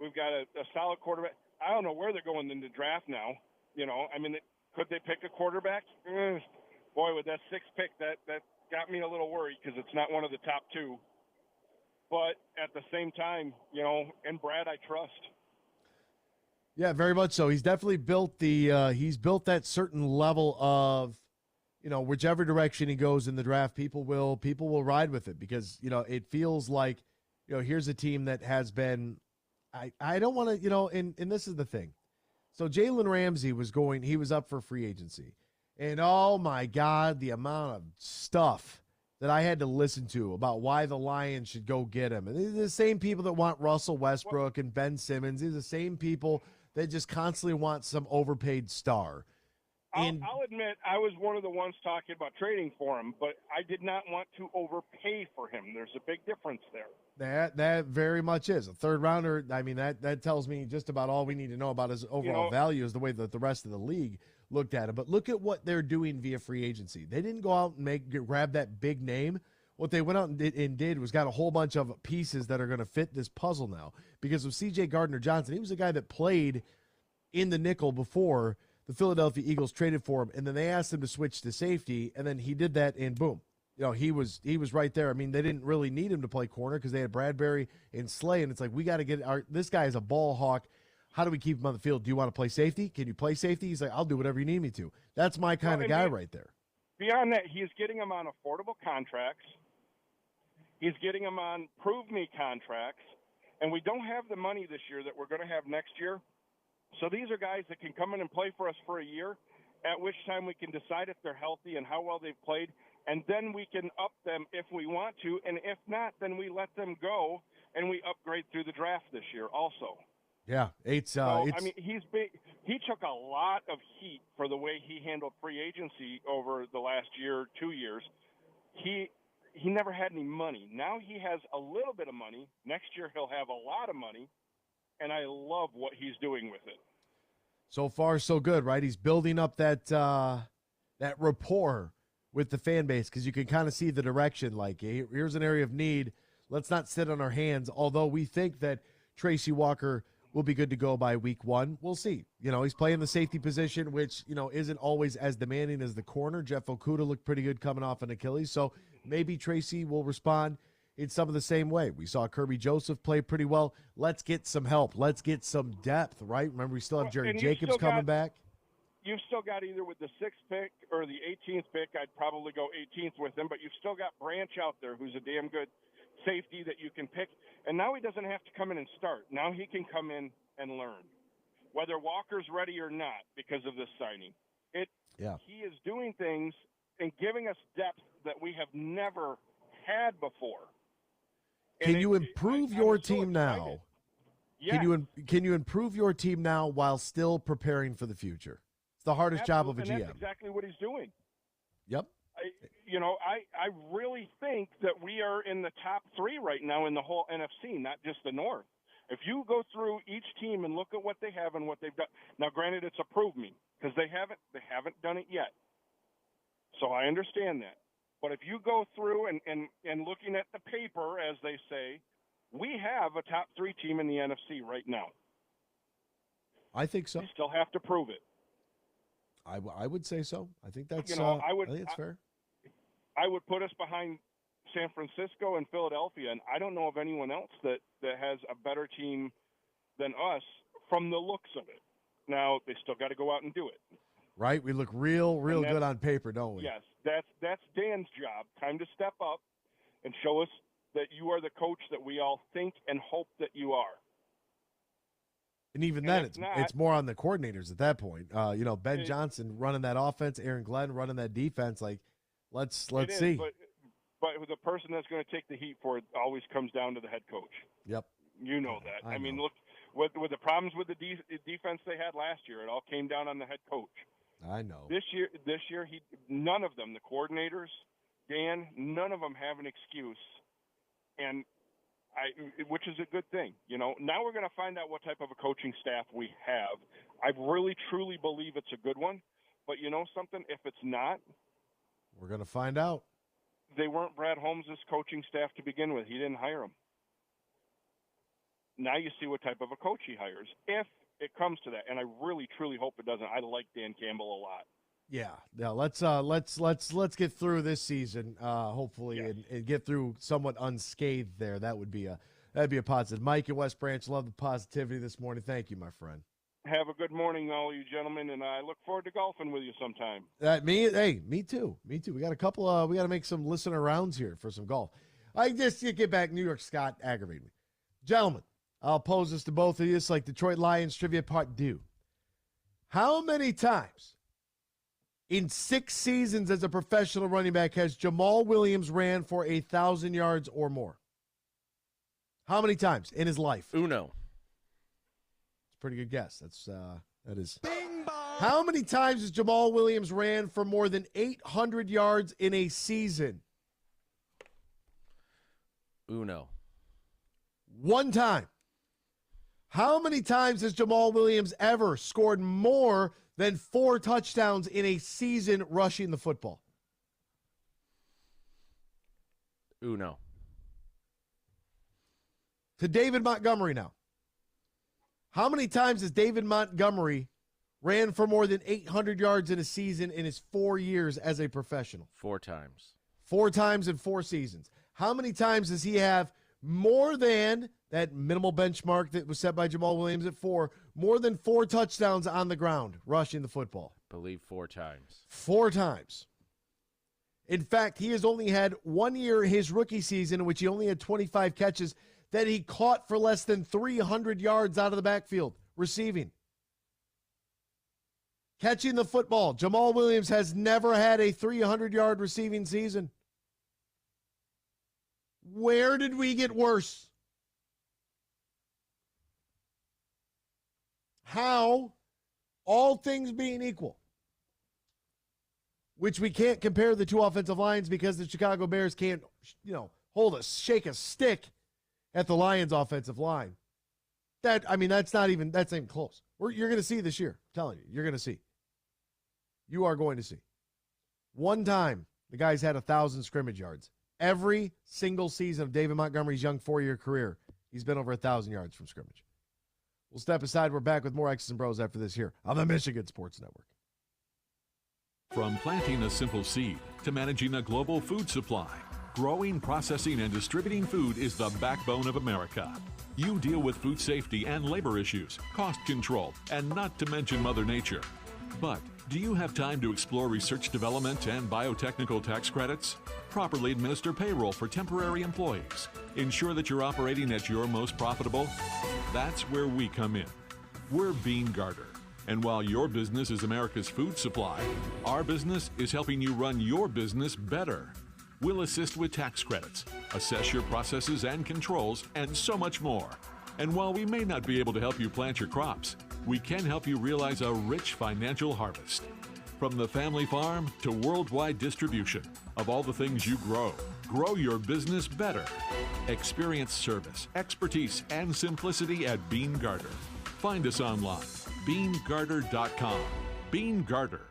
We've got a solid quarterback. I don't know where they're going in the draft now. Could they pick a quarterback? Boy, with that sixth pick, that got me a little worried because it's not one of the top two. But at the same time, and Brad I trust. Yeah, very much so. He's definitely built he's built that certain level of, whichever direction he goes in the draft, people will ride with it because, it feels like, here's a team that has been, I don't want to, and this is the thing. So Jalen Ramsey he was up for free agency. And oh my God, the amount of stuff that I had to listen to about why the Lions should go get him. And these are the same people that want Russell Westbrook and Ben Simmons. These are the same people that just constantly want some overpaid star. I'll admit I was one of the ones talking about trading for him, but I did not want to overpay for him. There's a big difference there. That very much is. A third rounder, I mean, that tells me just about all we need to know about his overall value is the way that the rest of the league looked at it. But look at what they're doing via free agency. They didn't go out and grab that big name. What they went out and did was got a whole bunch of pieces that are going to fit this puzzle now. Because of C.J. Gardner-Johnson, he was a guy that played in the nickel before the Philadelphia Eagles traded for him, and then they asked him to switch to safety, and then he did that, and boom. He was right there. I mean, they didn't really need him to play corner because they had Bradbury and Slay, and it's like, we got to get this guy is a ball hawk. How do we keep him on the field? Do you want to play safety? Can you play safety? He's like, I'll do whatever you need me to. That's my kind of guy right there. Beyond that, he's getting them on affordable contracts. He's getting them on prove-me contracts, and we don't have the money this year that we're going to have next year. So these are guys that can come in and play for us for a year, at which time we can decide if they're healthy and how well they've played, and then we can up them if we want to, and if not, then we let them go, and we upgrade through the draft this year also. Yeah, he took a lot of heat for the way he handled free agency over the last year, 2 years. He never had any money. Now he has a little bit of money. Next year he'll have a lot of money, and I love what he's doing with it. So far, so good, right? He's building up that rapport with the fan base because you can kind of see the direction. Like, here's an area of need. Let's not sit on our hands, although we think that Tracy Walker will be good to go by week 1. We'll see. He's playing the safety position, which, isn't always as demanding as the corner. Jeff Okudah looked pretty good coming off an Achilles, so maybe Tracy will respond in some of the same way. We saw Kirby Joseph play pretty well. Let's get some help. Let's get some depth, right? Remember, we still have Jerry Jacobs coming back. You've still got either with the 6th pick or the 18th pick. I'd probably go 18th with him, but you've still got Branch out there who's a damn good safety that you can pick. And now he doesn't have to come in and start. Now he can come in and learn, whether Walker's ready or not because of this signing. He is doing things and giving us depth that we have never had before. Can you improve your team now? Yeah. Can you improve your team now while still preparing for the future? It's the hardest job of a GM. And that's exactly what he's doing. Yep. I really think that we are in the top 3 right now in the whole NFC, not just the North. If you go through each team and look at what they have and what they've done, now granted it's a prove me because they haven't done it yet. So I understand that. But if you go through and looking at the paper, as they say, we have a top 3 team in the NFC right now. I think so. We still have to prove it. I would say so. I think that's I think it's fair. I would put us behind San Francisco and Philadelphia, and I don't know of anyone else that has a better team than us from the looks of it. Now, they still got to go out and do it. Right? We look real good on paper, don't we? Yes. That's Dan's job. Time to step up and show us that you are the coach that we all think and hope that you are. And even then, it's more on the coordinators at that point. Ben Johnson running that offense, Aaron Glenn running that defense. Like, let's see. But the person that's going to take the heat for it always comes down to the head coach. Yep. You know that. I mean, know. look, with the problems with the defense they had last year, it all came down on the head coach. I know. This year, none of them, the coordinators, Dan, none of them have an excuse, which is a good thing. Now we're going to find out what type of a coaching staff we have. I really, truly believe it's a good one. But you know something? If it's not, we're going to find out. They weren't Brad Holmes' coaching staff to begin with. He didn't hire them. Now you see what type of a coach he hires, if it comes to that. And I really, truly hope it doesn't. I like Dan Campbell a lot. Yeah. Let's get through this season, hopefully, and get through somewhat unscathed there. That'd be a positive. Mike in West Branch, love the positivity this morning. Thank you, my friend. Have a good morning, all you gentlemen, and I look forward to golfing with you sometime. Me too. We got a couple. We got to make some listener rounds here for some golf. I just get back. New York Scott aggravated me, gentlemen. I'll pose this to both of you. It's like Detroit Lions trivia part 2. How many times in 6 seasons as a professional running back has Jamal Williams ran for 1,000 yards or more? How many times in his life? Uno. Pretty good guess. That is. How many times has Jamal Williams ran for more than 800 yards in a season? Uno. 1 time. How many times has Jamal Williams ever scored more than 4 touchdowns in a season rushing the football? Uno. To David Montgomery now. How many times has David Montgomery ran for more than 800 yards in a season in his 4 years as a professional? 4 times. 4 times in 4 seasons. How many times does he have more than that minimal benchmark that was set by Jamal Williams at 4, more than 4 touchdowns on the ground rushing the football? I believe 4 times. 4 times. In fact, he has only had 1 year, his rookie season, in which he only had 25 catches, that he caught for less than 300 yards out of the backfield, receiving. Catching the football. Jamal Williams has never had a 300-yard receiving season. Where did we get worse? How, all things being equal, which we can't compare the 2 offensive lines because the Chicago Bears can't, shake a stick at the Lions offensive line. That's not even close. You're going to see this year. I'm telling you, you're going to see. You are going to see. 1 time, the guy's had 1,000 scrimmage yards. Every single season of David Montgomery's young 4-year career, he's been over 1,000 yards from scrimmage. We'll step aside. We're back with more X's and Bros after this here on the Michigan Sports Network. From planting a simple seed to managing a global food supply, growing, processing, and distributing food is the backbone of America. You deal with food safety and labor issues, cost control, and not to mention Mother Nature. But do you have time to explore research development and biotechnical tax credits? Properly administer payroll for temporary employees. Ensure that you're operating at your most profitable? That's where we come in. We're Bean Garter. And while your business is America's food supply, our business is helping you run your business better. We'll assist with tax credits, assess your processes and controls, and so much more. And while we may not be able to help you plant your crops, we can help you realize a rich financial harvest. From the family farm to worldwide distribution of all the things you grow, grow your business better. Experience service, expertise, and simplicity at Bean Garter. Find us online, beangarter.com. Bean Garter.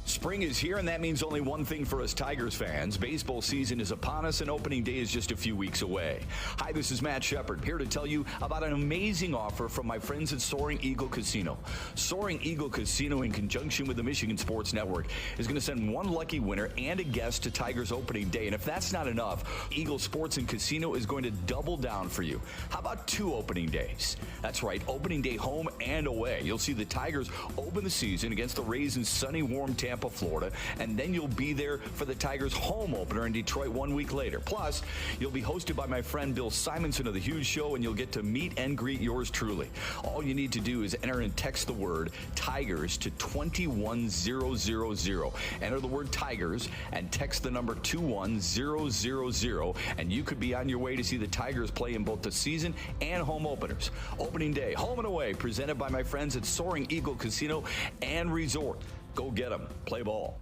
Spring is here, and that means only one thing for us Tigers fans. Baseball season is upon us, and opening day is just a few weeks away. Hi, this is Matt Shepard, here to tell you about an amazing offer from my friends at Soaring Eagle Casino. Soaring Eagle Casino, in conjunction with the Michigan Sports Network, is going to send one lucky winner and a guest to Tigers opening day. And if that's not enough, Eagle Sports and Casino is going to double down for you. How about 2 opening days? That's right, opening day home and away. You'll see the Tigers open the season against the Rays in sunny, warm Tampa, Florida, and then you'll be there for the Tigers home opener in Detroit 1 week later. Plus, you'll be hosted by my friend Bill Simonson of The Huge Show, and you'll get to meet and greet yours truly. All you need to do is enter and text the word Tigers to 21000. Enter the word Tigers and text the number 21000, and you could be on your way to see the Tigers play in both the season and home openers. Opening day, home and away, presented by my friends at Soaring Eagle Casino and Resort. Go get them. Play ball.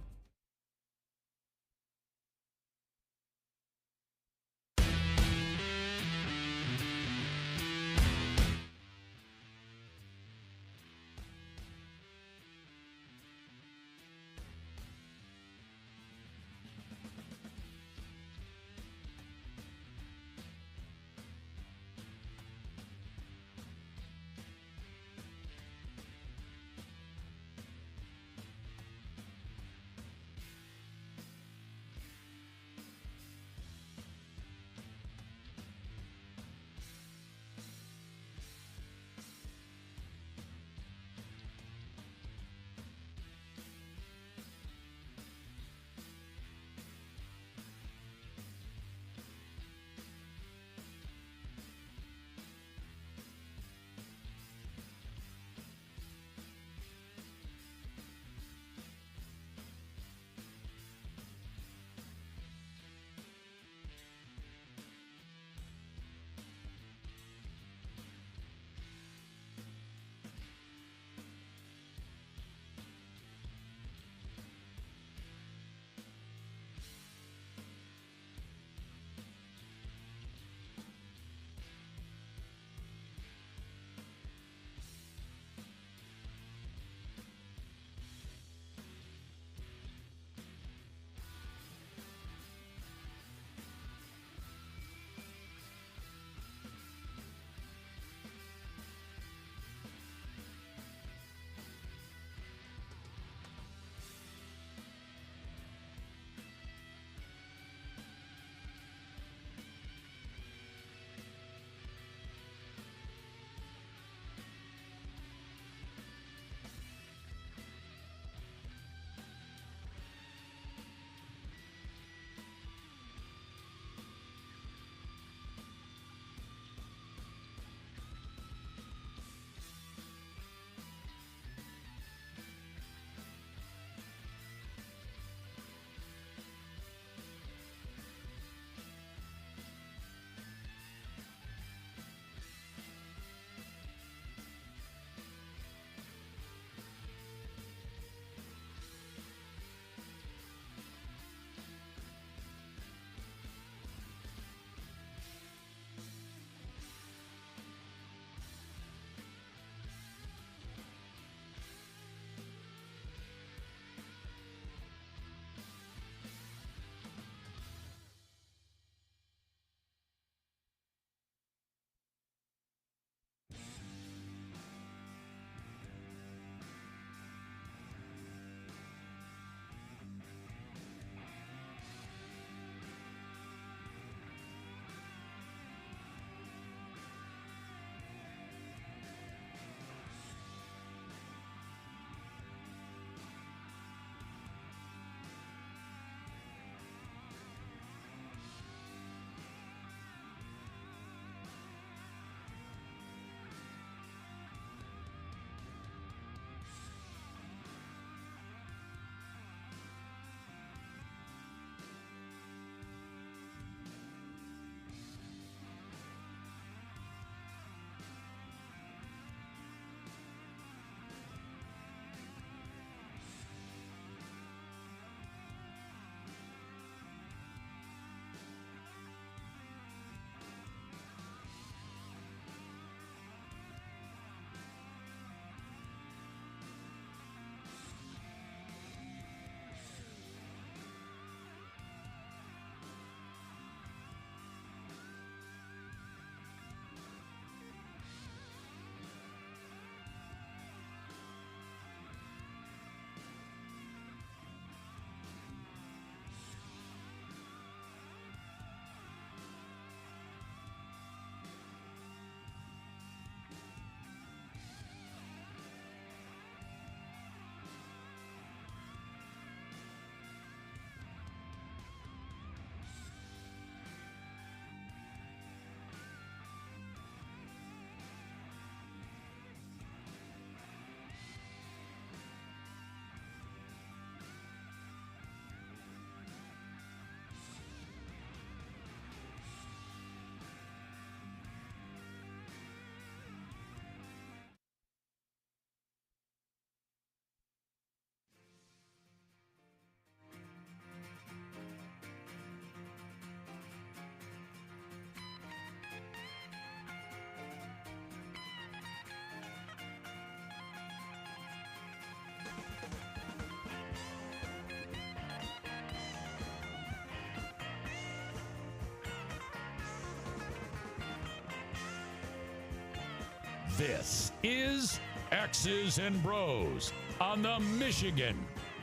This is X's and Bros on the Michigan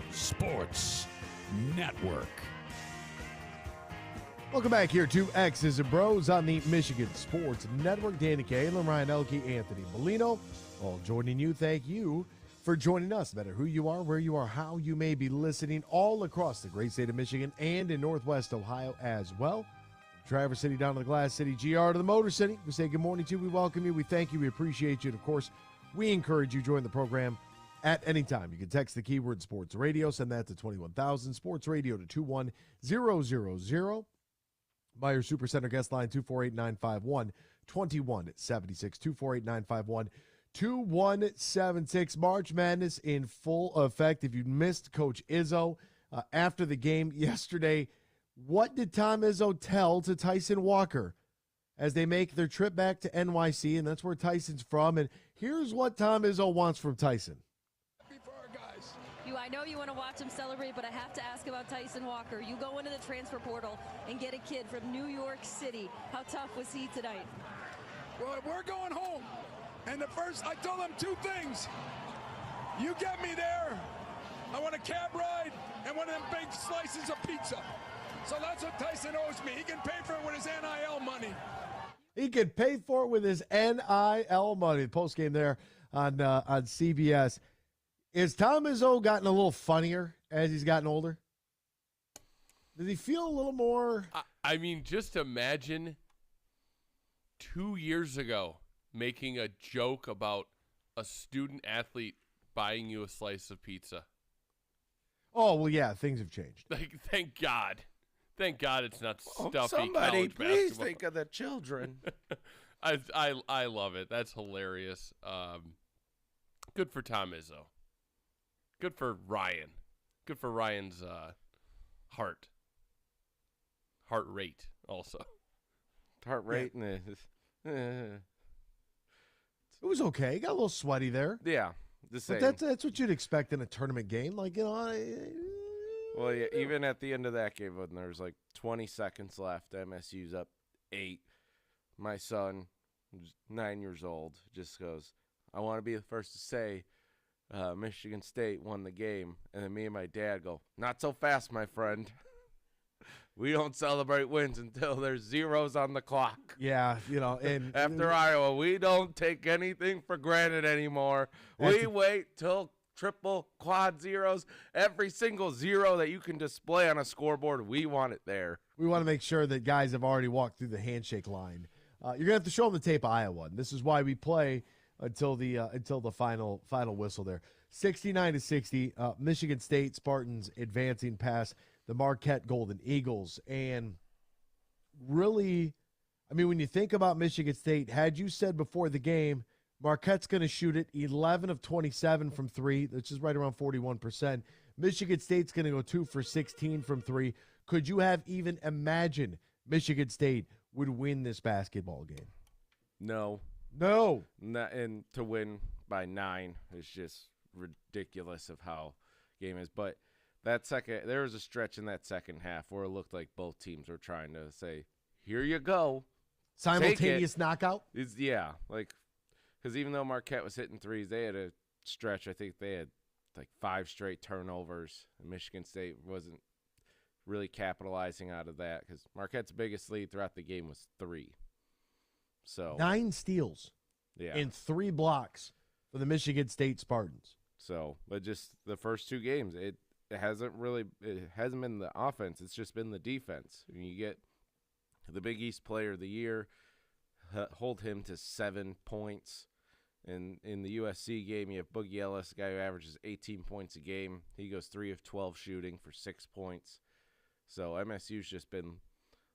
Sports Network. Welcome back here to X's and Bros on the Michigan Sports Network. Danny Kaelin, Ryan Elke, Anthony Bellino, all joining you. Thank you for joining us. No matter who you are, where you are, how you may be listening, all across the great state of Michigan and in Northwest Ohio as well. Traverse City down to the Glass City, GR to the Motor City. We say good morning to you. We welcome you. We thank you. We appreciate you. And, of course, we encourage you to join the program at any time. You can text the keyword sports radio. Send that to 21,000. Sports radio to 21000. By your Supercenter guest line, 248-951-2176. 248-951-2176. March Madness in full effect. If you missed Coach Izzo after the game yesterday, what did Tom Izzo tell to Tyson Walker as they make their trip back to NYC? And that's where Tyson's from. And here's what Tom Izzo wants from Tyson. I know you want to watch him celebrate, but I have to ask about Tyson Walker. You go into the transfer portal and get a kid from New York City. How tough was he tonight? Well, we're going home. And I told him two things. You get me there. I want a cab ride and one of them big slices of pizza. So that's what Tyson owes me. He can pay for it with his NIL money. He can pay for it with his NIL money. The postgame there on CBS. Is Tom Izzo gotten a little funnier as he's gotten older? Does he feel a little more? I mean, just imagine 2 years ago making a joke about a student athlete buying you a slice of pizza. Oh, well, yeah, things have changed. Like, thank God. Thank God it's not stuffy somebody, college please basketball. think of the children. I love it. That's hilarious. Good for Tom Izzo. Good for Ryan. Good for Ryan's heart rate also. Heart rate. Yeah. It was okay. He got a little sweaty there. Yeah, the same. But that's what you'd expect in a tournament game. Like, Well, yeah, even at the end of that game when there was like 20 seconds left, MSU's up 8. My son, who's 9 years old, just goes, I want to be the first to say Michigan State won the game. And then me and my dad go, not so fast, my friend. We don't celebrate wins until there's zeros on the clock. Yeah, and after Iowa, we don't take anything for granted anymore. We wait till triple, quad zeros. Every single zero that you can display on a scoreboard, we want it there. We want to make sure that guys have already walked through the handshake line. You're going to have to show them the tape of Iowa. And this is why we play until the final whistle there. 69-60, Michigan State Spartans advancing past the Marquette Golden Eagles. And really, I mean, when you think about Michigan State, had you said before the game, Marquette's going to shoot it 11 of 27 from three, which is right around 41%. Michigan State's going to go 2 for 16 from three. Could you have even imagined Michigan State would win this basketball game? No. And to win by 9 is just ridiculous of how game is. But there was a stretch in that second half where it looked like both teams were trying to say, here you go. Simultaneous knockout? Yeah, because even though Marquette was hitting threes, they had a stretch. I think they had like 5 straight turnovers. And Michigan State wasn't really capitalizing out of that because Marquette's biggest lead throughout the game was 3. So 9 steals in 3 blocks for the Michigan State Spartans. So, but just the first 2 games, it hasn't been the offense. It's just been the defense. When you get the Big East Player of the Year, hold him to 7 points. And in the USC game, you have Boogie Ellis, a guy who averages 18 points a game. He goes 3 of 12 shooting for 6 points. So MSU's just been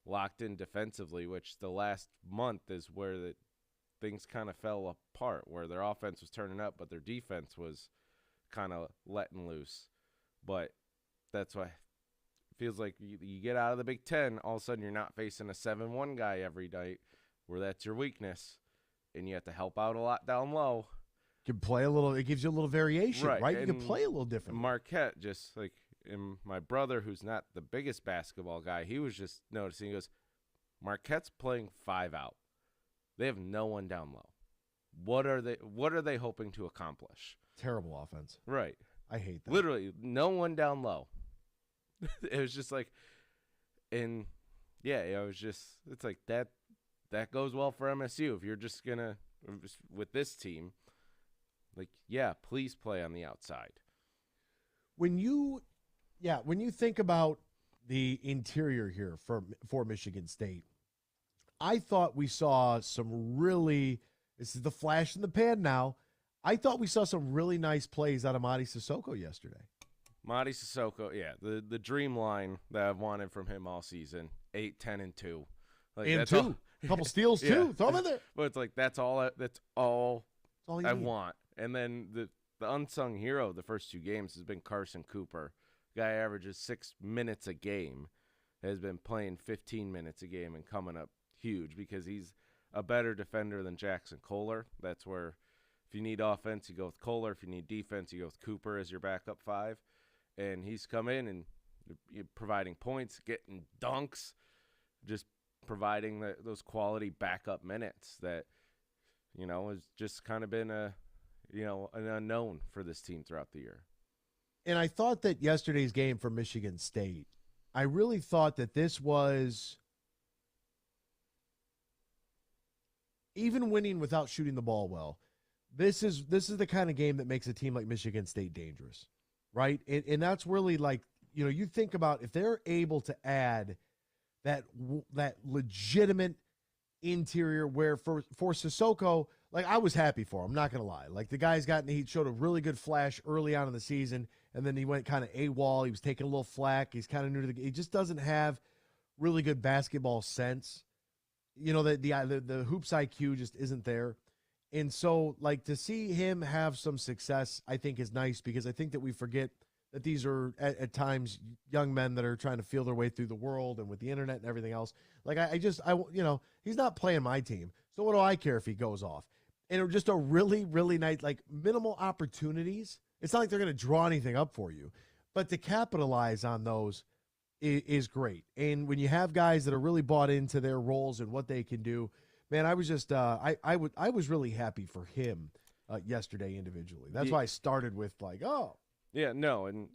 locked in defensively, which the last month is where things kind of fell apart, where their offense was turning up, but their defense was kind of letting loose. But that's why it feels like you get out of the Big Ten, all of a sudden you're not facing a 7-1 guy every night, where that's your weakness, and you have to help out a lot down low. You can play a little. It gives you a little variation, right? You can play a little different. Marquette, just like, and my brother, who's not the biggest basketball guy, he was just noticing. He goes, Marquette's playing 5 out. They have no one down low. What are they hoping to accomplish? Terrible offense. Right. I hate that. Literally, no one down low. It was just like, and yeah, it was just, it's like that goes well for MSU. If you're just gonna, with this team, like, yeah, please play on the outside. When you think about the interior here for Michigan State, I thought we saw some really, this is the flash in the pan now, I thought we saw some really nice plays out of Mady Sissoko yesterday. Mady Sissoko, yeah, the dream line that I've wanted from him all season, 8, 10, and 2. Like, and that's 2. all, a couple steals, yeah. too. Throw them in there. But it's like, that's all you I need. want. And then the unsung hero of the first 2 games has been Carson Cooper. Guy averages 6 minutes a game, has been playing 15 minutes a game and coming up huge because he's a better defender than Jackson Kohler. That's where if you need offense, you go with Kohler. If you need defense, you go with Cooper as your backup 5. And he's come in and providing points, getting dunks, just providing those quality backup minutes that, has just kind of been an unknown for this team throughout the year. And I thought that yesterday's game for Michigan State, I really thought that this was, even winning without shooting the ball well, this is the kind of game that makes a team like Michigan State dangerous, right? And that's really like, you think about if they're able to add that legitimate interior where for Sissoko, like I was happy for him, I'm not going to lie. Like the guy's he showed a really good flash early on in the season, and then he went kind of AWOL. He was taking a little flack. He's kind of new to the game. He just doesn't have really good basketball sense. The hoops IQ just isn't there. And so, like, to see him have some success, I think is nice because I think that we forget that these are, at times, young men that are trying to feel their way through the world and with the internet and everything else. Like, he's not playing my team. So what do I care if he goes off? And it was just a really, really nice, like, minimal opportunities. It's not like they're going to draw anything up for you. But to capitalize on those is great. And when you have guys that are really bought into their roles and what they can do, man, I was just I was really happy for him yesterday individually. That's why I started with like, oh. Yeah, no, and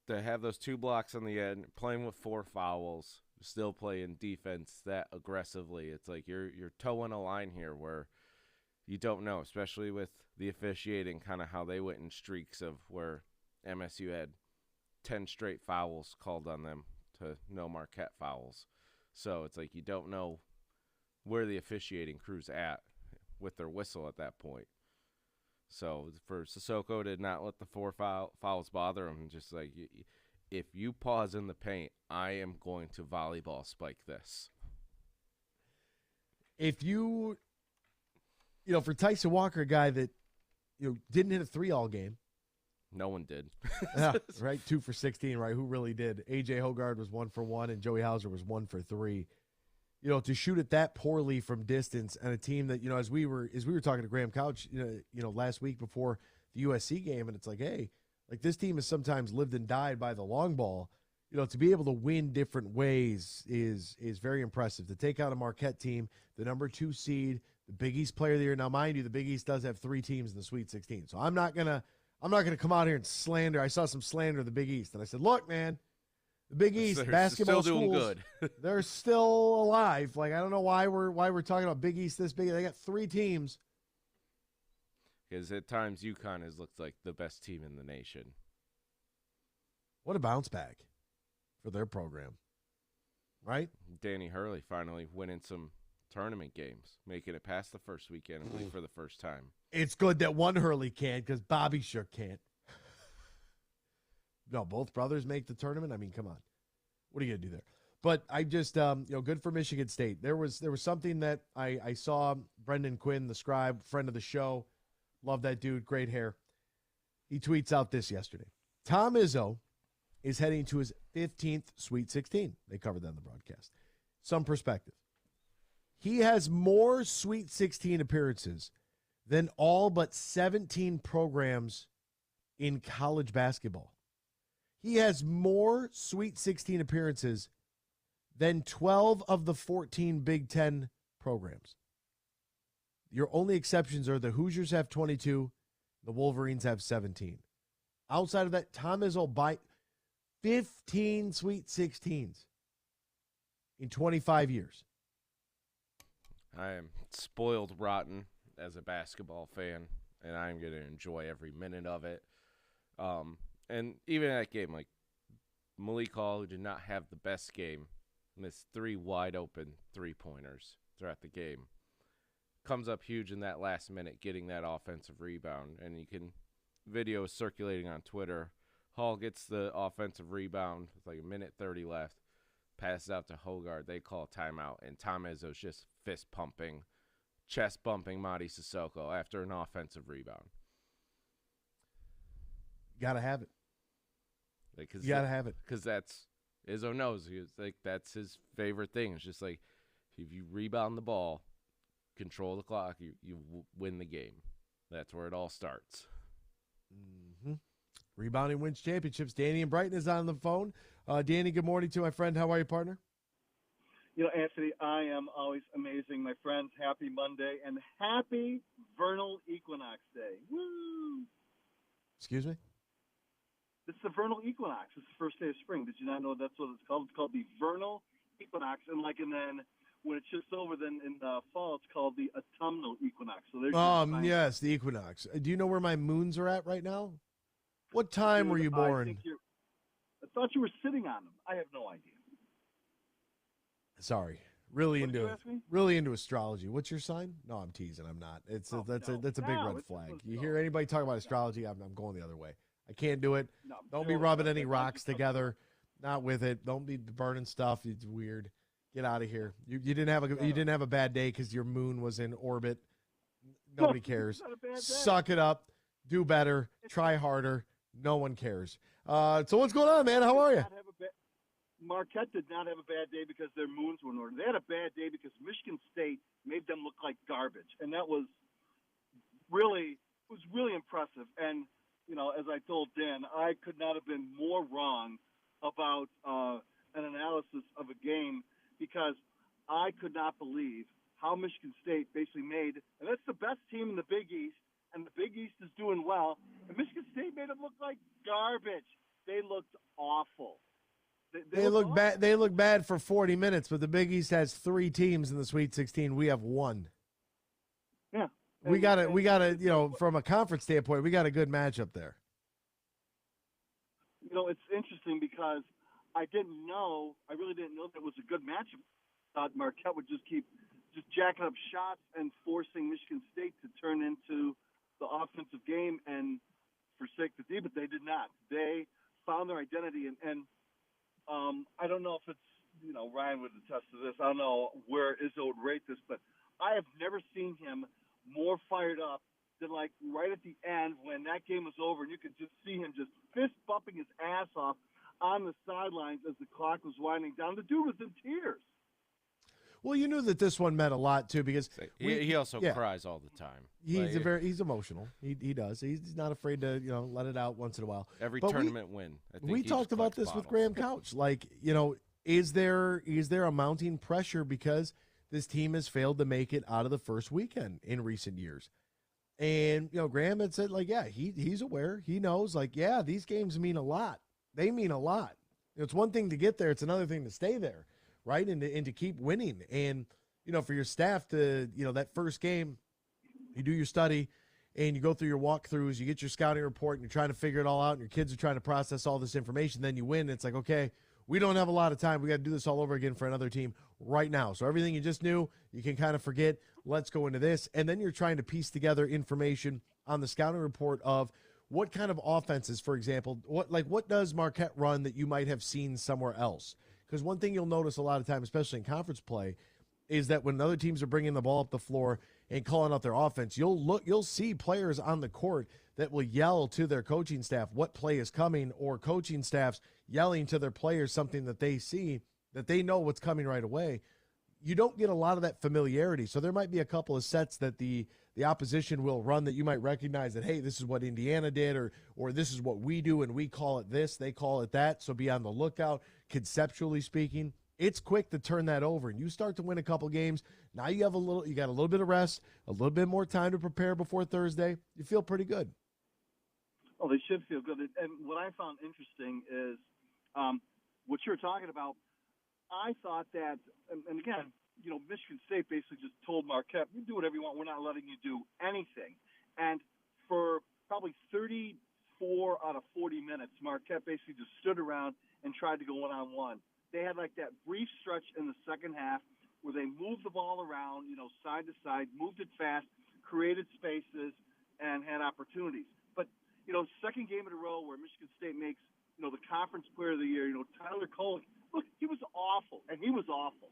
to have those 2 blocks on the end, playing with 4 fouls, still playing defense that aggressively. It's like you're towing a line here where you don't know, especially with the officiating, kind of how they went in streaks of where MSU had 10 straight fouls called on them to no Marquette fouls. So it's like you don't know where the officiating crew's at with their whistle at that point. So for Sissoko to not let the 4 fouls bother him, just like, if you pause in the paint, I am going to volleyball spike this. If you for Tyson Walker, a guy that, didn't hit a 3 all game. No one did. Yeah, right, 2 for 16, right? Who really did? A.J. Hogard was 1 for 1, and Joey Hauser was 1 for 3. To shoot it that poorly from distance, and a team that, as we were talking to Graham Couch, last week before the USC game, and it's like, hey, like this team has sometimes lived and died by the long ball. To be able to win different ways is very impressive. To take out a Marquette team, the number 2 seed, the Big East player of the year. Now, mind you, the Big East does have 3 teams in the Sweet 16, so I'm not gonna come out here and slander. I saw some slander of the Big East, and I said, look, man. The Big East they're basketball still doing schools, good. they're still alive. Like, I don't know why we're talking about Big East this big. They got 3 teams. Because at times UConn has looked like the best team in the nation. What a bounce back for their program, right? Danny Hurley finally winning some tournament games, making it past the first weekend, I believe, for the first time. It's good that one Hurley can't because Bobby sure can't. No, both brothers make the tournament. I mean, come on. What are you going to do there? But I just, good for Michigan State. There was something that I saw. Brendan Quinn, the scribe, friend of the show. Love that dude. Great hair. He tweets out this yesterday. Tom Izzo is heading to his 15th Sweet 16. They covered that in the broadcast. Some perspective. He has more Sweet 16 appearances than all but 17 programs in college basketball. He has more Sweet 16 appearances than 12 of the 14 Big Ten programs. Your only exceptions are the Hoosiers have 22, the Wolverines have 17. Outside of that, Tom Izzo by 15 Sweet 16s in 25 years. I am spoiled rotten as a basketball fan, and I'm going to enjoy every minute of it. And even in that game, like Malik Hall, who did not have the best game, missed 3 wide-open three-pointers throughout the game. Comes up huge in that last minute, getting that offensive rebound. And you can video is circulating on Twitter. Hall gets the offensive rebound with like a minute 30 left, passes out to Hogard. They call a timeout, and Tom Izzo's just fist-pumping, chest-bumping Mady Sissoko after an offensive rebound. Got to have it. Like, you got to have it. Because that's – Izzo knows. Like, that's his favorite thing. It's just like if you rebound the ball, control the clock, you win the game. That's where it all starts. Mm-hmm. Rebounding wins championships. Danny and Brighton is on the phone. Danny, good morning to my friend. How are you, partner? You know, Anthony, I am always amazing. My friends, happy Monday and happy vernal equinox day. Woo! Excuse me? It's the vernal equinox. It's the first day of spring. Did you not know that's what it's called? It's called the vernal equinox. And then when it shifts over, then in the fall, it's called the autumnal equinox. So there's yes, the equinox. Do you know where my moons are at right now? What time were you born? I thought you were sitting on them. I have no idea. Sorry. Really into astrology. What's your sign? No, I'm teasing. I'm not. That's a big red flag. You hear anybody talk about astrology, I'm going the other way. I can't do it. No, Don't be rubbing any rocks together. Not with it. Don't be burning stuff. It's weird. Get out of here. You didn't have a bad day because your moon was in orbit. Nobody cares. Suck it up. Do better. Try harder. No one cares. So what's going on, man? How are you? Marquette did not have a bad day because their moons were in order. They had a bad day because Michigan State made them look like garbage, and that was really impressive. And you know, as I told Dan, I could not have been more wrong about an analysis of a game because I could not believe how Michigan State basically made, and that's the best team in the Big East, and the Big East is doing well, and Michigan State made them look like garbage. They looked awful. They look bad. They look bad for 40 minutes, but the Big East has 3 teams in the Sweet 16. We have 1. Yeah. We got to, you know, from a conference standpoint, we got a good matchup there. You know, it's interesting because I really didn't know that it was a good matchup. I thought Marquette would just keep jacking up shots and forcing Michigan State to turn into the offensive game and forsake the D, but they did not. They found their identity, and I don't know if it's, you know, Ryan would attest to this. I don't know where Izzo would rate this, but I have never seen him more fired up than like right at the end when that game was over, and you could just see him just fist bumping his ass off on the sidelines as the clock was winding down. The dude was in tears. Well, you knew that this one meant a lot too because he also cries all the time. He's emotional. He does. He's not afraid to, you know, let it out once in a while. Every tournament win. I think we talked about this with Graham Couch. Like, you know, is there a mounting pressure because this team has failed to make it out of the first weekend in recent years? And, you know, Graham had said, like, yeah, he's aware. He knows, like, yeah, these games mean a lot. They mean a lot. You know, it's one thing to get there. It's another thing to stay there, right? And to keep winning. And, you know, for your staff to, you know, that first game, you do your study and you go through your walkthroughs, you get your scouting report, and you're trying to figure it all out, and your kids are trying to process all this information. Then you win. And it's like, okay, we don't have a lot of time. We got to do this all over again for another team right now. So everything you just knew, you can kind of forget. Let's go into this. And then you're trying to piece together information on the scouting report of what kind of offenses, for example, what does Marquette run that you might have seen somewhere else? Because one thing you'll notice a lot of time, especially in conference play, is that when other teams are bringing the ball up the floor and calling out their offense, you'll see players on the court that will yell to their coaching staff what play is coming, or coaching staffs yelling to their players something that they see, that they know what's coming right away. You don't get a lot of that familiarity. So there might be a couple of sets that the opposition will run that you might recognize that, hey, this is what Indiana did, or this is what we do, and we call it this, they call it that. So be on the lookout, conceptually speaking. it's quick to turn that over. And you start to win a couple games. Now you got a little bit of rest, a little bit more time to prepare before Thursday. You feel pretty good. Oh, they should feel good. And what I found interesting is what you're talking about. I thought that, and again, Michigan State basically just told Marquette, you do whatever you want. We're not letting you do anything. And for probably 34 out of 40 minutes, Marquette basically just stood around and tried to go one-on-one. They had like that brief stretch in the second half where they moved the ball around, side to side, moved it fast, created spaces, and had opportunities. But, second game in a row where Michigan State makes, the conference player of the year, Tyler Kolek, look, he was awful, and he was awful.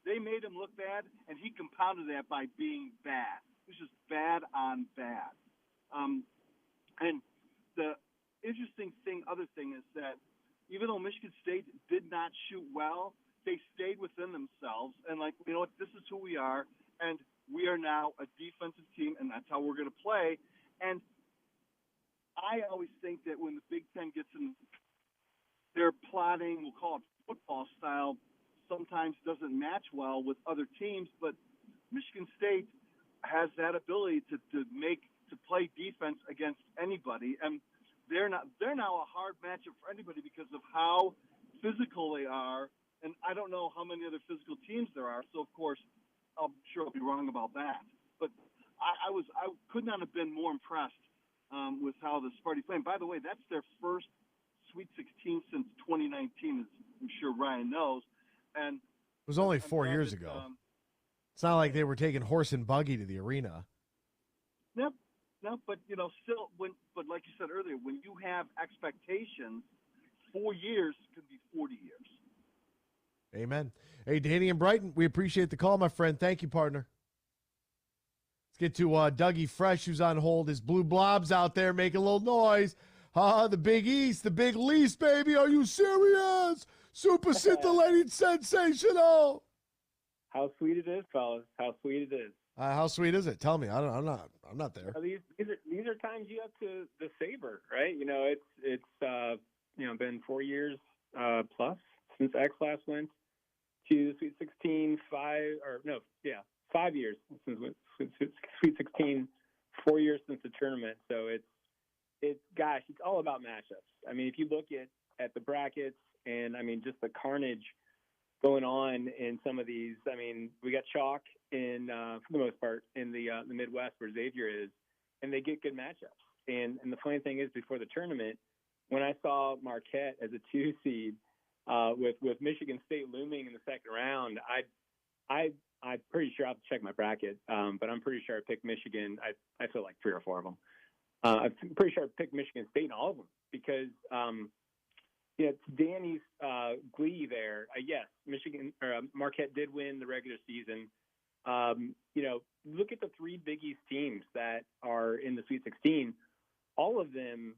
They made him look bad, and he compounded that by being bad. It was just bad on bad. And the interesting other thing is that even though Michigan State did not shoot well, they stayed within themselves and what, this is who we are, and we are now a defensive team, and that's how we're going to play. And I always think that when the Big Ten gets in, their plotting, we'll call it football style, sometimes doesn't match well with other teams, but Michigan State has that ability to play defense against anybody, and they're now a hard matchup for anybody because of how physical they are, and I don't know how many other physical teams there are, so of course I'm sure I'll be wrong about that. But I could not have been more impressed with how the Sparty played. By the way, that's their first Sweet 16 since 2019, as I'm sure Ryan knows. And it was only 4 years ago. It's not like they were taking horse and buggy to the arena. No, but still, but like you said earlier, when you have expectations, 4 years could be 40 years. Amen. Hey, Danny and Brighton, we appreciate the call, my friend. Thank you, partner. Let's get to Dougie Fresh, who's on hold. His blue blobs out there making a little noise. The Big East, the Big Least, baby. Are you serious? Super scintillating, sensational. How sweet it is, fellas. How sweet it is. How sweet is it? Tell me. I'm not there. These are times you have to savor, right? It's been 4 years plus since X last went to the Sweet 16. 5 years since Sweet 16. 4 years since the tournament. So it's all about matchups. I mean, if you look at the brackets and just the carnage going on in some of these. I mean, we got chalk in for the most part in the Midwest where Xavier is, and they get good matchups. And the funny thing is, before the tournament, when I saw Marquette as a 2 seed with Michigan State looming in the second round, I'm pretty sure I'll have to check my bracket, but I'm pretty sure I picked Michigan. I feel like 3 or 4 of them. I'm pretty sure I picked Michigan State in all of them because. It's Danny's glee there. Yes, Marquette did win the regular season. Look at the 3 Big East teams that are in the Sweet 16. All of them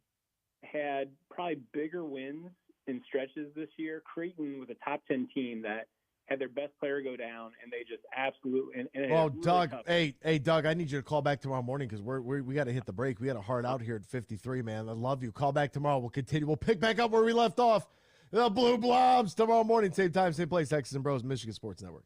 had probably bigger wins in stretches this year. Creighton was a top 10 team that had their best player go down, and they just absolutely. Well, Doug, really hey, Doug, I need you to call back tomorrow morning because we got to hit the break. We got a hard out here at 53, man. I love you. Call back tomorrow. We'll continue. We'll pick back up where we left off. The Blue Blobs tomorrow morning, same time, same place. X's and Bros, Michigan Sports Network.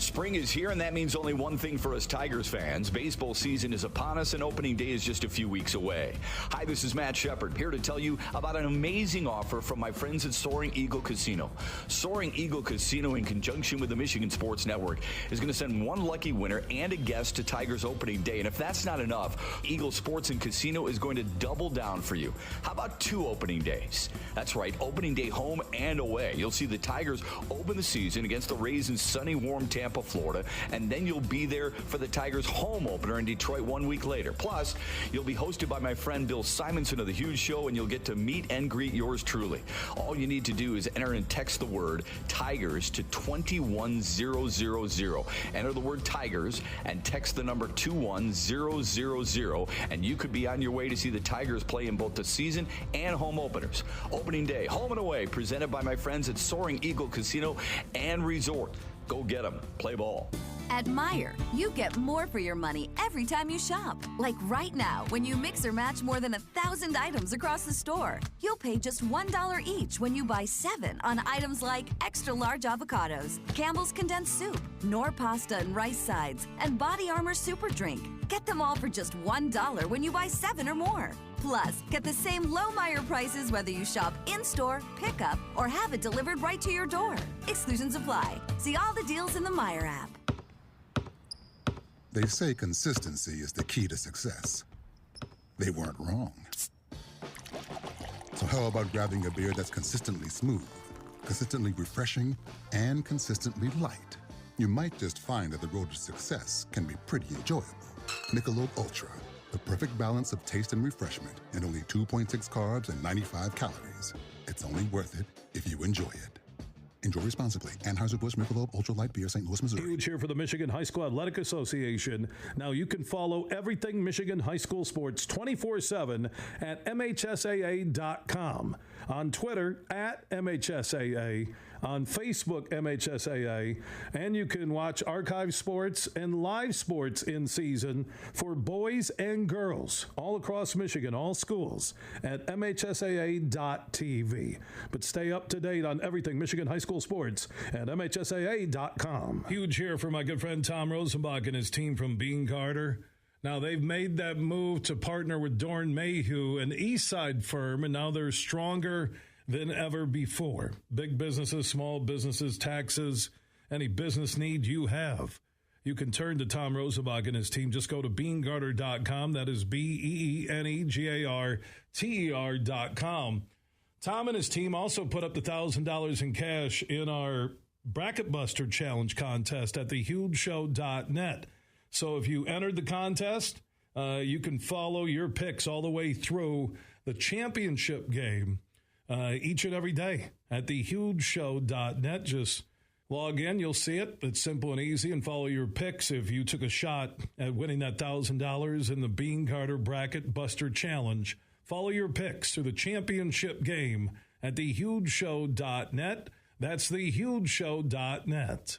Spring is here, and that means only one thing for us Tigers fans. Baseball season is upon us, and opening day is just a few weeks away. Hi, this is Matt Shepard, here to tell you about an amazing offer from my friends at Soaring Eagle Casino. Soaring Eagle Casino, in conjunction with the Michigan Sports Network, is going to send one lucky winner and a guest to Tigers opening day. And if that's not enough, Eagle Sports and Casino is going to double down for you. How about 2 opening days? That's right, opening day home and away. You'll see the Tigers open the season against the Rays in sunny, warm Tampa, Florida, and then you'll be there for the Tigers home opener in Detroit 1 week later. Plus, you'll be hosted by my friend Bill Simonson of The Huge Show, and you'll get to meet and greet yours truly. All you need to do is enter and text the word Tigers to 21000. Enter the word Tigers and text the number 21000, and you could be on your way to see the Tigers play in both the season and home openers. Opening day, home and away, presented by my friends at Soaring Eagle Casino and Resort. Go get them. Play ball. At Meijer, you get more for your money every time you shop. Like right now, when you mix or match more than 1,000 items across the store, you'll pay just $1 each when you buy 7 on items like extra large avocados, Campbell's condensed soup, Knorr pasta and rice sides, and Body Armor super drink. Get them all for just $1 when you buy 7 or more. Plus, get the same low Meijer prices whether you shop in-store, pick up, or have it delivered right to your door. Exclusions apply. See all the deals in the Meijer app. They say consistency is the key to success. They weren't wrong. So how about grabbing a beer that's consistently smooth, consistently refreshing, and consistently light? You might just find that the road to success can be pretty enjoyable. Michelob Ultra, the perfect balance of taste and refreshment, and only 2.6 carbs and 95 calories. It's only worth it if you enjoy it. Enjoy responsibly. Anheuser-Busch Michelob Ultra Light Beer, St. Louis, Missouri. Huge here for the Michigan High School Athletic Association. Now you can follow everything Michigan High School sports 24/7 at MHSAA.com. On Twitter, at MHSAA. On Facebook, MHSAA. And you can watch archive sports and live sports in season for boys and girls all across Michigan, all schools, at MHSAA.tv. But stay up to date on everything Michigan High School sports at MHSAA.com. Huge here for my good friend Tom Rosenbach and his team from Bean Carter. Now, they've made that move to partner with Dorn Mayhew, an Eastside firm, and now they're stronger than ever before. Big businesses, small businesses, taxes, any business need you have. You can turn to Tom Rosenbach and his team. Just go to BeanGarter.com. That is BeanGarter.com. Tom and his team also put up the $1,000 in cash in our Bracket Buster Challenge contest at thehugeshow.net. So if you entered the contest, you can follow your picks all the way through the championship game each and every day at thehugeshow.net. Just log in. You'll see it. It's simple and easy, and follow your picks if you took a shot at winning that $1,000 in the Bean Carter Bracket Buster Challenge. Follow your picks through the championship game at thehugeshow.net. That's thehugeshow.net.